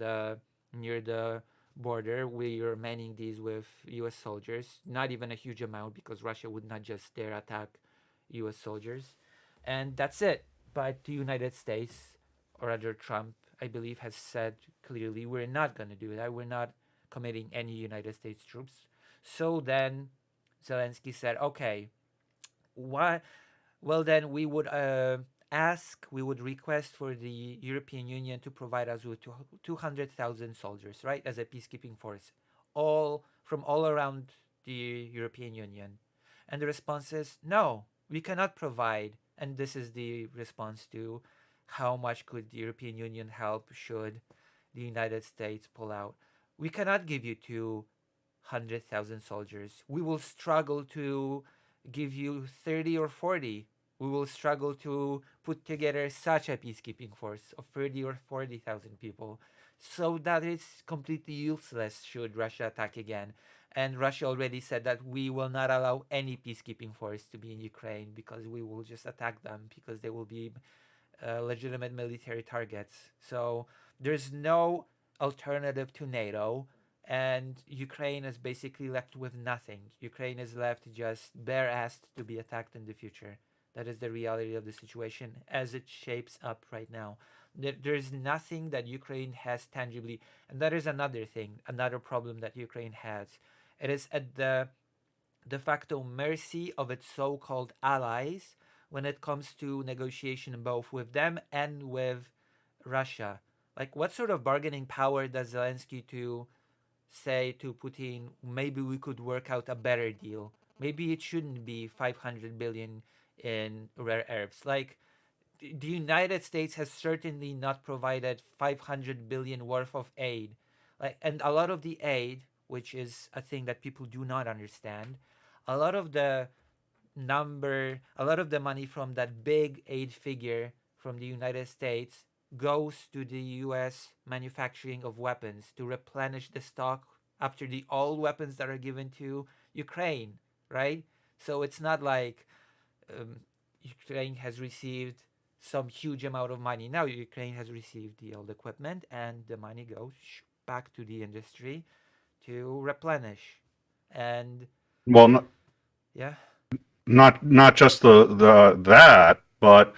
A: near the border. We're manning these with US soldiers, not even a huge amount, because Russia would not just dare attack US soldiers. And that's it. But the United States, or rather Trump, I believe, has said clearly, we're not going to do that. We're not committing any United States troops. So then Zelensky said, okay, why? Well, then we would we would request for the European Union to provide us with 200,000 soldiers, right, as a peacekeeping force, all from all around the European Union. And the response is, no, we cannot provide. And this is the response to how much could the European Union help should the United States pull out. We cannot give you 200,000 soldiers. We will struggle to give you 30 or 40. We will struggle to put together such a peacekeeping force of 30 or 40,000 people. So that is completely useless should Russia attack again. And Russia already said that we will not allow any peacekeeping force to be in Ukraine, because we will just attack them, because they will be legitimate military targets. So there's no alternative to NATO, and Ukraine is basically left with nothing. Ukraine is left just bare-assed to be attacked in the future. That is the reality of the situation as it shapes up right now. There's nothing that Ukraine has tangibly, and that is another thing, another problem that Ukraine has. It is at the de facto mercy of its so-called allies when it comes to negotiation, both with them and with Russia. Like, what sort of bargaining power does Zelensky to say to Putin, maybe we could work out a better deal? Maybe it shouldn't be 500 billion in rare earths. Like, the United States has certainly not provided 500 billion worth of aid. Like, and a lot of the aid, which is a thing that people do not understand, a lot of the money from that big aid figure from the United States goes to the US manufacturing of weapons to replenish the stock after the old weapons that are given to Ukraine, right? So it's not like Ukraine has received some huge amount of money. Now Ukraine has received the old equipment, and the money goes back to the industry to replenish. And
B: Well,
A: yeah,
B: not just the that, but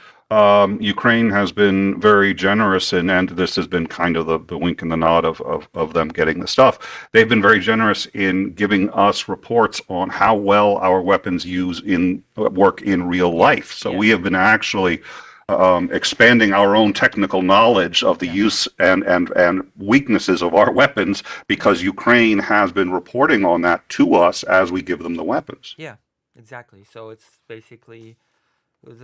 B: Ukraine has been very generous, and this has been kind of the wink and the nod of them getting the stuff. They've been very generous in giving us reports on how well our weapons work in real life. So
A: Yeah.
B: we have been actually expanding our own technical knowledge of the use and weaknesses of our weapons, because Ukraine has been reporting on that to us as we give them the weapons.
A: Yeah, exactly. So it's basically, it's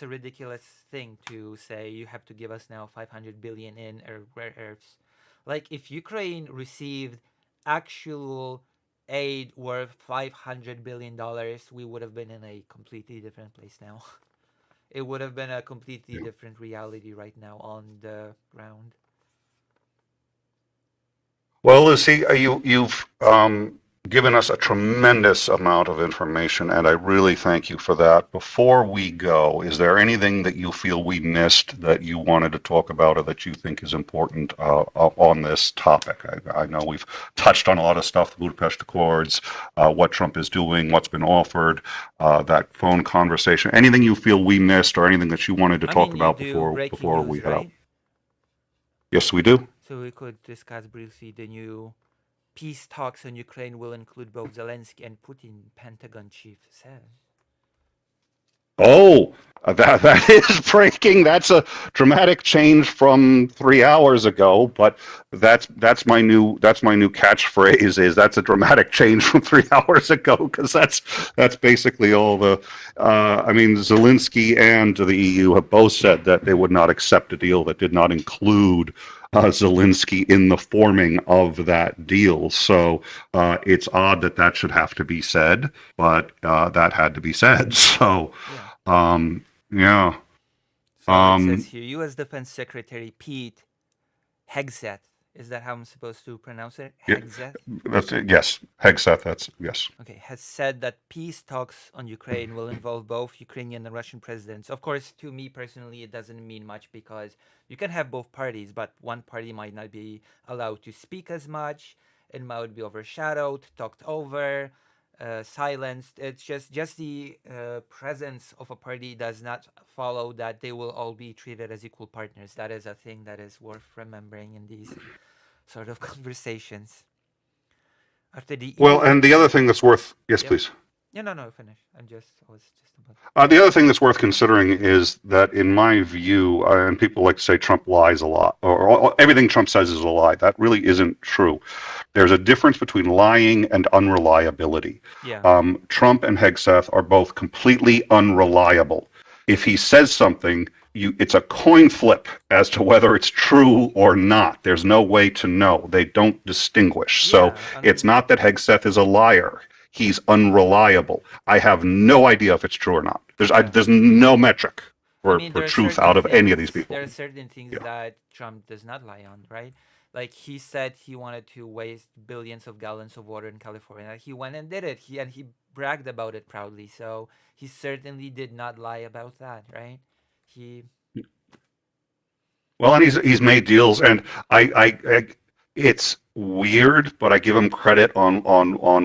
A: a ridiculous thing to say you have to give us now 500 billion in rare earths. Like, if Ukraine received actual aid worth $500 billion, we would have been in a completely different place now. it would have been a completely
B: Yeah.
A: different reality right now on the ground.
B: Well, Lucy, you've given us a tremendous amount of information, and I really thank you for that. Before we go, is there anything that you feel we missed that you wanted to talk about or that you think is important on this topic? I know we've touched on a lot of stuff, the Budapest Accords, what Trump is doing, what's been offered, that phone conversation. Anything you feel we missed or anything that you wanted to
A: I
B: talk
A: mean, you
B: about
A: do breaking
B: before we
A: news,
B: head out?
A: right?
B: Yes, we do.
A: So we could discuss briefly the new peace talks on Ukraine will include both Zelensky and Putin, Pentagon chief says.
B: Oh, that is breaking. That's a dramatic change from 3 hours ago. But that's my new catchphrase. Is that's a dramatic change from 3 hours ago because that's basically all the. I mean, Zelensky and the EU have both said that they would not accept a deal that did not include Zelensky in the forming of that deal. So it's odd that should have to be said, but that had to be said. So.
A: Yeah.
B: Yeah.
A: So it says here, U.S. Defense Secretary Pete Hegseth. Is that how I'm supposed to pronounce it?
B: Yeah.
A: Hegseth?
B: That's it. Yes. Hegseth, that's yes.
A: Okay, has said that peace talks on Ukraine will involve both Ukrainian and Russian presidents. Of course, to me personally, it doesn't mean much because you can have both parties, but one party might not be allowed to speak as much. It might be overshadowed, talked over, silenced. It's just the presence of a party does not follow that they will all be treated as equal partners. That is a thing that is worth remembering in these sort of conversations. After the
B: Well,
A: EU,
B: and the other thing that's worth yes,
A: Yep.
B: please.
A: Yeah, no, finish. I was just about.
B: The other thing that's worth considering is that, in my view, and people like to say Trump lies a lot, or everything Trump says is a lie. That really isn't true. There's a difference between lying and unreliability.
A: Yeah.
B: Trump and Hegseth are both completely unreliable. If he says something, it's a coin flip as to whether it's true or not. There's no way to know. They don't distinguish. So
A: Yeah,
B: it's not that Hegseth is a liar. He's unreliable. I have no idea if it's true or not. There's no metric for
A: there are
B: truth
A: certain
B: out of any of these
A: things-
B: people.
A: There are certain things
B: Yeah.
A: that Trump does not lie on, right? Like he said he wanted to waste billions of gallons of water in California. He went and did it. He bragged about it proudly. So he certainly did not lie about that, right? He
B: Well, and he's made deals, and I it's weird, but I give him credit on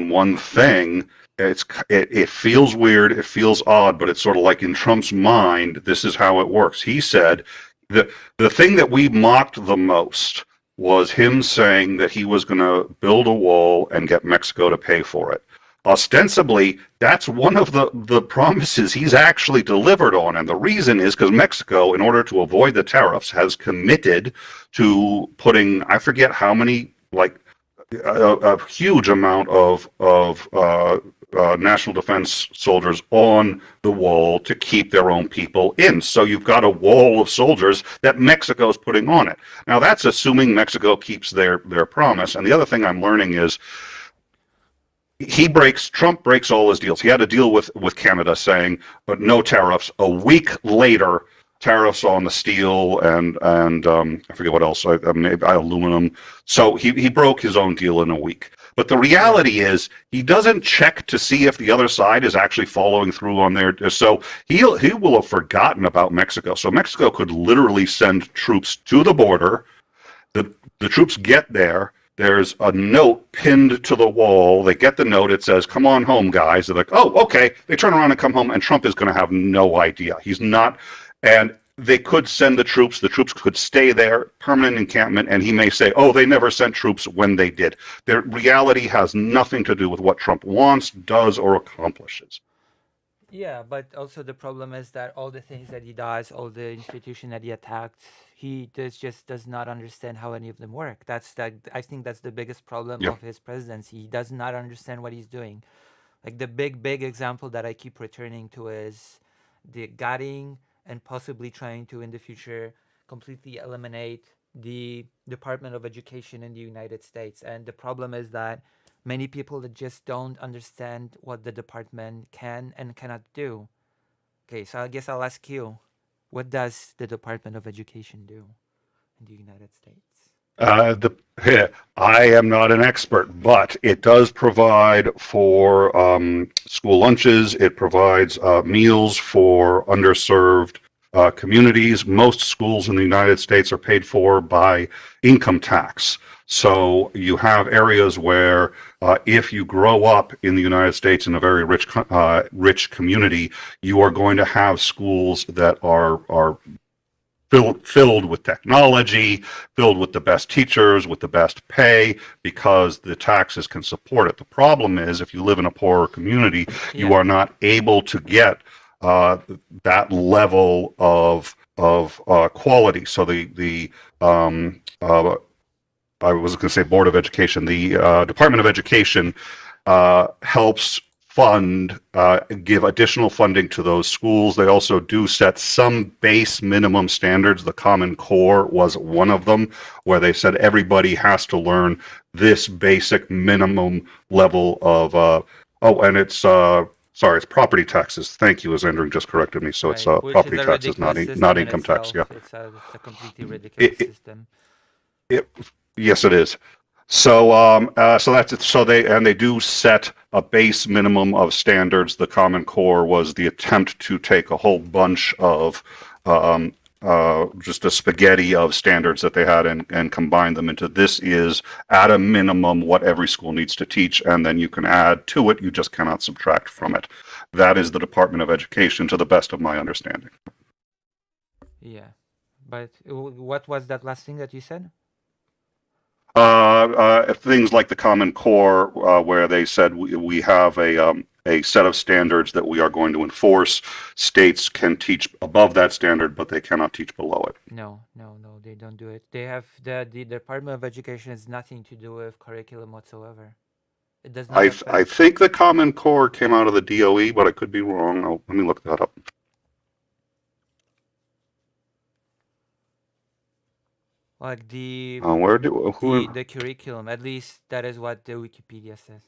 B: one thing. It feels weird, it feels odd, but it's sort of like in Trump's mind, this is how it works. He said the thing that we mocked the most was him saying that he was going to build a wall and get Mexico to pay for it. Ostensibly, that's one of the promises he's actually delivered on. And the reason is because Mexico, in order to avoid the tariffs, has committed to putting, I forget how many, like a huge amount of national defense soldiers on the wall to keep their own people in. So you've got a wall of soldiers that Mexico's putting on it. Now, that's assuming Mexico keeps their promise. And the other thing I'm learning is, Trump breaks all his deals. He had a deal with Canada saying, but no tariffs. A week later, tariffs on the steel and I forget what else, maybe aluminum. So he broke his own deal in a week. But the reality is he doesn't check to see if the other side is actually following through on their. So he will have forgotten about Mexico. So Mexico could literally send troops to the border. The troops get there. There's a note pinned to the wall. They get the note. It says, "Come on home, guys." They're like, "Oh, okay." They turn around and come home, and Trump is going to have no idea. He's not. And they could send the troops. The troops could stay there, permanent encampment, and he may say, "Oh, they never sent troops," when they did. Their reality has nothing to do with what Trump wants, does, or accomplishes.
A: Yeah, but also the problem is that all the things that he does, all the institution that he attacked, just does not understand how any of them work. I think that's the biggest problem
B: Yeah.
A: of his presidency. He does not understand what he's doing. Like the big example that I keep returning to is the gutting and possibly trying to in the future completely eliminate the Department of Education in the United States. And the problem is that many people that just don't understand what the department can and cannot do. Okay, so I guess I'll ask you, what does the Department of Education do in the United States?
B: I am not an expert, but it does provide for school lunches. It provides meals for underserved communities. Most schools in the United States are paid for by income tax. So you have areas where if you grow up in the United States in a very rich community, you are going to have schools that are filled with technology, filled with the best teachers, with the best pay, because the taxes can support it. The problem is, if you live in a poorer community, you
A: Yeah.
B: are not able to get that level of quality. So I was going to say Board of Education, the Department of Education helps give additional funding to those schools. They also do set some base minimum standards. The Common Core was one of them, where they said everybody has to learn this basic minimum level of, and it's, sorry, it's property taxes. Thank you, as Andrew just corrected me. So it's
A: Right, which is
B: property
A: a
B: taxes,
A: ridiculous
B: not
A: system in
B: income tax.
A: itself.
B: Yeah.
A: It's a completely ridiculous
B: It,
A: system.
B: it, yes, it is. So, so that's it. So they do set a base minimum of standards. The Common Core was the attempt to take a whole bunch of just a spaghetti of standards that they had and combine them into this is at a minimum what every school needs to teach, and then you can add to it. You just cannot subtract from it. That is the Department of Education, to the best of my understanding.
A: Yeah, but what was that last thing that you said?
B: Things like the Common Core, where they said we have a set of standards that we are going to enforce. States can teach above that standard, but they cannot teach below it.
A: No, they don't do it. They have the Department of Education has nothing to do with curriculum whatsoever. It does not
B: I
A: affect.
B: think the Common Core came out of the DOE, but I could be wrong. Let me look that up.
A: Like the curriculum, at least that is what the Wikipedia says.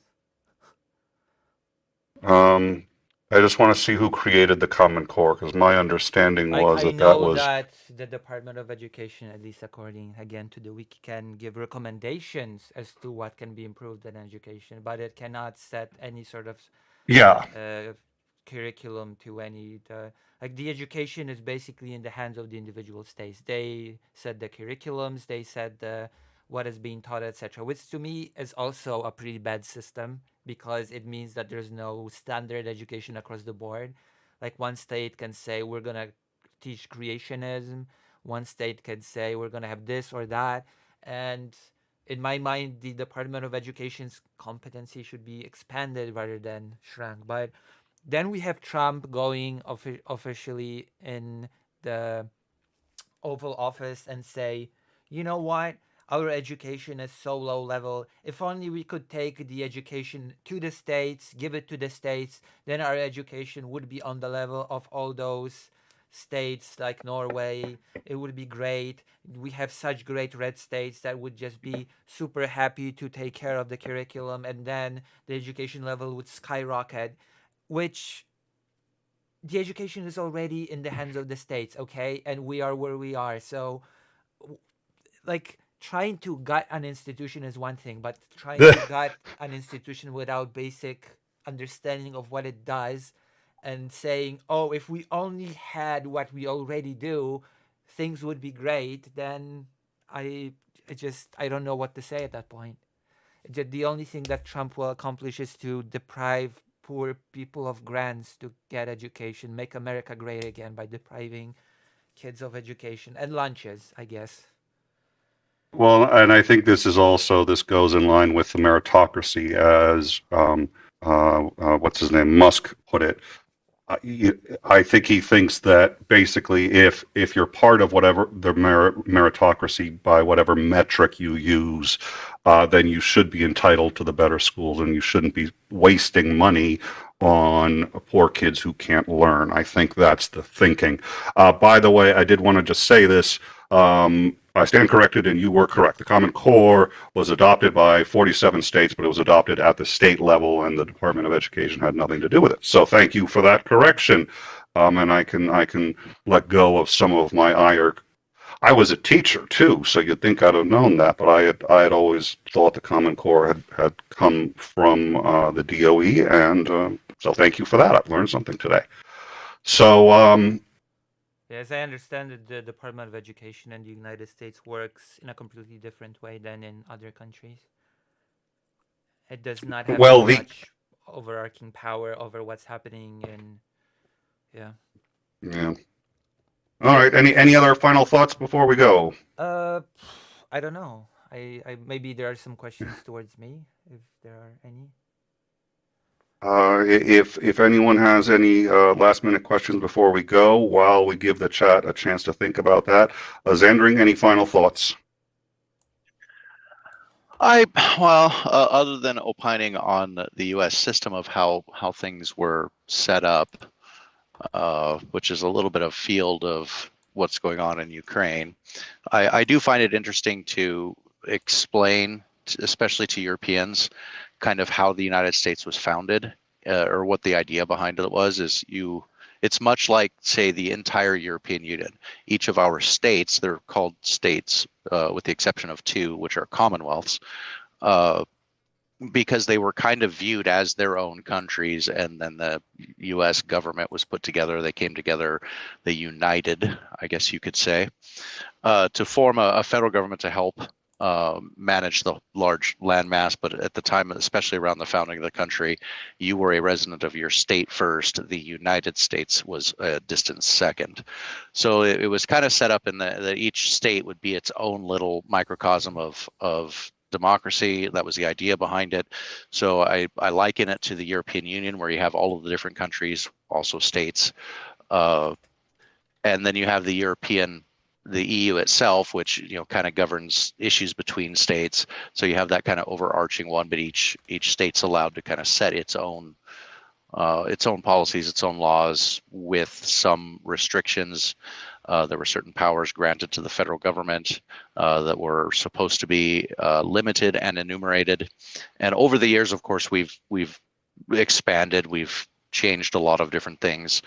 B: I just want to see who created the Common Core, because my understanding was
A: I
B: that
A: know
B: was.
A: that the Department of Education, at least according again to the wiki, can give recommendations as to what can be improved in education, but it cannot set any sort of curriculum to any. Like the education is basically in the hands of the individual states. They set the curriculums, they set what is being taught, etc. Which to me is also a pretty bad system, because it means that there's no standard education across the board. Like one state can say we're gonna teach creationism, one state can say we're gonna have this or that, and in my mind, the Department of Education's competency should be expanded rather than shrunk. But then we have Trump going officially in the Oval Office and say, you know what? Our education is so low level. If only we could take the education to the states, give it to the states, then our education would be on the level of all those states like Norway. It would be great. We have such great red states that would just be super happy to take care of the curriculum, and then the education level would skyrocket, which the education is already in the hands of the states, okay? And we are where we are. So, like, trying to gut an institution is one thing, but trying to gut an institution without basic understanding of what it does and saying, oh, if we only had what we already do, things would be great, then I don't know what to say at that point. The only thing that Trump will accomplish is to deprive poor people of grants to get education, make America great again by depriving kids of education and lunches, I guess.
B: Well, and I think this goes in line with the meritocracy, as what's his name, Musk put it. I think he thinks that basically, if you're part of whatever the meritocracy by whatever metric you use, then you should be entitled to the better schools, and you shouldn't be wasting money on poor kids who can't learn. I think that's the thinking. By the way, I did want to just say this. I stand corrected, and you were correct. The Common Core was adopted by 47 states, but it was adopted at the state level, and the Department of Education had nothing to do with it. So thank you for that correction. and I can let go of some of my ire. I was a teacher too, so you'd think I'd have known that, but I had always thought the Common Core had come from the DOE, and so thank you for that. I've learned something today. So
A: As I understand it, the Department of Education in the United States works in a completely different way than in other countries. It does not have
B: well,
A: as
B: the
A: much overarching power over what's happening in, yeah.
B: yeah. All right. Any other final thoughts before we go?
A: I don't know. I maybe there are some questions towards me, if there are any.
B: If anyone has any last minute questions before we go, while we give the chat a chance to think about that, Zandring, any final thoughts?
C: Other than opining on the U.S. system of how things were set up, which is a little bit of field of what's going on in Ukraine, I do find it interesting to explain, especially to Europeans, kind of how the United States was founded, or what the idea behind it was. It's much like, say, the entire European Union. Each of our states, they're called states, with the exception of two, which are commonwealths, because they were kind of viewed as their own countries, and then the U.S. government was put together. They came together, they united, I guess you could say, to form a federal government to help manage the large landmass. But at the time, especially around the founding of the country, you were a resident of your state first. The United States was a distant second. So it was kind of set up in that each state would be its own little microcosm of democracy. That was the idea behind it. So I liken it to the European Union, where you have all of the different countries, also states, and then you have the EU itself, which kind of governs issues between states. So you have that kind of overarching one, but each state's allowed to kind of set its own policies, its own laws, with some restrictions. There were certain powers granted to the federal government that were supposed to be limited and enumerated. And over the years, of course, we've expanded, we've changed a lot of different things.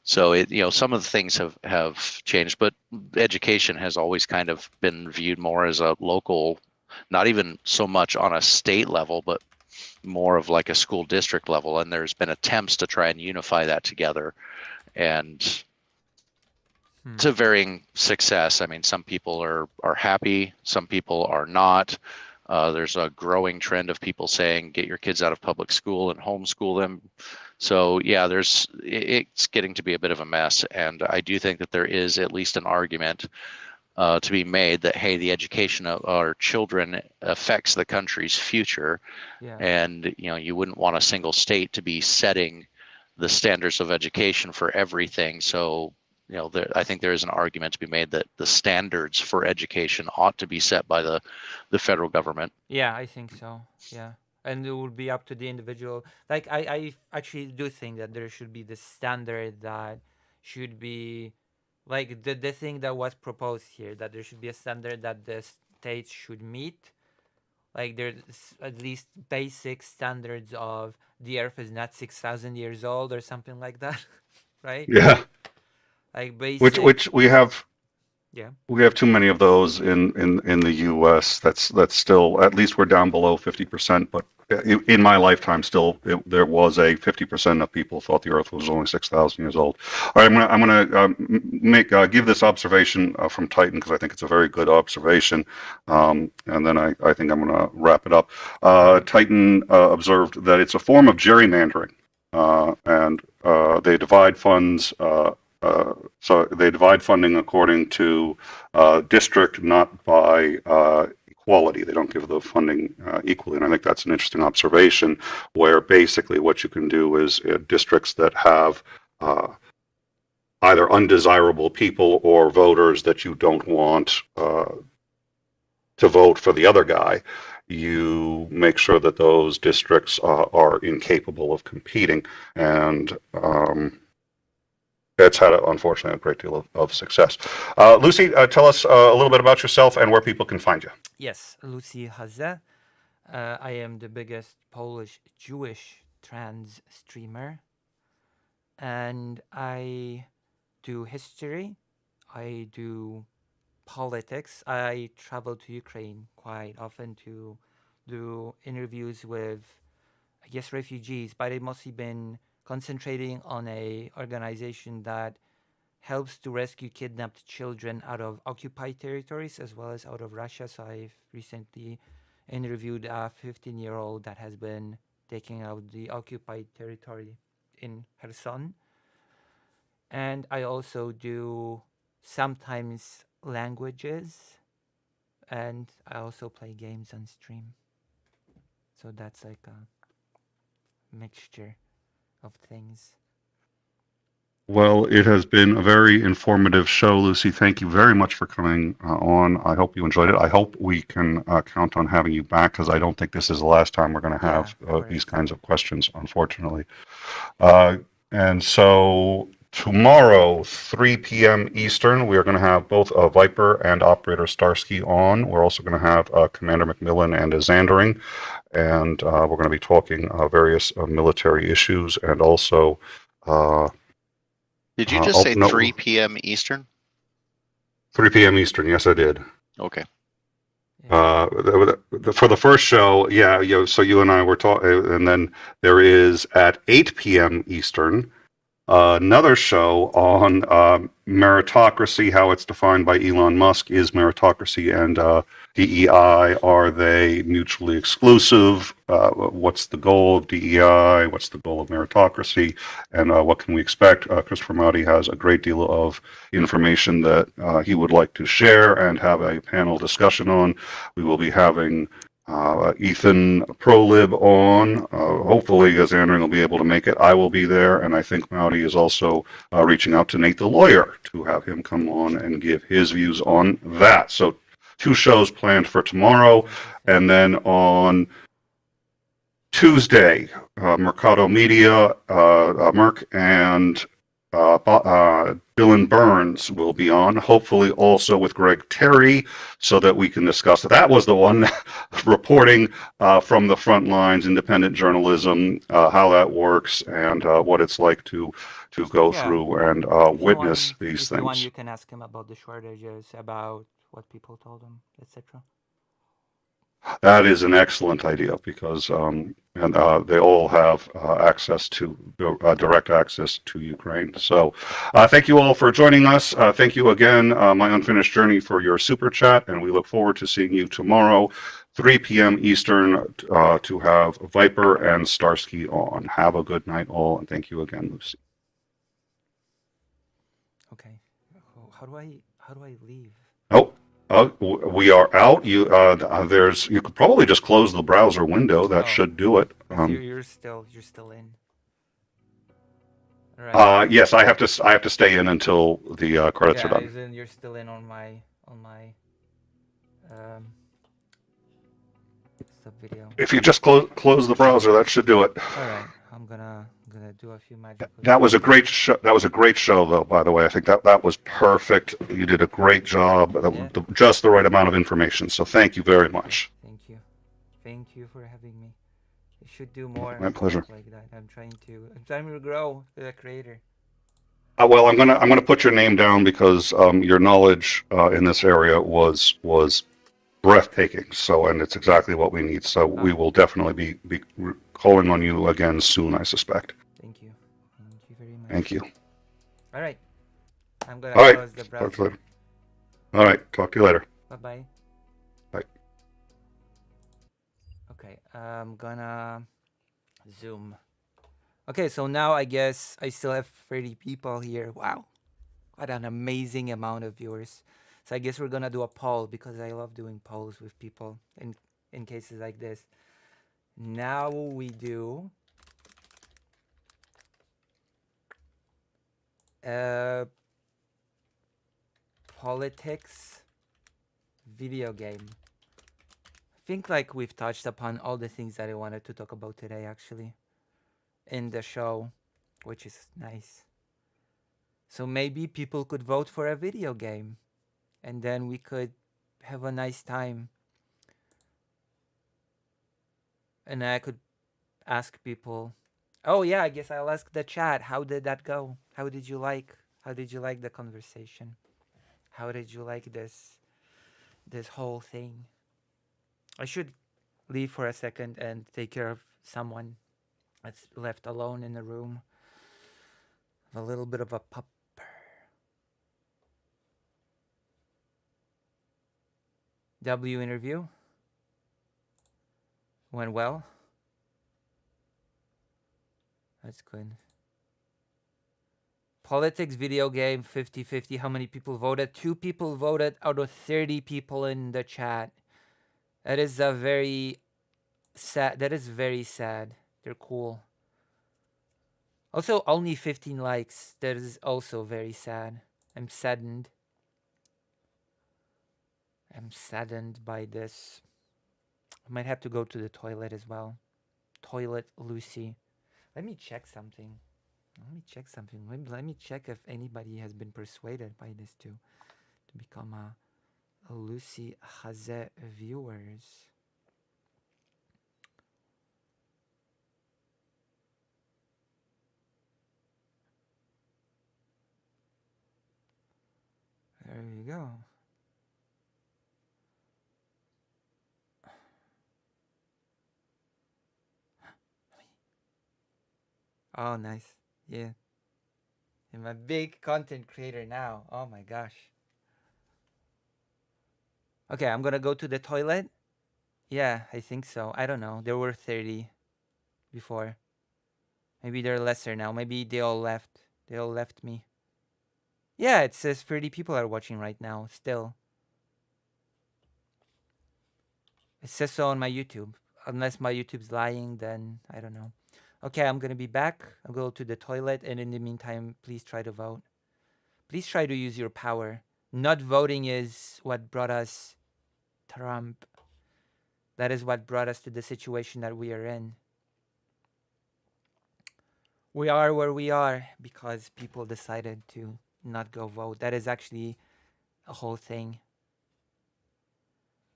C: So some of the things have changed, but education has always kind of been viewed more as a local, not even so much on a state level, but more of like a school district level. And there's been attempts to try and unify that together, and to varying success. I mean, some people are happy, some people are not. There's a growing trend of people saying, get your kids out of public school and homeschool them. So yeah, it's getting to be a bit of a mess. And I do think that there is at least an argument to be made that, hey, the education of our children affects the country's future.
A: Yeah.
C: And you wouldn't want a single state to be setting the standards of education for everything. So I think there is an argument to be made that the standards for education ought to be set by the federal government.
A: Yeah, I think so. Yeah. And it would be up to the individual. Like, I actually do think that there should be the standard that should be, like, the thing that was proposed here, that there should be a standard that the states should meet. Like, there's at least basic standards of the earth is not 6,000 years old or something like that, right?
B: Yeah.
A: Like basic.
B: Which we have.
A: Yeah.
B: We have too many of those in the U.S. That's still, at least we're down below 50%. But in my lifetime, still there was a 50% of people thought the Earth was only 6,000 years old. All right, I'm gonna give this observation from Titan, because I think it's a very good observation, and then I think I'm gonna wrap it up. Titan observed that it's a form of gerrymandering, and they divide funds. So they divide funding according to district, not by equality. They don't give the funding equally, and I think that's an interesting observation, where basically what you can do is districts that have either undesirable people or voters that you don't want to vote for the other guy, you make sure that those districts are incapable of competing, and it's had, unfortunately, a great deal of success. Lucy, tell us a little bit about yourself and where people can find you.
A: Yes, Lucy Haze. I am the biggest Polish Jewish trans streamer. and I do history. I do politics. I travel to Ukraine quite often to do interviews with, I guess, refugees, but I've mostly been concentrating on a organization that helps to rescue kidnapped children out of occupied territories as well as out of Russia. So I've recently interviewed a 15-year-old that has been taking out the occupied territory in Kherson. And I also do sometimes languages, and I also play games on stream. So that's like a mixture of things.
B: Well, it has been a very informative show, Lucy. Thank you very much for coming on. I hope you enjoyed it. I hope we can count on having you back, because I don't think this is the last time we're going to have these kinds of questions, unfortunately. And so tomorrow, 3 p.m. Eastern, we are going to have both Viper and Operator Starsky on. We're also going to have Commander McMillan and Zandering, and we're going to be talking various military issues, and also
C: Did you just say 3 p.m. Eastern?
B: 3 p.m. Eastern, yes, I did.
C: Okay.
B: For the first show, yeah, so you and I were talking, and then there is at 8 p.m. Eastern, another show on meritocracy, how it's defined by Elon Musk. Is meritocracy and DEI, are they mutually exclusive? What's the goal of DEI? What's the goal of meritocracy? And what can we expect? Christopher Maudy has a great deal of information that he would like to share and have a panel discussion on. We will be having Ethan Prolib on. Hopefully, Zandering will be able to make it. I will be there, and I think Maudy is also reaching out to Nate the lawyer to have him come on and give his views on that. So 2 shows planned for tomorrow, and then on Tuesday, Mercado Media, Merck, and Dylan Burns will be on, hopefully also with Greg Terry, so that we can discuss. That was the one reporting from the front lines, independent journalism, how that works, and what it's like to go through and witness these things.
A: If you want, you can ask him about the shortages, about what people told him, etc.
B: That is an excellent idea, because they all have access to direct access to Ukraine. So thank you all for joining us. Thank you again, My Unfinished Journey, for your super chat, and we look forward to seeing you tomorrow, 3 p.m. Eastern, to have Viper and Starsky on. Have a good night, all, and thank you again, Lucy.
A: Okay. How do I leave?
B: Oh. We are out. You could probably just close the browser window. That should do it.
A: You're still in. Right.
B: Yes, I have to stay in until the credits are done.
A: Then you're still in on my sub video.
B: If you just close the browser, that should do it.
A: All right. I'm gonna do a few magic.
B: That was a great show. That was a great show, though. By the way, I think that was perfect. You did a great job. Just the right amount of information. So thank you very much.
A: Thank you for having me. You should do more.
B: My pleasure.
A: Like that. I'm trying to grow as a creator.
B: Well, I'm gonna put your name down, because your knowledge in this area was breathtaking. So, and it's exactly what we need. So we will definitely be calling on you again soon, I suspect.
A: Thank you very much.
B: Thank you.
A: All right. I'm gonna close the browser.
B: All right. Talk to you later.
A: Bye.
B: Bye.
A: Okay. I'm gonna zoom. Okay, so now I guess I still have 30 people here. Wow. What an amazing amount of viewers. So I guess we're gonna do a poll, because I love doing polls with people in cases like this. Now we do politics video game. I think like we've touched upon all the things that I wanted to talk about today, actually, in the show, which is nice. So maybe people could vote for a video game, and then we could have a nice time. And I could ask people Oh yeah, I guess I'll ask the chat. How did that go? How did you like? How did you like the conversation? How did you like this whole thing? I should leave for a second and take care of someone that's left alone in the room. A little bit of a pup. W interview went well. That's good. Politics video game 50-50. How many people voted? 2 people voted out of 30 people in the chat. That is a very sad. That is very sad. They're cool. Also, only 15 likes. That is also very sad. I'm saddened. I'm saddened by this. I might have to go to the toilet as well. Toilet Lucy. Let me check something. Let me check if anybody has been persuaded by this to become a Lucy Haze viewers. There you go. Oh, nice. Yeah. I'm a big content creator now. Oh my gosh. Okay, I'm gonna go to the toilet. Yeah, I think so. I don't know. There were 30 before. Maybe they're lesser now. Maybe they all left. They all left me. Yeah, it says 30 people are watching right now still. It says so on my YouTube. Unless my YouTube's lying, then I don't know. Okay, I'm gonna be back. I'll go to the toilet, and in the meantime, please try to vote. Please try to use your power. Not voting is what brought us Trump. That is what brought us to the situation that we are in. We are where we are because people decided to not go vote. That is actually a whole thing.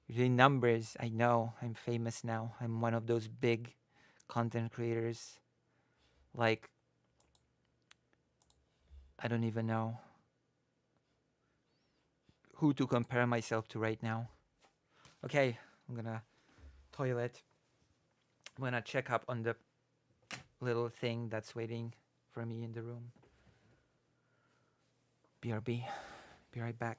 A: The numbers, I know. I'm famous now. I'm one of those big content creators. Like, I don't even know who to compare myself to right now. Okay, I'm gonna toilet. I'm gonna check up on the little thing that's waiting for me in the room. BRB. Be right back.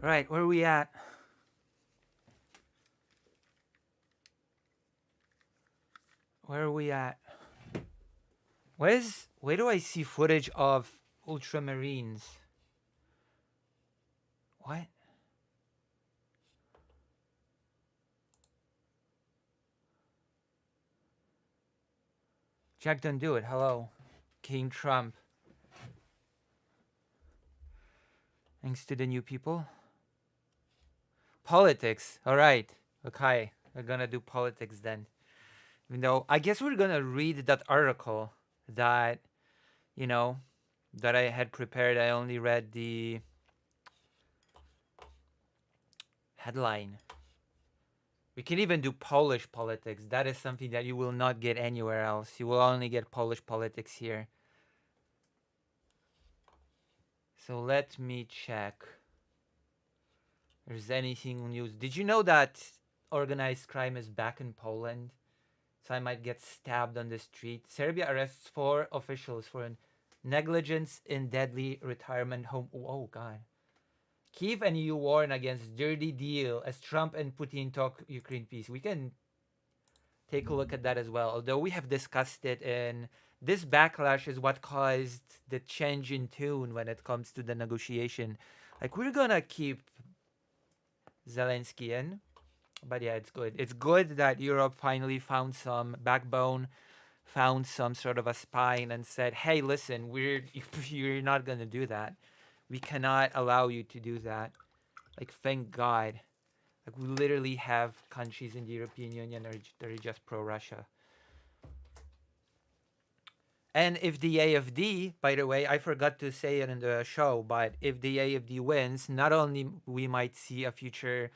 A: Right, where are we at? Where are we at? Where do I see footage of ultramarines? What? Jack, don't do it. Hello. King Trump. Thanks to the new people. Politics. All right. Okay. We're gonna do politics then. Even though I guess we're gonna read that article that, you know, that I had prepared. I only read the headline. We can even do Polish politics. That is something that you will not get anywhere else. You will only get Polish politics here. So let me check. There's anything news. Did you know that organized crime is back in Poland? So I might get stabbed on the street. Serbia arrests 4 officials for negligence in deadly retirement home. Oh God. Kyiv and EU warn against dirty deal as Trump and Putin talk Ukraine peace. We can take a look at that as well. Although we have discussed it, and this backlash is what caused the change in tune when it comes to the negotiation. Like, we're gonna keep Zelensky in, but yeah, it's good. It's good that Europe finally found some backbone, found some sort of a spine, and said, "Hey, listen, you're not gonna do that. We cannot allow you to do that." Like, thank God. Like, we literally have countries in the European Union that are just pro-Russia. And if the AFD, by the way, I forgot to say it in the show, but if the AFD wins, not only we might see a future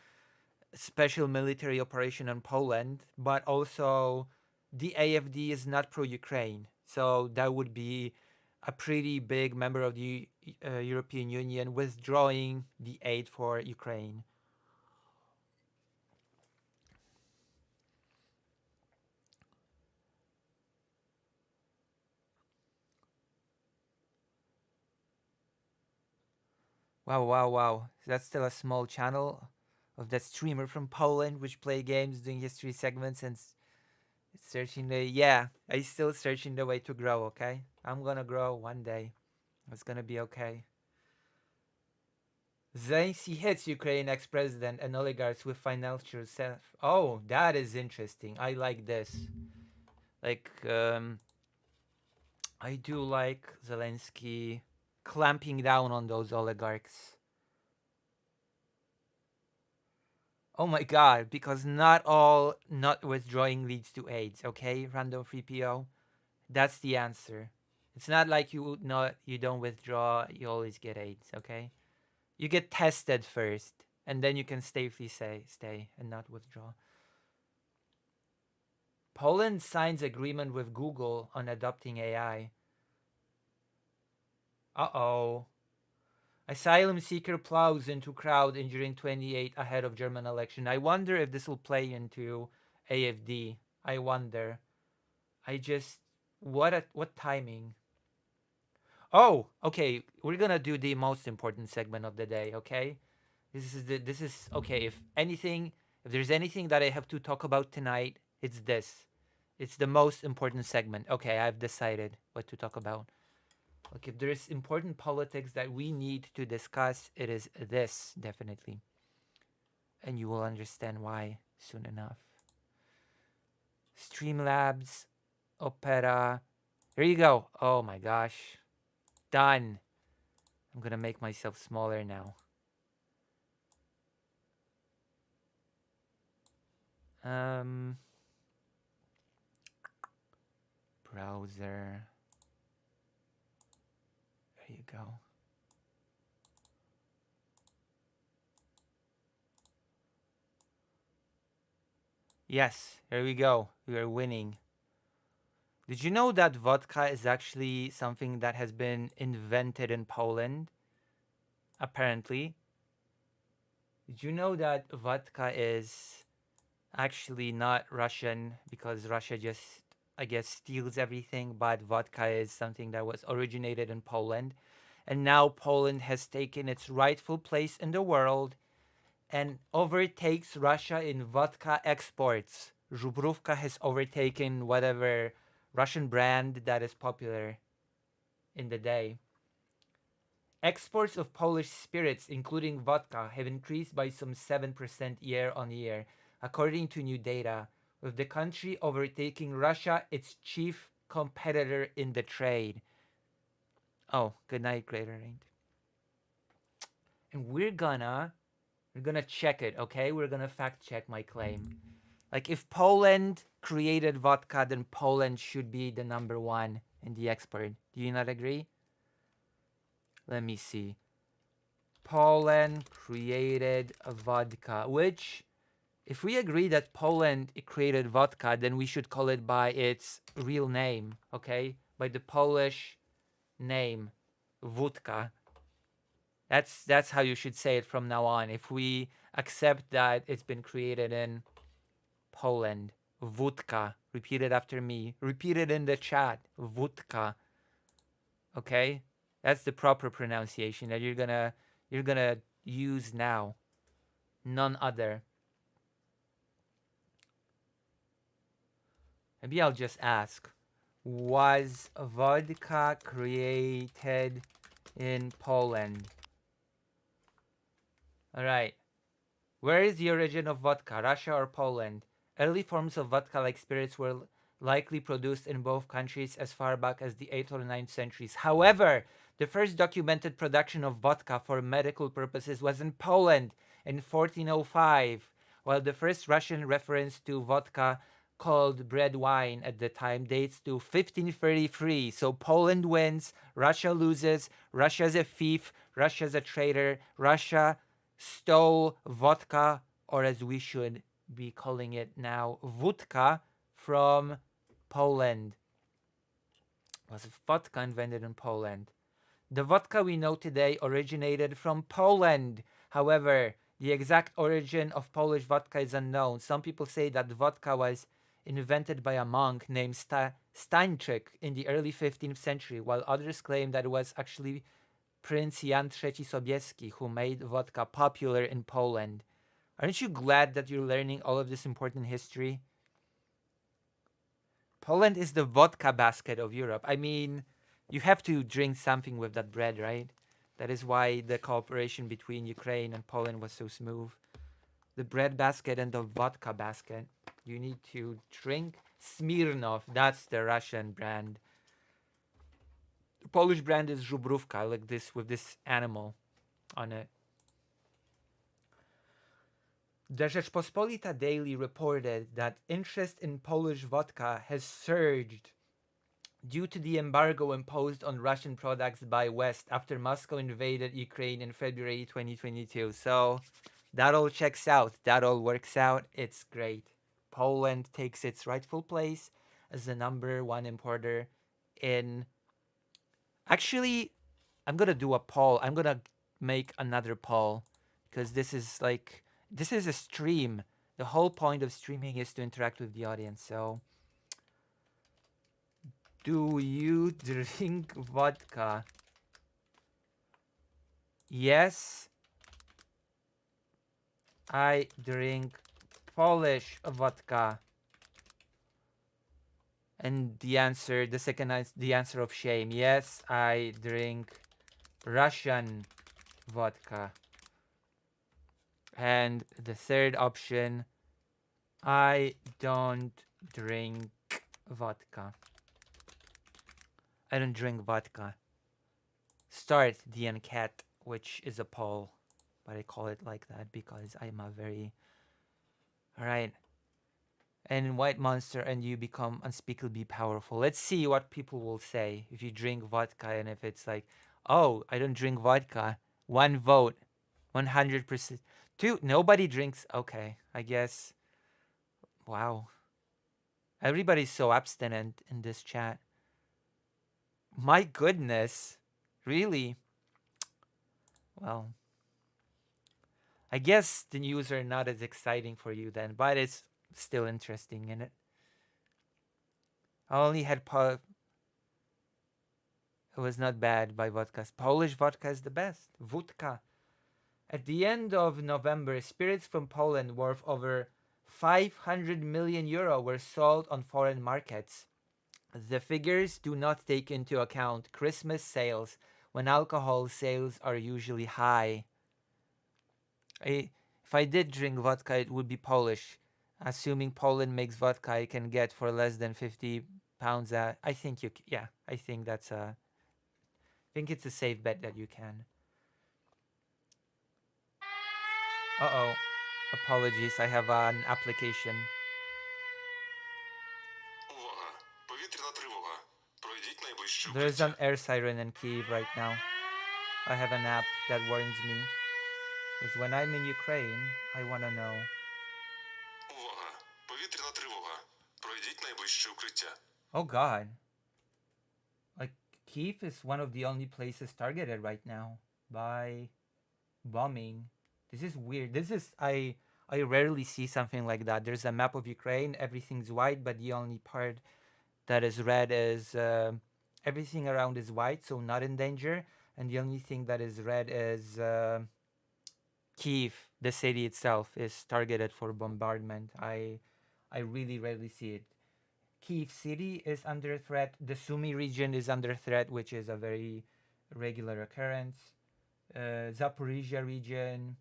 A: special military operation in Poland, but also the AFD is not pro-Ukraine. So that would be a pretty big member of the European Union withdrawing the aid for Ukraine. Wow, wow, wow. That's still a small channel of that streamer from Poland which play games doing history segments and searching the I still searching the way to grow, okay? I'm gonna grow one day. It's gonna be okay. Zelensky hits Ukraine ex-president and oligarchs with financial self. Oh, that is interesting. I like this. Like, I do like Zelensky clamping down on those oligarchs. Oh my God, because not all not withdrawing leads to AIDS, okay? Random 3PO. That's the answer. It's not like you don't withdraw, you always get AIDS, okay? You get tested first, and then you can safely stay and not withdraw. Poland signs agreement with Google on adopting AI. Uh-oh. Asylum seeker plows into crowd injuring 28 ahead of German election. I wonder if this will play into AFD. I wonder. What timing? Oh, okay. We're gonna do the most important segment of the day, okay? This is okay. If there's anything that I have to talk about tonight, it's this. It's the most important segment. Okay, I've decided what to talk about. Like, if there's important politics that we need to discuss, it is this, definitely. And you will understand why soon enough. Streamlabs, Opera. There you go. Oh my gosh. Done. I'm gonna make myself smaller now. Browser. There you go. Yes, here we go. We are winning. Did you know that vodka is actually something that has been invented in Poland? Apparently. Did you know that vodka is actually not Russian because Russia just, I guess, steals everything, but vodka is something that was originated in Poland. and now Poland has taken its rightful place in the world and overtakes Russia in vodka exports. Zhubrówka has overtaken whatever Russian brand that is popular in the day. Exports of Polish spirits, including vodka, have increased by some 7% year on year, according to new data, with the country overtaking Russia, its chief competitor in the trade. Oh, good night, Greater Rain. And we're gonna check it, okay? We're gonna fact check my claim. Like, if Poland created vodka, then Poland should be the number one in the export. Do you not agree? Let me see. Poland created a vodka, which, if we agree that Poland created vodka, then we should call it by its real name, okay? By the Polish name, wódka. That's how you should say it from now on. If we accept that it's been created in Poland, wódka. Repeat it after me. Repeat it in the chat. Wódka. Okay? That's the proper pronunciation that you're gonna use now. None other. Maybe I'll just ask. Was vodka created in Poland? Alright. Where is the origin of vodka, Russia or Poland? Early forms of vodka-like spirits were likely produced in both countries as far back as the 8th or 9th centuries. However, the first documented production of vodka for medical purposes was in Poland in 1405, while the first Russian reference to vodka, called bread wine at the time, dates to 1533. So Poland wins, Russia loses, Russia's a thief, Russia's a traitor, Russia stole vodka, or as we should be calling it now, wódka, from Poland. Was vodka invented in Poland? The vodka we know today originated from Poland. However, the exact origin of Polish vodka is unknown. Some people say that vodka was invented by a monk named Stańczyk in the early 15th century, while others claim that it was actually Prince Jan III Sobieski who made vodka popular in Poland. Aren't you glad that you're learning all of this important history? Poland is the vodka basket of Europe. I mean, you have to drink something with that bread, right? That is why the cooperation between Ukraine and Poland was so smooth. The bread basket and the vodka basket. You need to drink Smirnoff. That's the Russian brand. The Polish brand is Zhubrówka, like this, with this animal on it. The Rzeczpospolita Daily reported that interest in Polish vodka has surged due to the embargo imposed on Russian products by West after Moscow invaded Ukraine in February 2022. So that all checks out. That all works out. It's great. Poland takes its rightful place as the number one importer in... Actually, I'm going to do a poll. I'm going to make another poll because this is a stream. The whole point of streaming is to interact with the audience. So, do you drink vodka? Yes, I drink Polish vodka. And the answer, the answer of shame. Yes, I drink Russian vodka. And the third option, I don't drink vodka. I don't drink vodka. Start the enquete, which is a poll, but I call it like that because I'm a very... Alright. And White Monster and you become unspeakably powerful. Let's see what people will say if you drink vodka and if it's like, oh, I don't drink vodka. 1 vote. 100%. 2, nobody drinks. Okay, I guess. Wow. Everybody's so abstinent in this chat. My goodness. Really? Well, I guess the news are not as exciting for you then, but it's still interesting in it. I only had It was not bad by vodkas. Polish vodka is the best. Wódka. At the end of November, spirits from Poland worth over 500 million euro were sold on foreign markets. The figures do not take into account Christmas sales when alcohol sales are usually high. If I did drink vodka, it would be Polish. Assuming Poland makes vodka, I can get for less than 50 pounds. I think yeah, I think I think it's a safe bet that you can. Uh-oh. Apologies, I have an application.
D: Увага! Повітряна тривога. Пройдіть найближче
A: There's an
D: укриття.
A: air siren in Kyiv right now. I have an app that warns me. Because when I'm in Ukraine, I want to know.
D: Увага! Повітряна тривога. Пройдіть найближче укриття.
A: Oh god. Like, Kyiv is one of the only places targeted right now by bombing. This is weird. I rarely see something like that. There's a map of Ukraine, everything's white, but the only part that is red is everything around is white, so not in danger, and the only thing that is red is Kyiv, the city itself, is targeted for bombardment. I really rarely see it. Kyiv city is under threat. The Sumy region is under threat, which is a very regular occurrence. Zaporizhia region,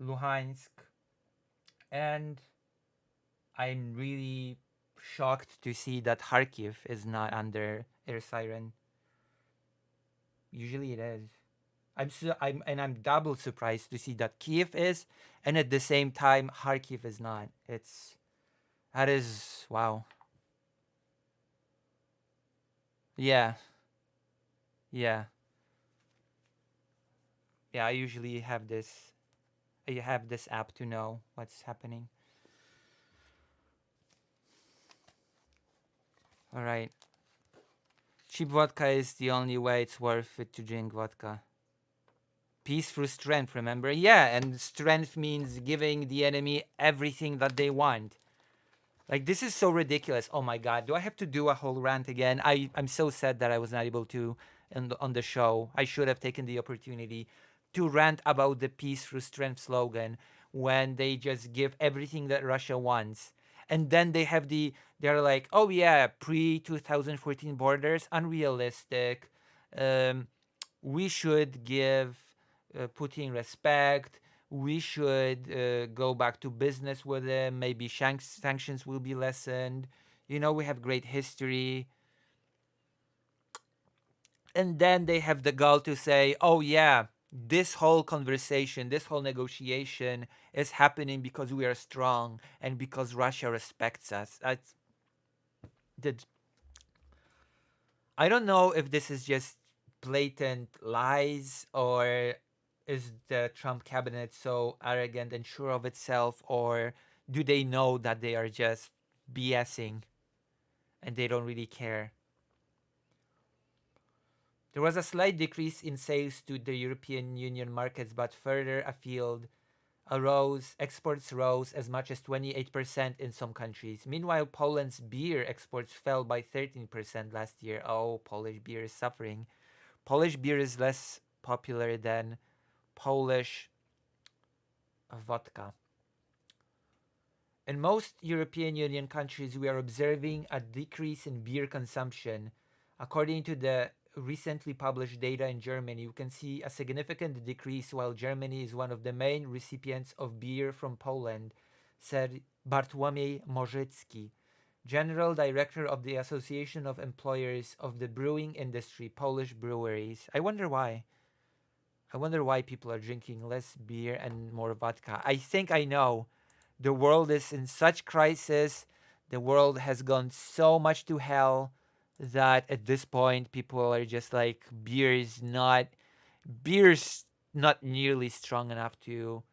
A: Luhansk, and I'm really shocked to see that Kharkiv is not under air siren. Usually it is. I'm double surprised to see that Kiev is, and at the same time Kharkiv is not. That is wow. Yeah. Yeah. Yeah, I usually have this app to know what's happening. All right. Cheap vodka is the only way it's worth it to drink vodka. Peace through strength, remember? Yeah, and strength means giving the enemy everything that they want. Like, this is so ridiculous. Oh my god, do I have to do a whole rant again? I'm so sad that I was not able to on the show. I should have taken the opportunity to rant about the peace through strength slogan when they just give everything that Russia wants. And then they're like, oh yeah, pre-2014 borders, unrealistic. We should give Putin respect. We should go back to business with them. Maybe sanctions will be lessened. You know, we have great history. And then they have the gall to say, oh yeah, this whole conversation, this whole negotiation is happening because we are strong and because Russia respects us. I don't know if this is just blatant lies, or is the Trump cabinet so arrogant and sure of itself, or do they know that they are just BSing and they don't really care? There was a slight decrease in sales to the European Union markets, but further afield exports rose as much as 28% in some countries. Meanwhile, Poland's beer exports fell by 13% last year. Oh, Polish beer is suffering. Polish beer is less popular than Polish vodka. In most European Union countries, we are observing a decrease in beer consumption. According to the recently published data in Germany, you can see a significant decrease, while Germany is one of the main recipients of beer from Poland, said Bartłomiej Morzecki, General Director of the Association of Employers of the Brewing Industry, Polish Breweries. I wonder why. I wonder why people are drinking less beer and more vodka. I think I know. The world is in such crisis. The world has gone so much to hell that at this point people are just like, beer's not nearly strong enough to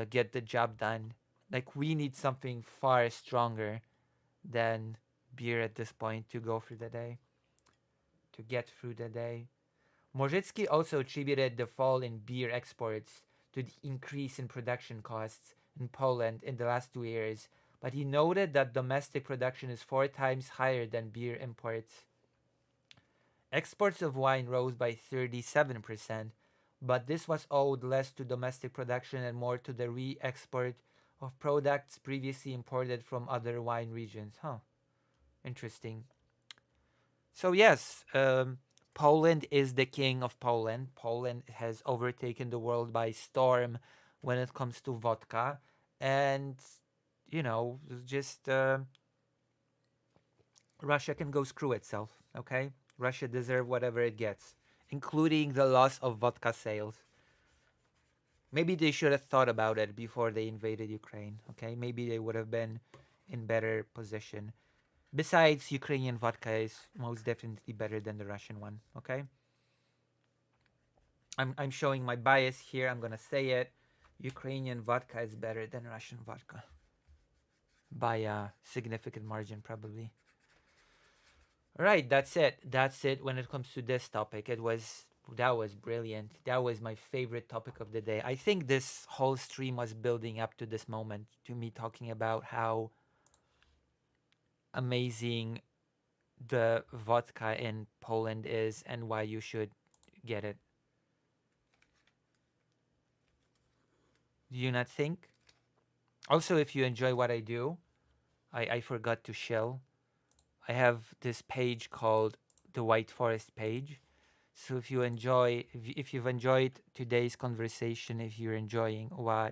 A: get the job done. Like, we need something far stronger than beer at this point to go through the day, to get through the day. Morzecki also attributed the fall in beer exports to the increase in production costs in Poland in the last 2 years, but he noted that domestic production is 4 times higher than beer imports. Exports of wine rose by 37%, but this was owed less to domestic production and more to the re-export of products previously imported from other wine regions. Huh, interesting. So yes, Poland is the king of Poland. Poland has overtaken the world by storm when it comes to vodka, and just Russia can go screw itself. Okay, Russia deserves whatever it gets, including the loss of vodka sales. Maybe they should have thought about it before they invaded Ukraine. Okay, maybe they would have been in better position. Besides, Ukrainian vodka is most definitely better than the Russian one. Okay, I'm showing my bias here. I'm gonna say it. Ukrainian vodka is better than Russian vodka by a significant margin, probably. All right, that's it. That's it when it comes to this topic. That was brilliant. That was my favorite topic of the day. I think this whole stream was building up to this moment, to me talking about how amazing the vodka in Poland is and why you should get it. Do you not think? Also, if you enjoy what I do, I forgot to shill. I have this page called the White Forest page. So if you've enjoyed today's conversation, if you're enjoying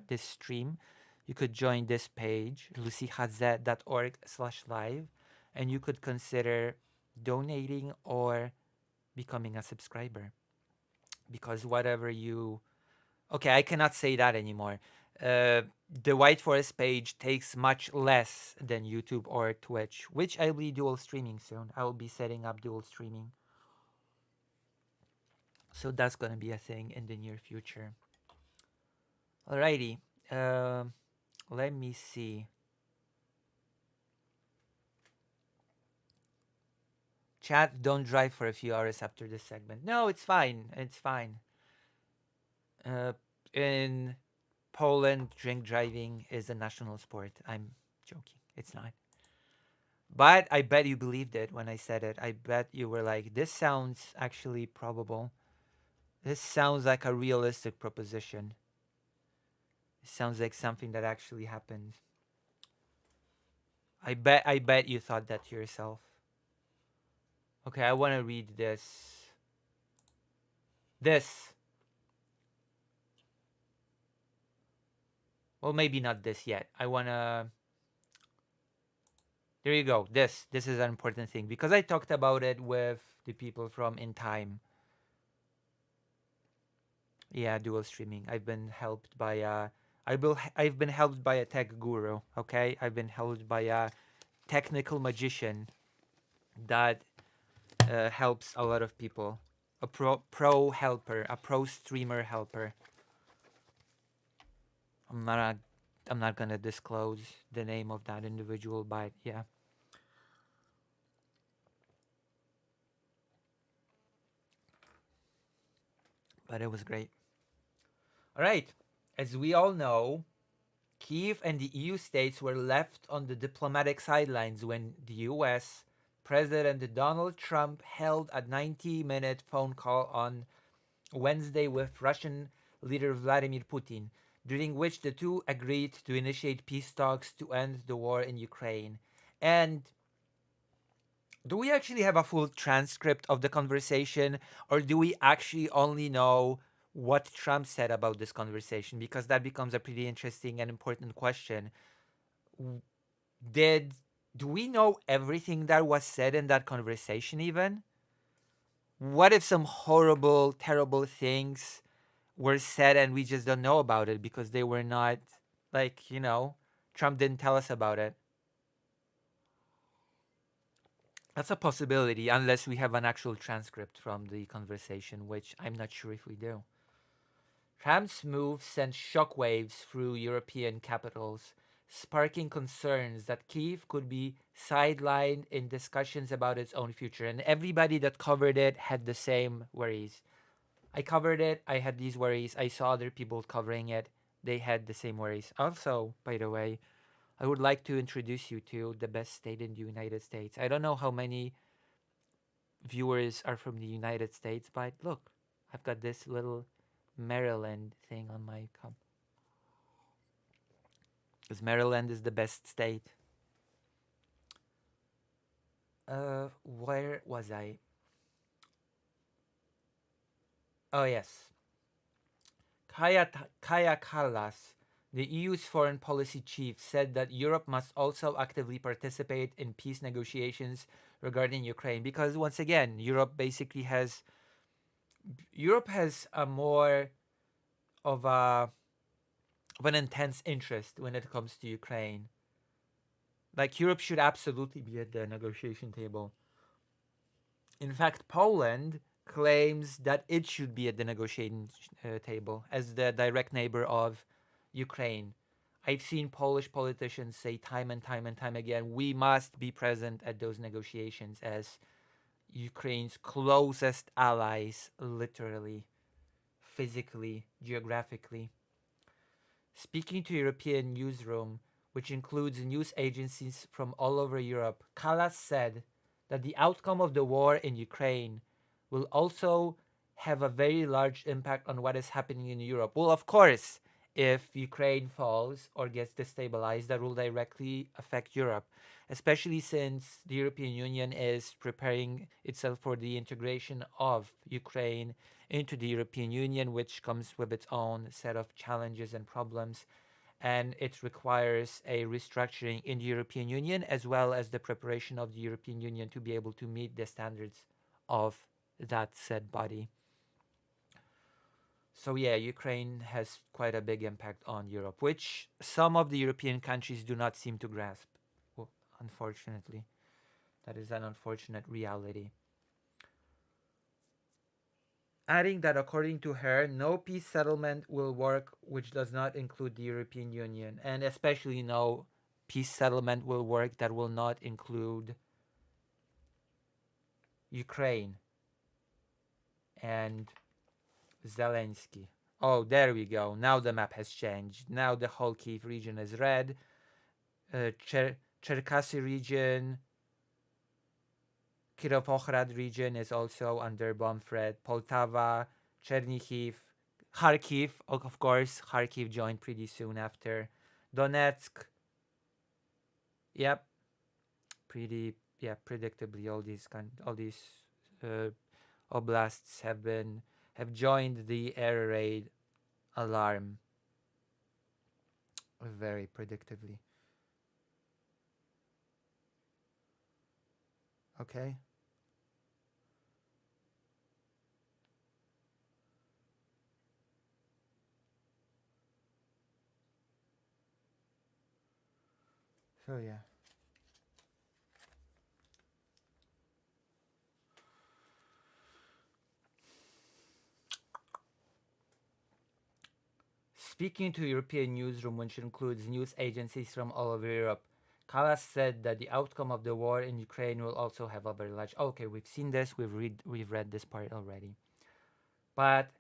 A: this stream, you could join this page, lucyhazet.org/live, and you could consider donating or becoming a subscriber. Because whatever you... Okay, I cannot say that anymore. The White Forest page takes much less than YouTube or Twitch, which I'll be dual streaming soon. I will be setting up dual streaming. So that's going to be a thing in the near future. Alrighty. Let me see. Chat, don't drive for a few hours after this segment. No, it's fine. It's fine. In Poland, drink driving is a national sport. I'm joking. It's not. But I bet you believed it when I said it. I bet you were like, this sounds actually probable. This sounds like a realistic proposition. It sounds like something that actually happened. I bet you thought that to yourself. Okay, I want to read this. Well, maybe not this yet. I want to... There you go. This is an important thing because I talked about it with the people from In Time. Yeah, dual streaming. I've been helped by I've been helped by a tech guru, okay? I've been helped by a technical magician that helps a lot of people. A pro helper, a pro streamer helper. I'm not gonna disclose the name of that individual, but yeah. But it was great. All right. As we all know, Kyiv and the EU states were left on the diplomatic sidelines when the US President Donald Trump held a 90-minute phone call on Wednesday with Russian leader Vladimir Putin, during which the two agreed to initiate peace talks to end the war in Ukraine. And do we actually have a full transcript of the conversation, or do we actually only know what Trump said about this conversation? Because that becomes a pretty interesting and important question. Do we know everything that was said in that conversation even? What if some horrible, terrible things were said and we just don't know about it because they were not, Trump didn't tell us about it? That's a possibility, unless we have an actual transcript from the conversation, which I'm not sure if we do. Trump's move sent shockwaves through European capitals, sparking concerns that Kyiv could be sidelined in discussions about its own future. And everybody that covered it had the same worries. I covered it, I had these worries. I saw other people covering it, they had the same worries. Also, by the way, I would like to introduce you to the best state in the United States. I don't know how many viewers are from the United States, but look, I've got this little Maryland thing on my cup. Because Maryland is the best state. Where was I? Oh, yes. Kaya Kallas, the EU's foreign policy chief, said that Europe must also actively participate in peace negotiations regarding Ukraine because, once again, Europe has a more of an intense interest when it comes to Ukraine. Like, Europe should absolutely be at the negotiation table. In fact, Poland claims that it should be at the negotiating table as the direct neighbor of Ukraine. I've seen Polish politicians say time and time and time again, we must be present at those negotiations as Ukraine's closest allies, literally, physically, geographically. Speaking to European newsroom, which includes news agencies from all over Europe, Kallas said that the outcome of the war in Ukraine will also have a very large impact on what is happening in Europe. Well, of course, if Ukraine falls or gets destabilized, that will directly affect Europe, especially since the European Union is preparing itself for the integration of Ukraine into the European Union, which comes with its own set of challenges and problems. And it requires a restructuring in the European Union as well as the preparation of the European Union to be able to meet the standards of that said body. So yeah, Ukraine has quite a big impact on Europe, which some of the European countries do not seem to grasp. Well, unfortunately, that is an unfortunate reality. Adding that according to her, no peace settlement will work which does not include the European Union, and especially no peace settlement will work that will not include Ukraine and Zelensky. Oh, there we go. Now the map has changed. Now the whole Kiev region is red. Cherkasy region, Kirovohrad region is also under bomb threat. Poltava, Chernihiv, Kharkiv, of course. Kharkiv joined pretty soon after. Donetsk. Yep. Predictably, all these oblasts have joined the air raid alarm. Very predictably. Okay. So yeah. Speaking to European newsroom, which includes news agencies from all over Europe, Kallas said that the outcome of the war in Ukraine will also have a very large. Okay, we've seen this. We've read this part already. But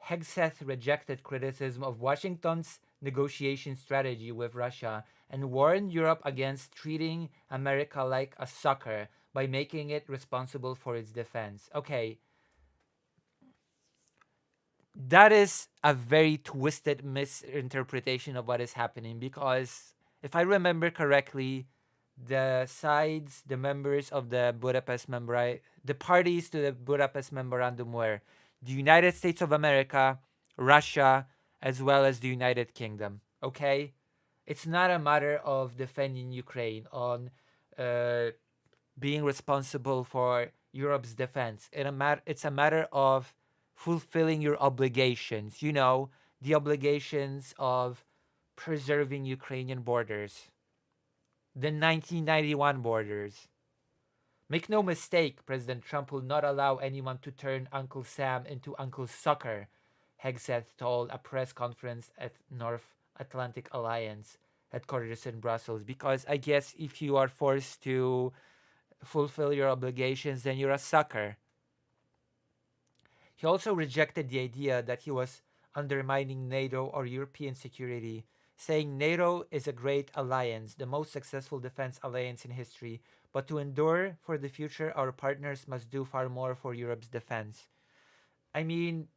A: Hegseth rejected criticism of Washington's negotiation strategy with Russia and warned Europe against treating America like a sucker by making it responsible for its defense. Okay. That is a very twisted misinterpretation of what is happening because if I remember correctly, the members of the Budapest the parties to the Budapest Memorandum were the United States of America, Russia, as well as the United Kingdom. Okay? It's not a matter of defending Ukraine on being responsible for Europe's defense. It's a matter of fulfilling your obligations, the obligations of preserving Ukrainian borders, the 1991 borders. Make no mistake, President Trump will not allow anyone to turn Uncle Sam into Uncle Sucker, Hegseth told a press conference at North Atlantic Alliance headquarters in Brussels, because I guess if you are forced to fulfill your obligations, then you're a sucker. He also rejected the idea that he was undermining NATO or European security saying NATO is a great alliance, the most successful defense alliance in history, but to endure for the future, our partners must do far more for Europe's defense. I mean,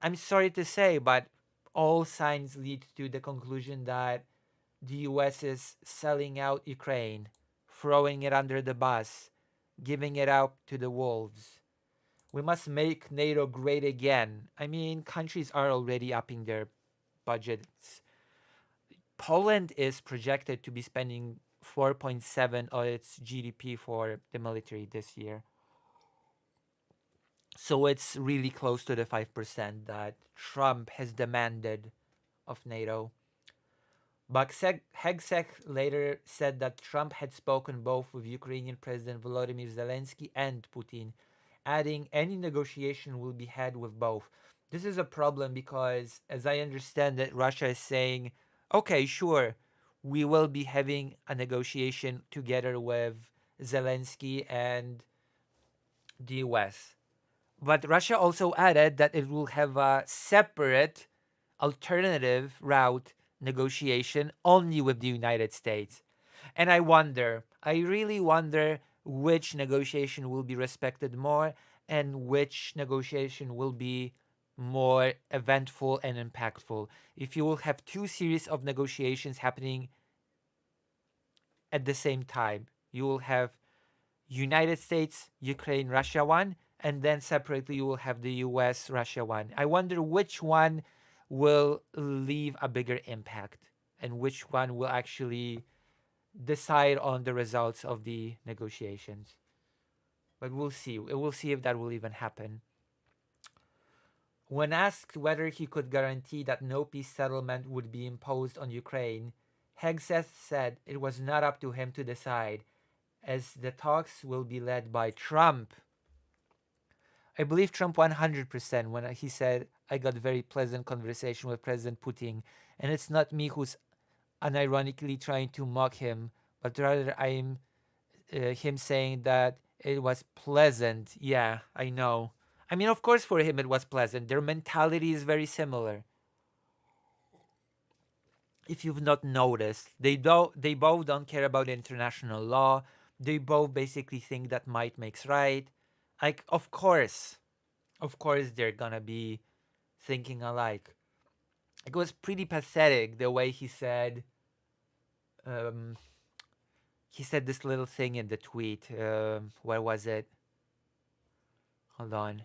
A: I'm sorry to say, but all signs lead to the conclusion that the US is selling out Ukraine, throwing it under the bus, giving it out to the wolves. We must make NATO great again. I mean, countries are already upping their budgets. Poland is projected to be spending 4.7 of its GDP for the military this year. So it's really close to the 5% that Trump has demanded of NATO. But Hegseth later said that Trump had spoken both with Ukrainian President Volodymyr Zelensky and Putin, adding any negotiation will be had with both. This is a problem because, as I understand it, Russia is saying, okay, sure, we will be having a negotiation together with Zelensky and the US. But Russia also added that it will have a separate alternative route negotiation only with the United States. And I really wonder which negotiation will be respected more and which negotiation will be more eventful and impactful. If you will have two series of negotiations happening at the same time, you will have United States, Ukraine, Russia one, and then separately you will have the US, Russia one. I wonder which one will leave a bigger impact and which one will actually decide on the results of the negotiations. But we'll see. We'll see if that will even happen. When asked whether he could guarantee that no peace settlement would be imposed on Ukraine, Hegseth said it was not up to him to decide, as the talks will be led by Trump. I believe Trump 100% when he said, I got a very pleasant conversation with President Putin, and it's not me who's unironically trying to mock him, but rather I'm him saying that it was pleasant. Yeah, I know. I mean, of course, for him it was pleasant. Their mentality is very similar. If you've not noticed, they both don't care about international law. They both basically think that might makes right. Like, of course, they're gonna be thinking alike. It was pretty pathetic the way he said this little thing in the tweet. Where was it? Hold on.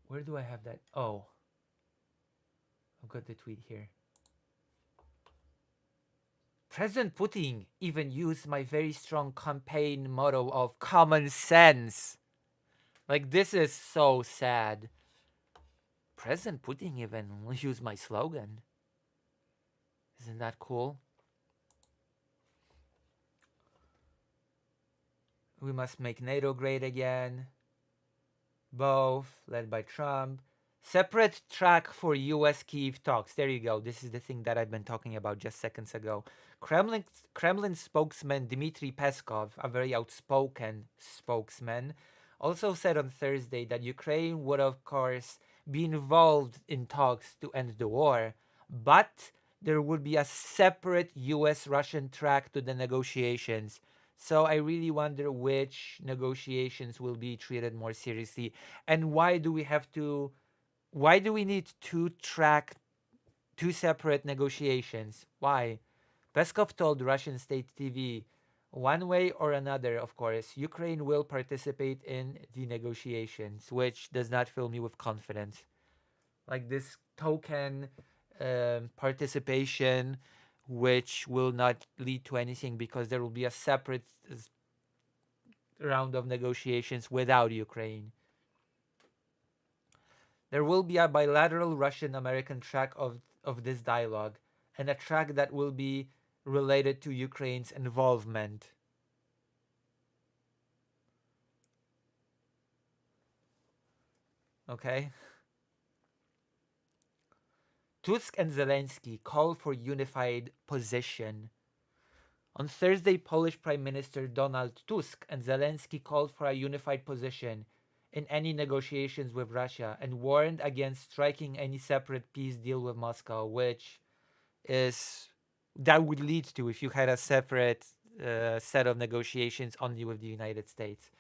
A: Where do I have that? Oh, I've got the tweet here. President Putin even used my very strong campaign motto of common sense. Like, this is so sad. President Putin even used my slogan. Isn't that cool? We must make NATO great again. Both, led by Trump. Separate track for US Kyiv talks. There you go. This is the thing that I've been talking about just seconds ago. Kremlin spokesman Dmitry Peskov, a very outspoken spokesman, also said on Thursday that Ukraine would, of course, be involved in talks to end the war, but there would be a separate US-Russian track to the negotiations. So I really wonder which negotiations will be treated more seriously, and why do we need two separate negotiations? Why? Peskov told Russian state TV, one way or another, of course, Ukraine will participate in the negotiations, which does not fill me with confidence. Like this token participation, which will not lead to anything because there will be a separate round of negotiations without Ukraine. There will be a bilateral Russian-American track of this dialogue, and a track that will be related to Ukraine's involvement. Okay? Tusk and Zelensky call for unified position. On Thursday, Polish Prime Minister Donald Tusk and Zelensky called for a unified position in any negotiations with Russia and warned against striking any separate peace deal with Moscow, which is that would lead to if you had a separate set of negotiations only with the United States.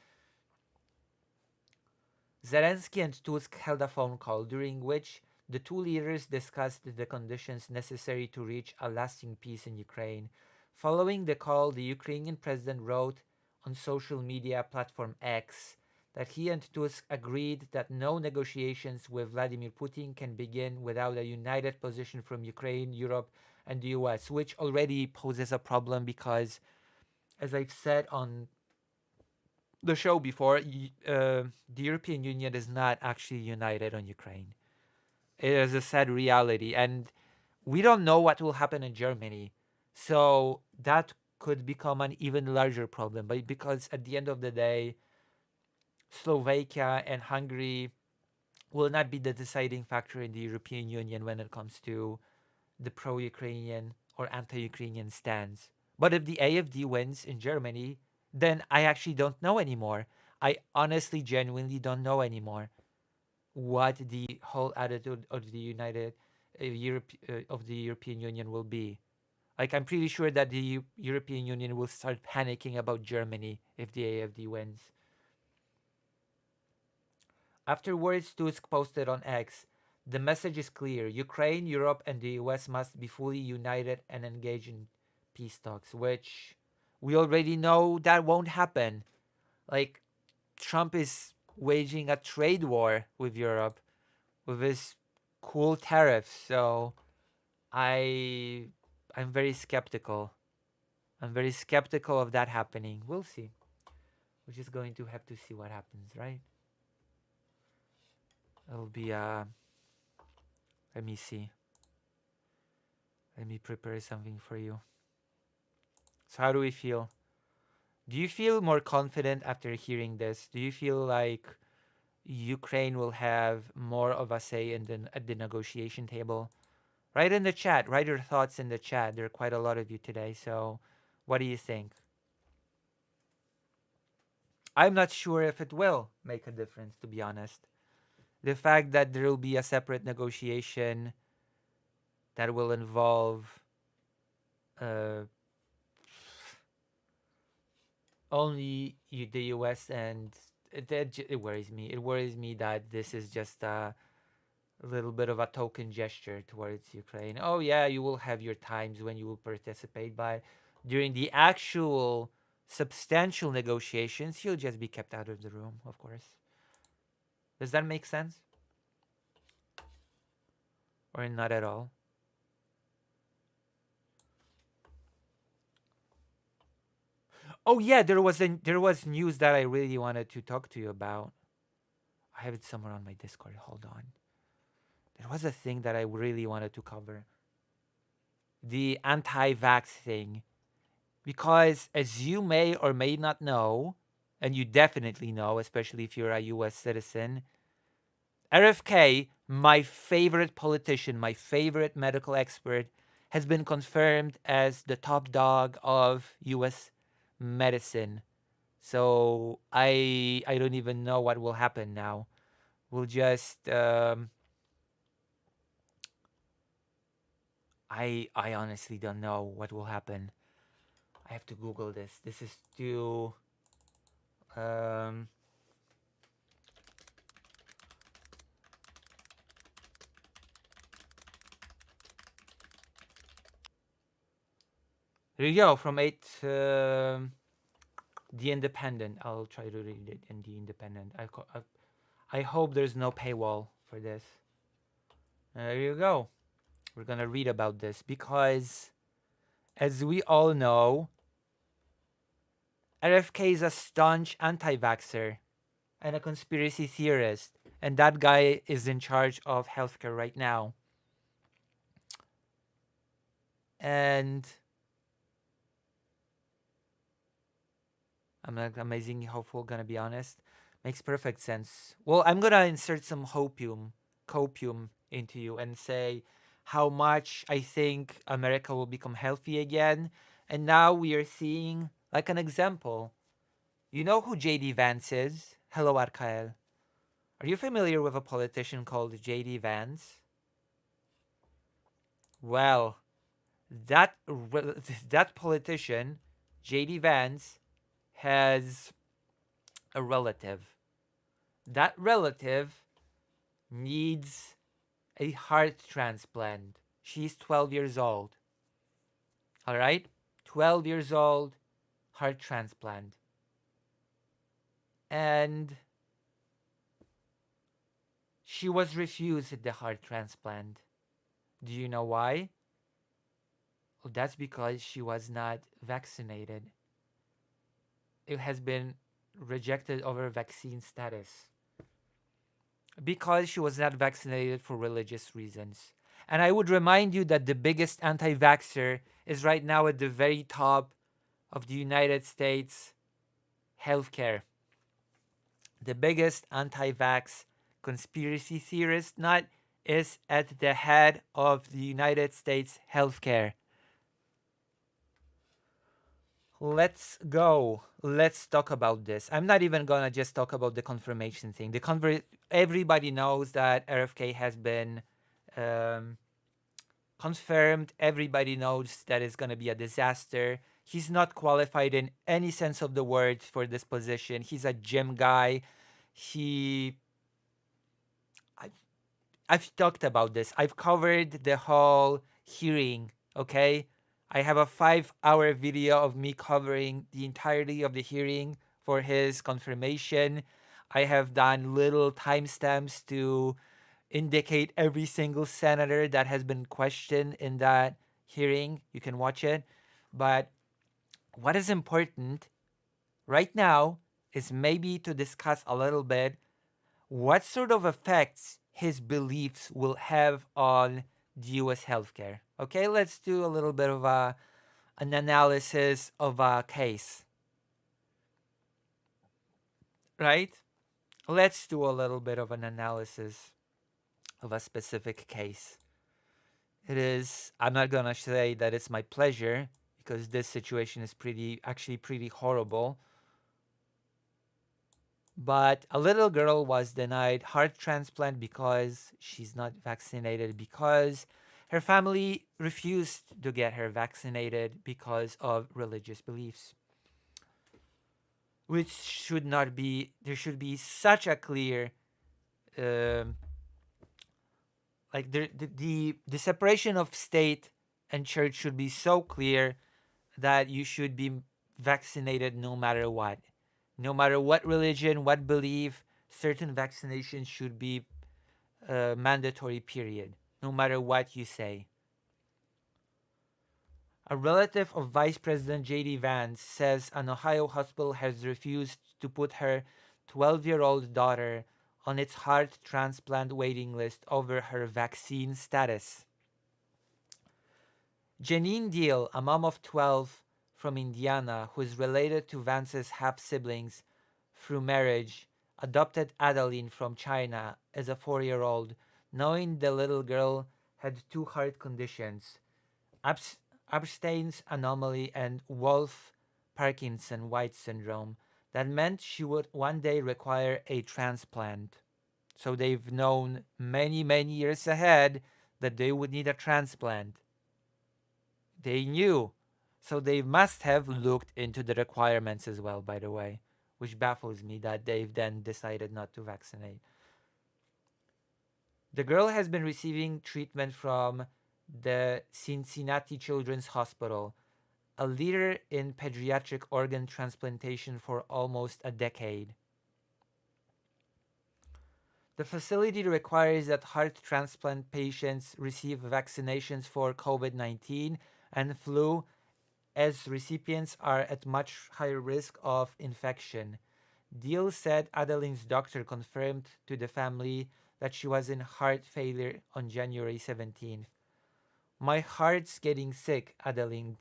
A: Zelensky and Tusk held a phone call during which the two leaders discussed the conditions necessary to reach a lasting peace in Ukraine. Following the call, the Ukrainian president wrote on social media platform X that he and Tusk agreed that no negotiations with Vladimir Putin can begin without a united position from Ukraine, Europe, and the US, which already poses a problem because, as I've said on the show before, the European Union is not actually united on Ukraine. It is a sad reality, and we don't know what will happen in Germany. So that could become an even larger problem. But because at the end of the day, Slovakia and Hungary will not be the deciding factor in the European Union when it comes to the pro-Ukrainian or anti-Ukrainian stance. But if the AfD wins in Germany, then I actually don't know anymore. I honestly, genuinely don't know anymore what the whole attitude of the of the European Union will be. Like, I'm pretty sure that the European Union will start panicking about Germany if the AfD wins. Afterwards, Tusk posted on X, the message is clear. Ukraine, Europe, and the US must be fully united and engage in peace talks, which we already know that won't happen. Like, Trump is waging a trade war with Europe with his cool tariffs. So I'm very skeptical. I'm very skeptical of that happening. We'll see. We're just going to have to see what happens, right? It'll be let me see. Let me prepare something for you. So how do we feel? Do you feel more confident after hearing this? Do you feel like Ukraine will have more of a say at the negotiation table? Write in the chat. Write your thoughts in the chat. There are quite a lot of you today. So what do you think? I'm not sure if it will make a difference, to be honest. The fact that there will be a separate negotiation that will involve only the US, and it worries me. It worries me that this is just a little bit of a token gesture towards Ukraine. Oh yeah, you will have your times when you will participate, but during the actual substantial negotiations, he'll just be kept out of the room, of course. Does that make sense? Or not at all? Oh yeah, there was news that I really wanted to talk to you about. I have it somewhere on my Discord. Hold on. There was a thing that I really wanted to cover. The anti-vax thing. Because as you may or may not know, and you definitely know, especially if you're a US citizen, RFK, my favorite politician, my favorite medical expert, has been confirmed as the top dog of US medicine. So I don't even know what will happen now. We'll just I honestly don't know what will happen. I have to Google this. This is too here you go, from 8 The Independent. I'll try to read it in The Independent. I hope there's no paywall for this. There you go. We're gonna read about this because, as we all know, RFK is a staunch anti-vaxxer and a conspiracy theorist, and that guy is in charge of healthcare right now. And I'm not amazingly hopeful, gonna be honest. Makes perfect sense. Well, I'm gonna insert some copium into you and say how much I think America will become healthy again. And now we are seeing like an example. You know who JD Vance is? Hello, Arkael. Are you familiar with a politician called J.D. Vance? Well, that that politician, J.D. Vance, has a relative. That relative needs a heart transplant. She's 12 years old. All right? 12 years old, heart transplant. And she was refused the heart transplant. Do you know why? Well, that's because she was not vaccinated. It has been rejected over vaccine status because she was not vaccinated for religious reasons. And I would remind you that the biggest anti vaxxer is right now at the very top of the United States healthcare. The biggest anti vax conspiracy theorist not is at the head of the United States healthcare. Let's go. Let's talk about this. I'm not even gonna just talk about the confirmation thing. Everybody knows that RFK has been confirmed. Everybody knows that it's gonna be a disaster. He's not qualified in any sense of the word for this position. He's a gym guy. I've talked about this. I've covered the whole hearing, okay? I have a 5-hour video of me covering the entirety of the hearing for his confirmation. I have done little timestamps to indicate every single senator that has been questioned in that hearing. You can watch it. But what is important right now is maybe to discuss a little bit what sort of effects his beliefs will have on the US healthcare. Okay, let's do a little bit of an analysis of a case. Right? Let's do a little bit of an analysis of a specific case. I'm not gonna say that it's my pleasure because this situation is actually pretty horrible. But a little girl was denied heart transplant because she's not vaccinated, because her family refused to get her vaccinated because of religious beliefs. Which should not be, there should be such a clear, the separation of state and church should be so clear that you should be vaccinated no matter what. No matter what religion, what belief, certain vaccinations should be mandatory, period. No matter what you say. A relative of Vice President J.D. Vance says an Ohio hospital has refused to put her 12-year-old daughter on its heart transplant waiting list over her vaccine status. Janine Deal, a mom of 12 from Indiana who is related to Vance's half-siblings through marriage, adopted Adeline from China as a 4-year-old, knowing the little girl had 2 heart conditions, Abstein's anomaly and Wolff-Parkinson-White syndrome, that meant she would one day require a transplant. So they've known many, many years ahead that they would need a transplant. They knew. So they must have looked into the requirements as well, by the way, which baffles me that they've then decided not to vaccinate. The girl has been receiving treatment from the Cincinnati Children's Hospital, a leader in pediatric organ transplantation, for almost a decade. The facility requires that heart transplant patients receive vaccinations for COVID-19 and flu, as recipients are at much higher risk of infection. Deal said Adeline's doctor confirmed to the family that she was in heart failure on January 17th. My heart's getting sick, Adeline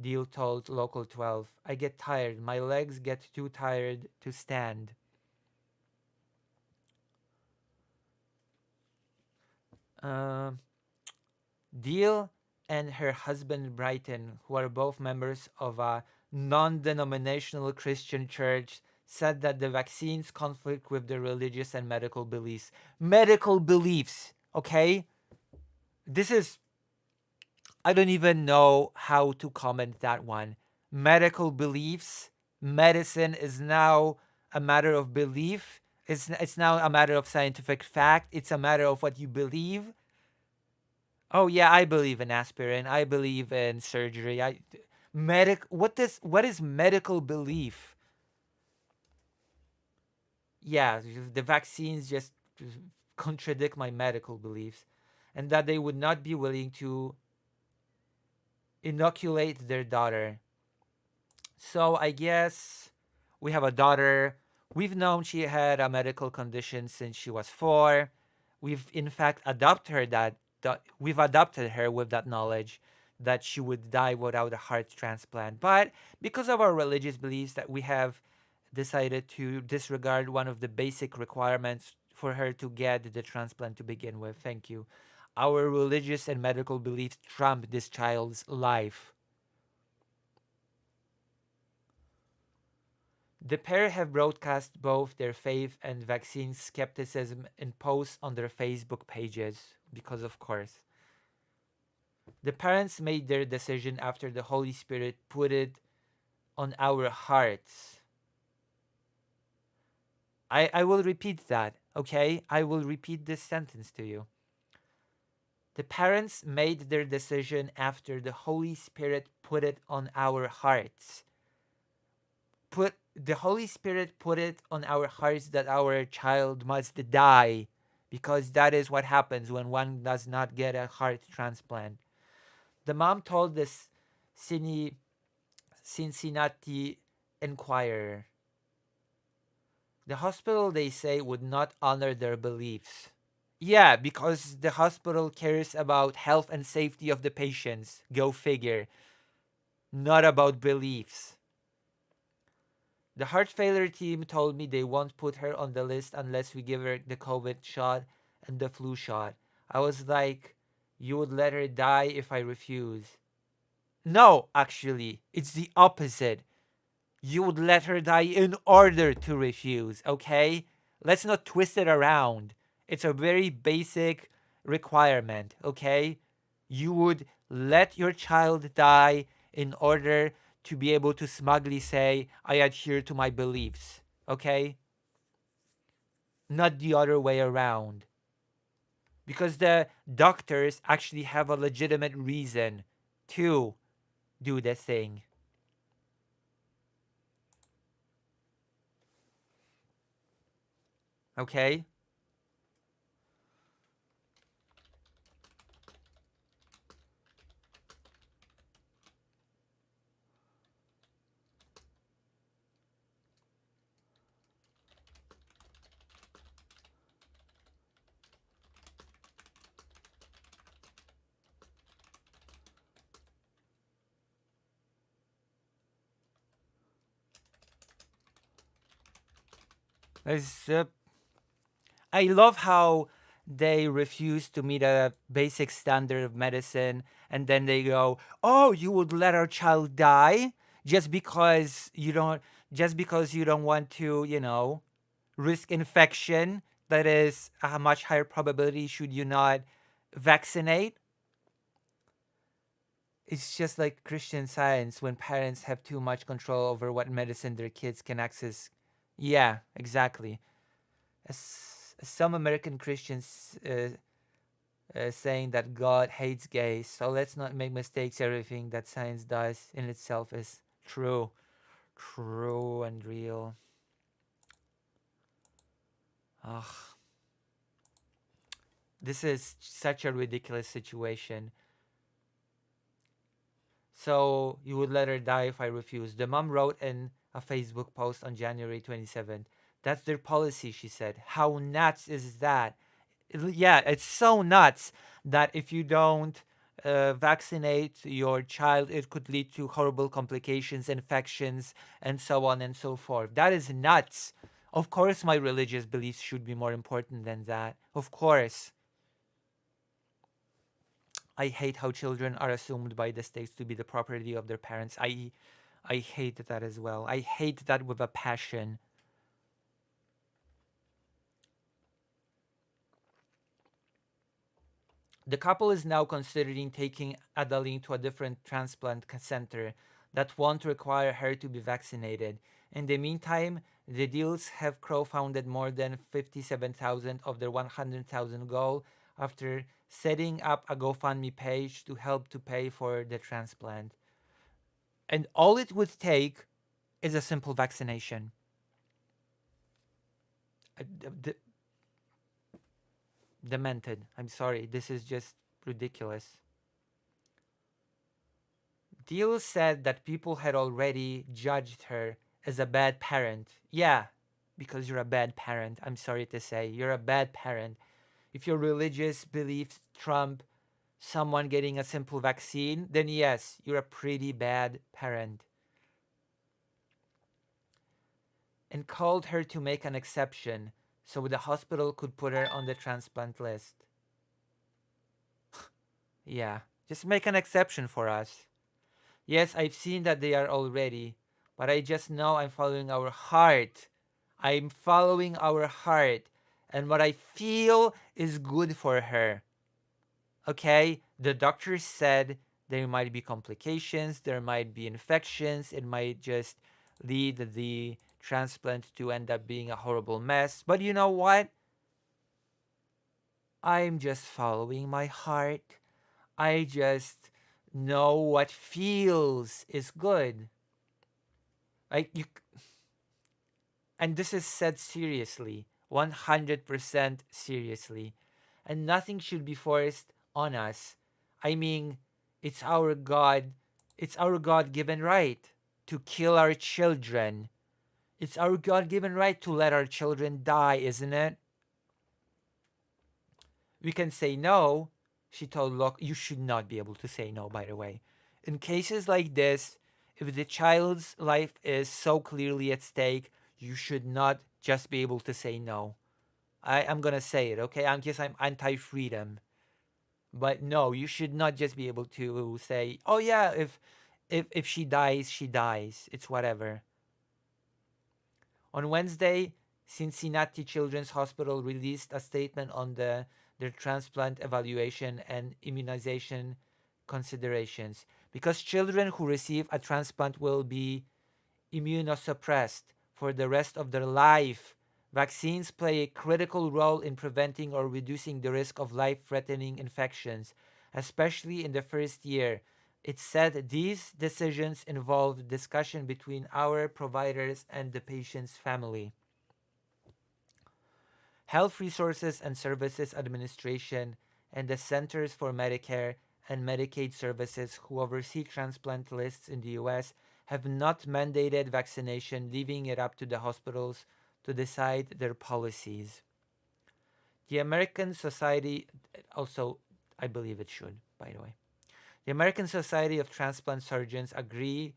A: Deal told Local 12. I get tired. My legs get too tired to stand. Deal and her husband Brighton, who are both members of a non-denominational Christian church, said that the vaccines conflict with the religious and medical beliefs. Medical beliefs, okay? This is, I don't even know how to comment that one. Medical beliefs, medicine is now a matter of belief. It's now a matter of scientific fact. It's a matter of what you believe. Oh yeah, I believe in aspirin. I believe in surgery. What is medical belief? Yeah, the vaccines just contradict my medical beliefs, and that they would not be willing to inoculate their daughter. So I guess we have a daughter. We've known she had a medical condition since she was 4. We've in fact we've adopted her with that knowledge that she would die without a heart transplant. But because of our religious beliefs, that we have decided to disregard one of the basic requirements for her to get the transplant to begin with. Thank you. Our religious and medical beliefs trump this child's life. The pair have broadcast both their faith and vaccine skepticism in posts on their Facebook pages, because of course. The parents made their decision after the Holy Spirit put it on our hearts. I will repeat that, okay? I will repeat this sentence to you. The parents made their decision after the Holy Spirit put it on our hearts. The Holy Spirit put it on our hearts that our child must die, because that is what happens when one does not get a heart transplant. The mom told this Cincinnati Enquirer. The hospital, they say, would not honor their beliefs. Yeah, because the hospital cares about health and safety of the patients. Go figure. Not about beliefs. The heart failure team told me they won't put her on the list unless we give her the COVID shot and the flu shot. I was like, you would let her die if I refuse. No, actually, it's the opposite. You would let her die in order to refuse, okay? Let's not twist it around. It's a very basic requirement, okay? You would let your child die in order to be able to smugly say, I adhere to my beliefs, okay? Not the other way around. Because the doctors actually have a legitimate reason to do the thing. Okay? I love how they refuse to meet a basic standard of medicine, and then they go, "Oh, you would let our child die just because you don't want to, risk infection that is a much higher probability should you not vaccinate." It's just like Christian Science when parents have too much control over what medicine their kids can access. Yeah, exactly. Some American Christians saying that God hates gays, so let's not make mistakes. Everything that science does in itself is true and real. Ugh. This is such a ridiculous situation. So you would let her die if I refuse. The mom wrote in a Facebook post on January 27th. That's their policy, she said. How nuts is that? Yeah, it's so nuts that if you don't vaccinate your child, it could lead to horrible complications, infections, and so on and so forth. That is nuts. Of course, my religious beliefs should be more important than that. Of course. I hate how children are assumed by the states to be the property of their parents. I hate that as well. I hate that with a passion. The couple is now considering taking Adeline to a different transplant center that won't require her to be vaccinated. In the meantime, the deals have crowdfunded more than 57,000 of their 100,000 goal after setting up a GoFundMe page to help to pay for the transplant. And all it would take is a simple vaccination. Demented. I'm sorry. This is just ridiculous. Deal said that people had already judged her as a bad parent. Yeah, because you're a bad parent. I'm sorry to say. You're a bad parent. If your religious beliefs trump someone getting a simple vaccine, then yes, you're a pretty bad parent. And called her to make an exception so the hospital could put her on the transplant list. Yeah, just make an exception for us. Yes, I've seen that they are already, but I just know I'm following our heart. I'm following our heart, and what I feel is good for her. Okay? The doctor said there might be complications, there might be infections, it might just lead the transplant to end up being a horrible mess. But you know what? I'm just following my heart. I just know what feels is good. Like you, and this is said seriously, 100% seriously, and nothing should be forced on us. I mean, it's our God, it's our God-given right to kill our children. It's our God-given right to let our children die, isn't it? We can say no. She told Locke, you should not be able to say no, by the way. In cases like this, if the child's life is so clearly at stake, you should not just be able to say no. I'm gonna say it, okay? I'm anti-freedom. But no, you should not just be able to say, oh yeah, if she dies, she dies. It's whatever. On Wednesday, Cincinnati Children's Hospital released a statement on their transplant evaluation and immunization considerations. Because children who receive a transplant will be immunosuppressed for the rest of their life, vaccines play a critical role in preventing or reducing the risk of life-threatening infections, especially in the first year. It said these decisions involve discussion between our providers and the patient's family. Health Resources and Services Administration and the Centers for Medicare and Medicaid Services, who oversee transplant lists in the US, have not mandated vaccination, leaving it up to the hospitals to decide their policies. The American Society, also, I believe it should, by the way. The American Society of Transplant Surgeons agrees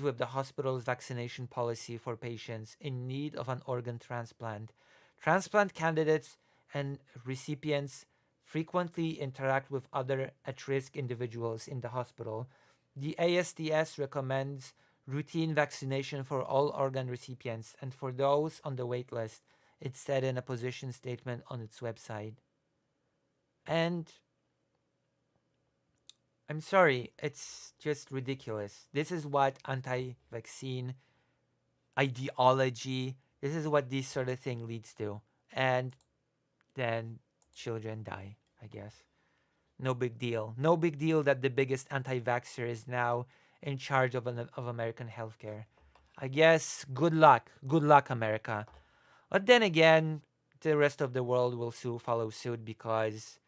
A: with the hospital's vaccination policy for patients in need of an organ transplant. Transplant candidates and recipients frequently interact with other at-risk individuals in the hospital. The ASTS recommends routine vaccination for all organ recipients and for those on the wait list, it said in a position statement on its website. And I'm sorry, it's just ridiculous. This is what anti-vaccine ideology, this is what this sort of thing leads to. And then children die, I guess. No big deal. No big deal that the biggest anti-vaxxer is now in charge of American healthcare. I guess good luck. Good luck, America. But then again, the rest of the world will soon follow suit because,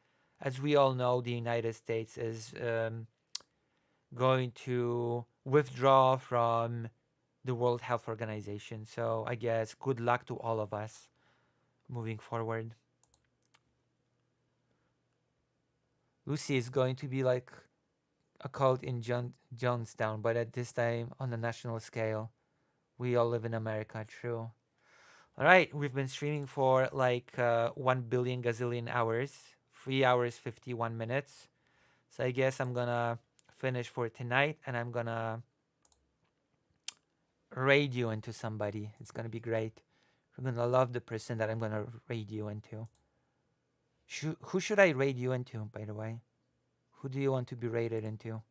A: as we all know, the United States is going to withdraw from the World Health Organization. So I guess good luck to all of us moving forward. Lucy is going to be like a cult in Jonestown, but at this time on a national scale. We all live in America, true. All right, we've been streaming for like 1 billion gazillion hours, 3 hours 51 minutes. So I guess I'm gonna finish for tonight, and I'm gonna raid you into somebody. It's gonna be great. You're gonna love the person that I'm gonna raid you into. Who should I raid you into, by the way? Who do you want to be raided into?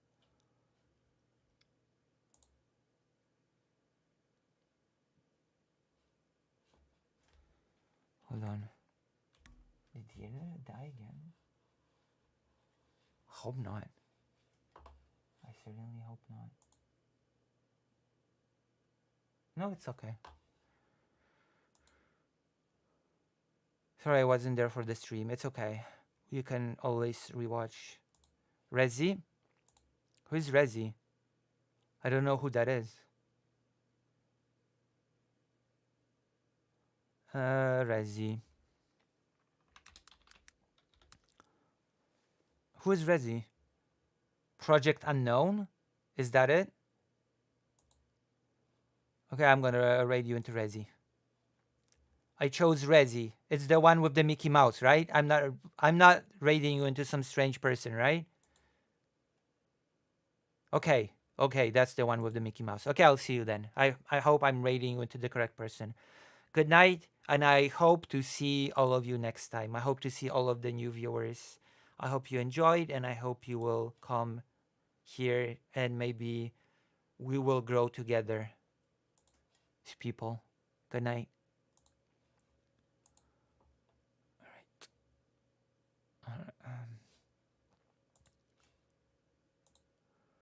A: Hold on. Did the internet die again? Hope not. I certainly hope not. No, it's okay. Sorry I wasn't there for the stream. It's okay. You can always rewatch. Rezi? Who's Rezi? I don't know who that is. Rezi. Who is Rezi? Project Unknown? Is that it? Okay, I'm gonna raid you into Rezi. I chose Rezi. It's the one with the Mickey Mouse, right? I'm not raiding you into some strange person, right? Okay. Okay, that's the one with the Mickey Mouse. Okay, I'll see you then. I hope I'm raiding you into the correct person. Good night, and I hope to see all of you next time. I hope to see all of the new viewers. I hope you enjoyed, and I hope you will come here and maybe we will grow together as people. Good night.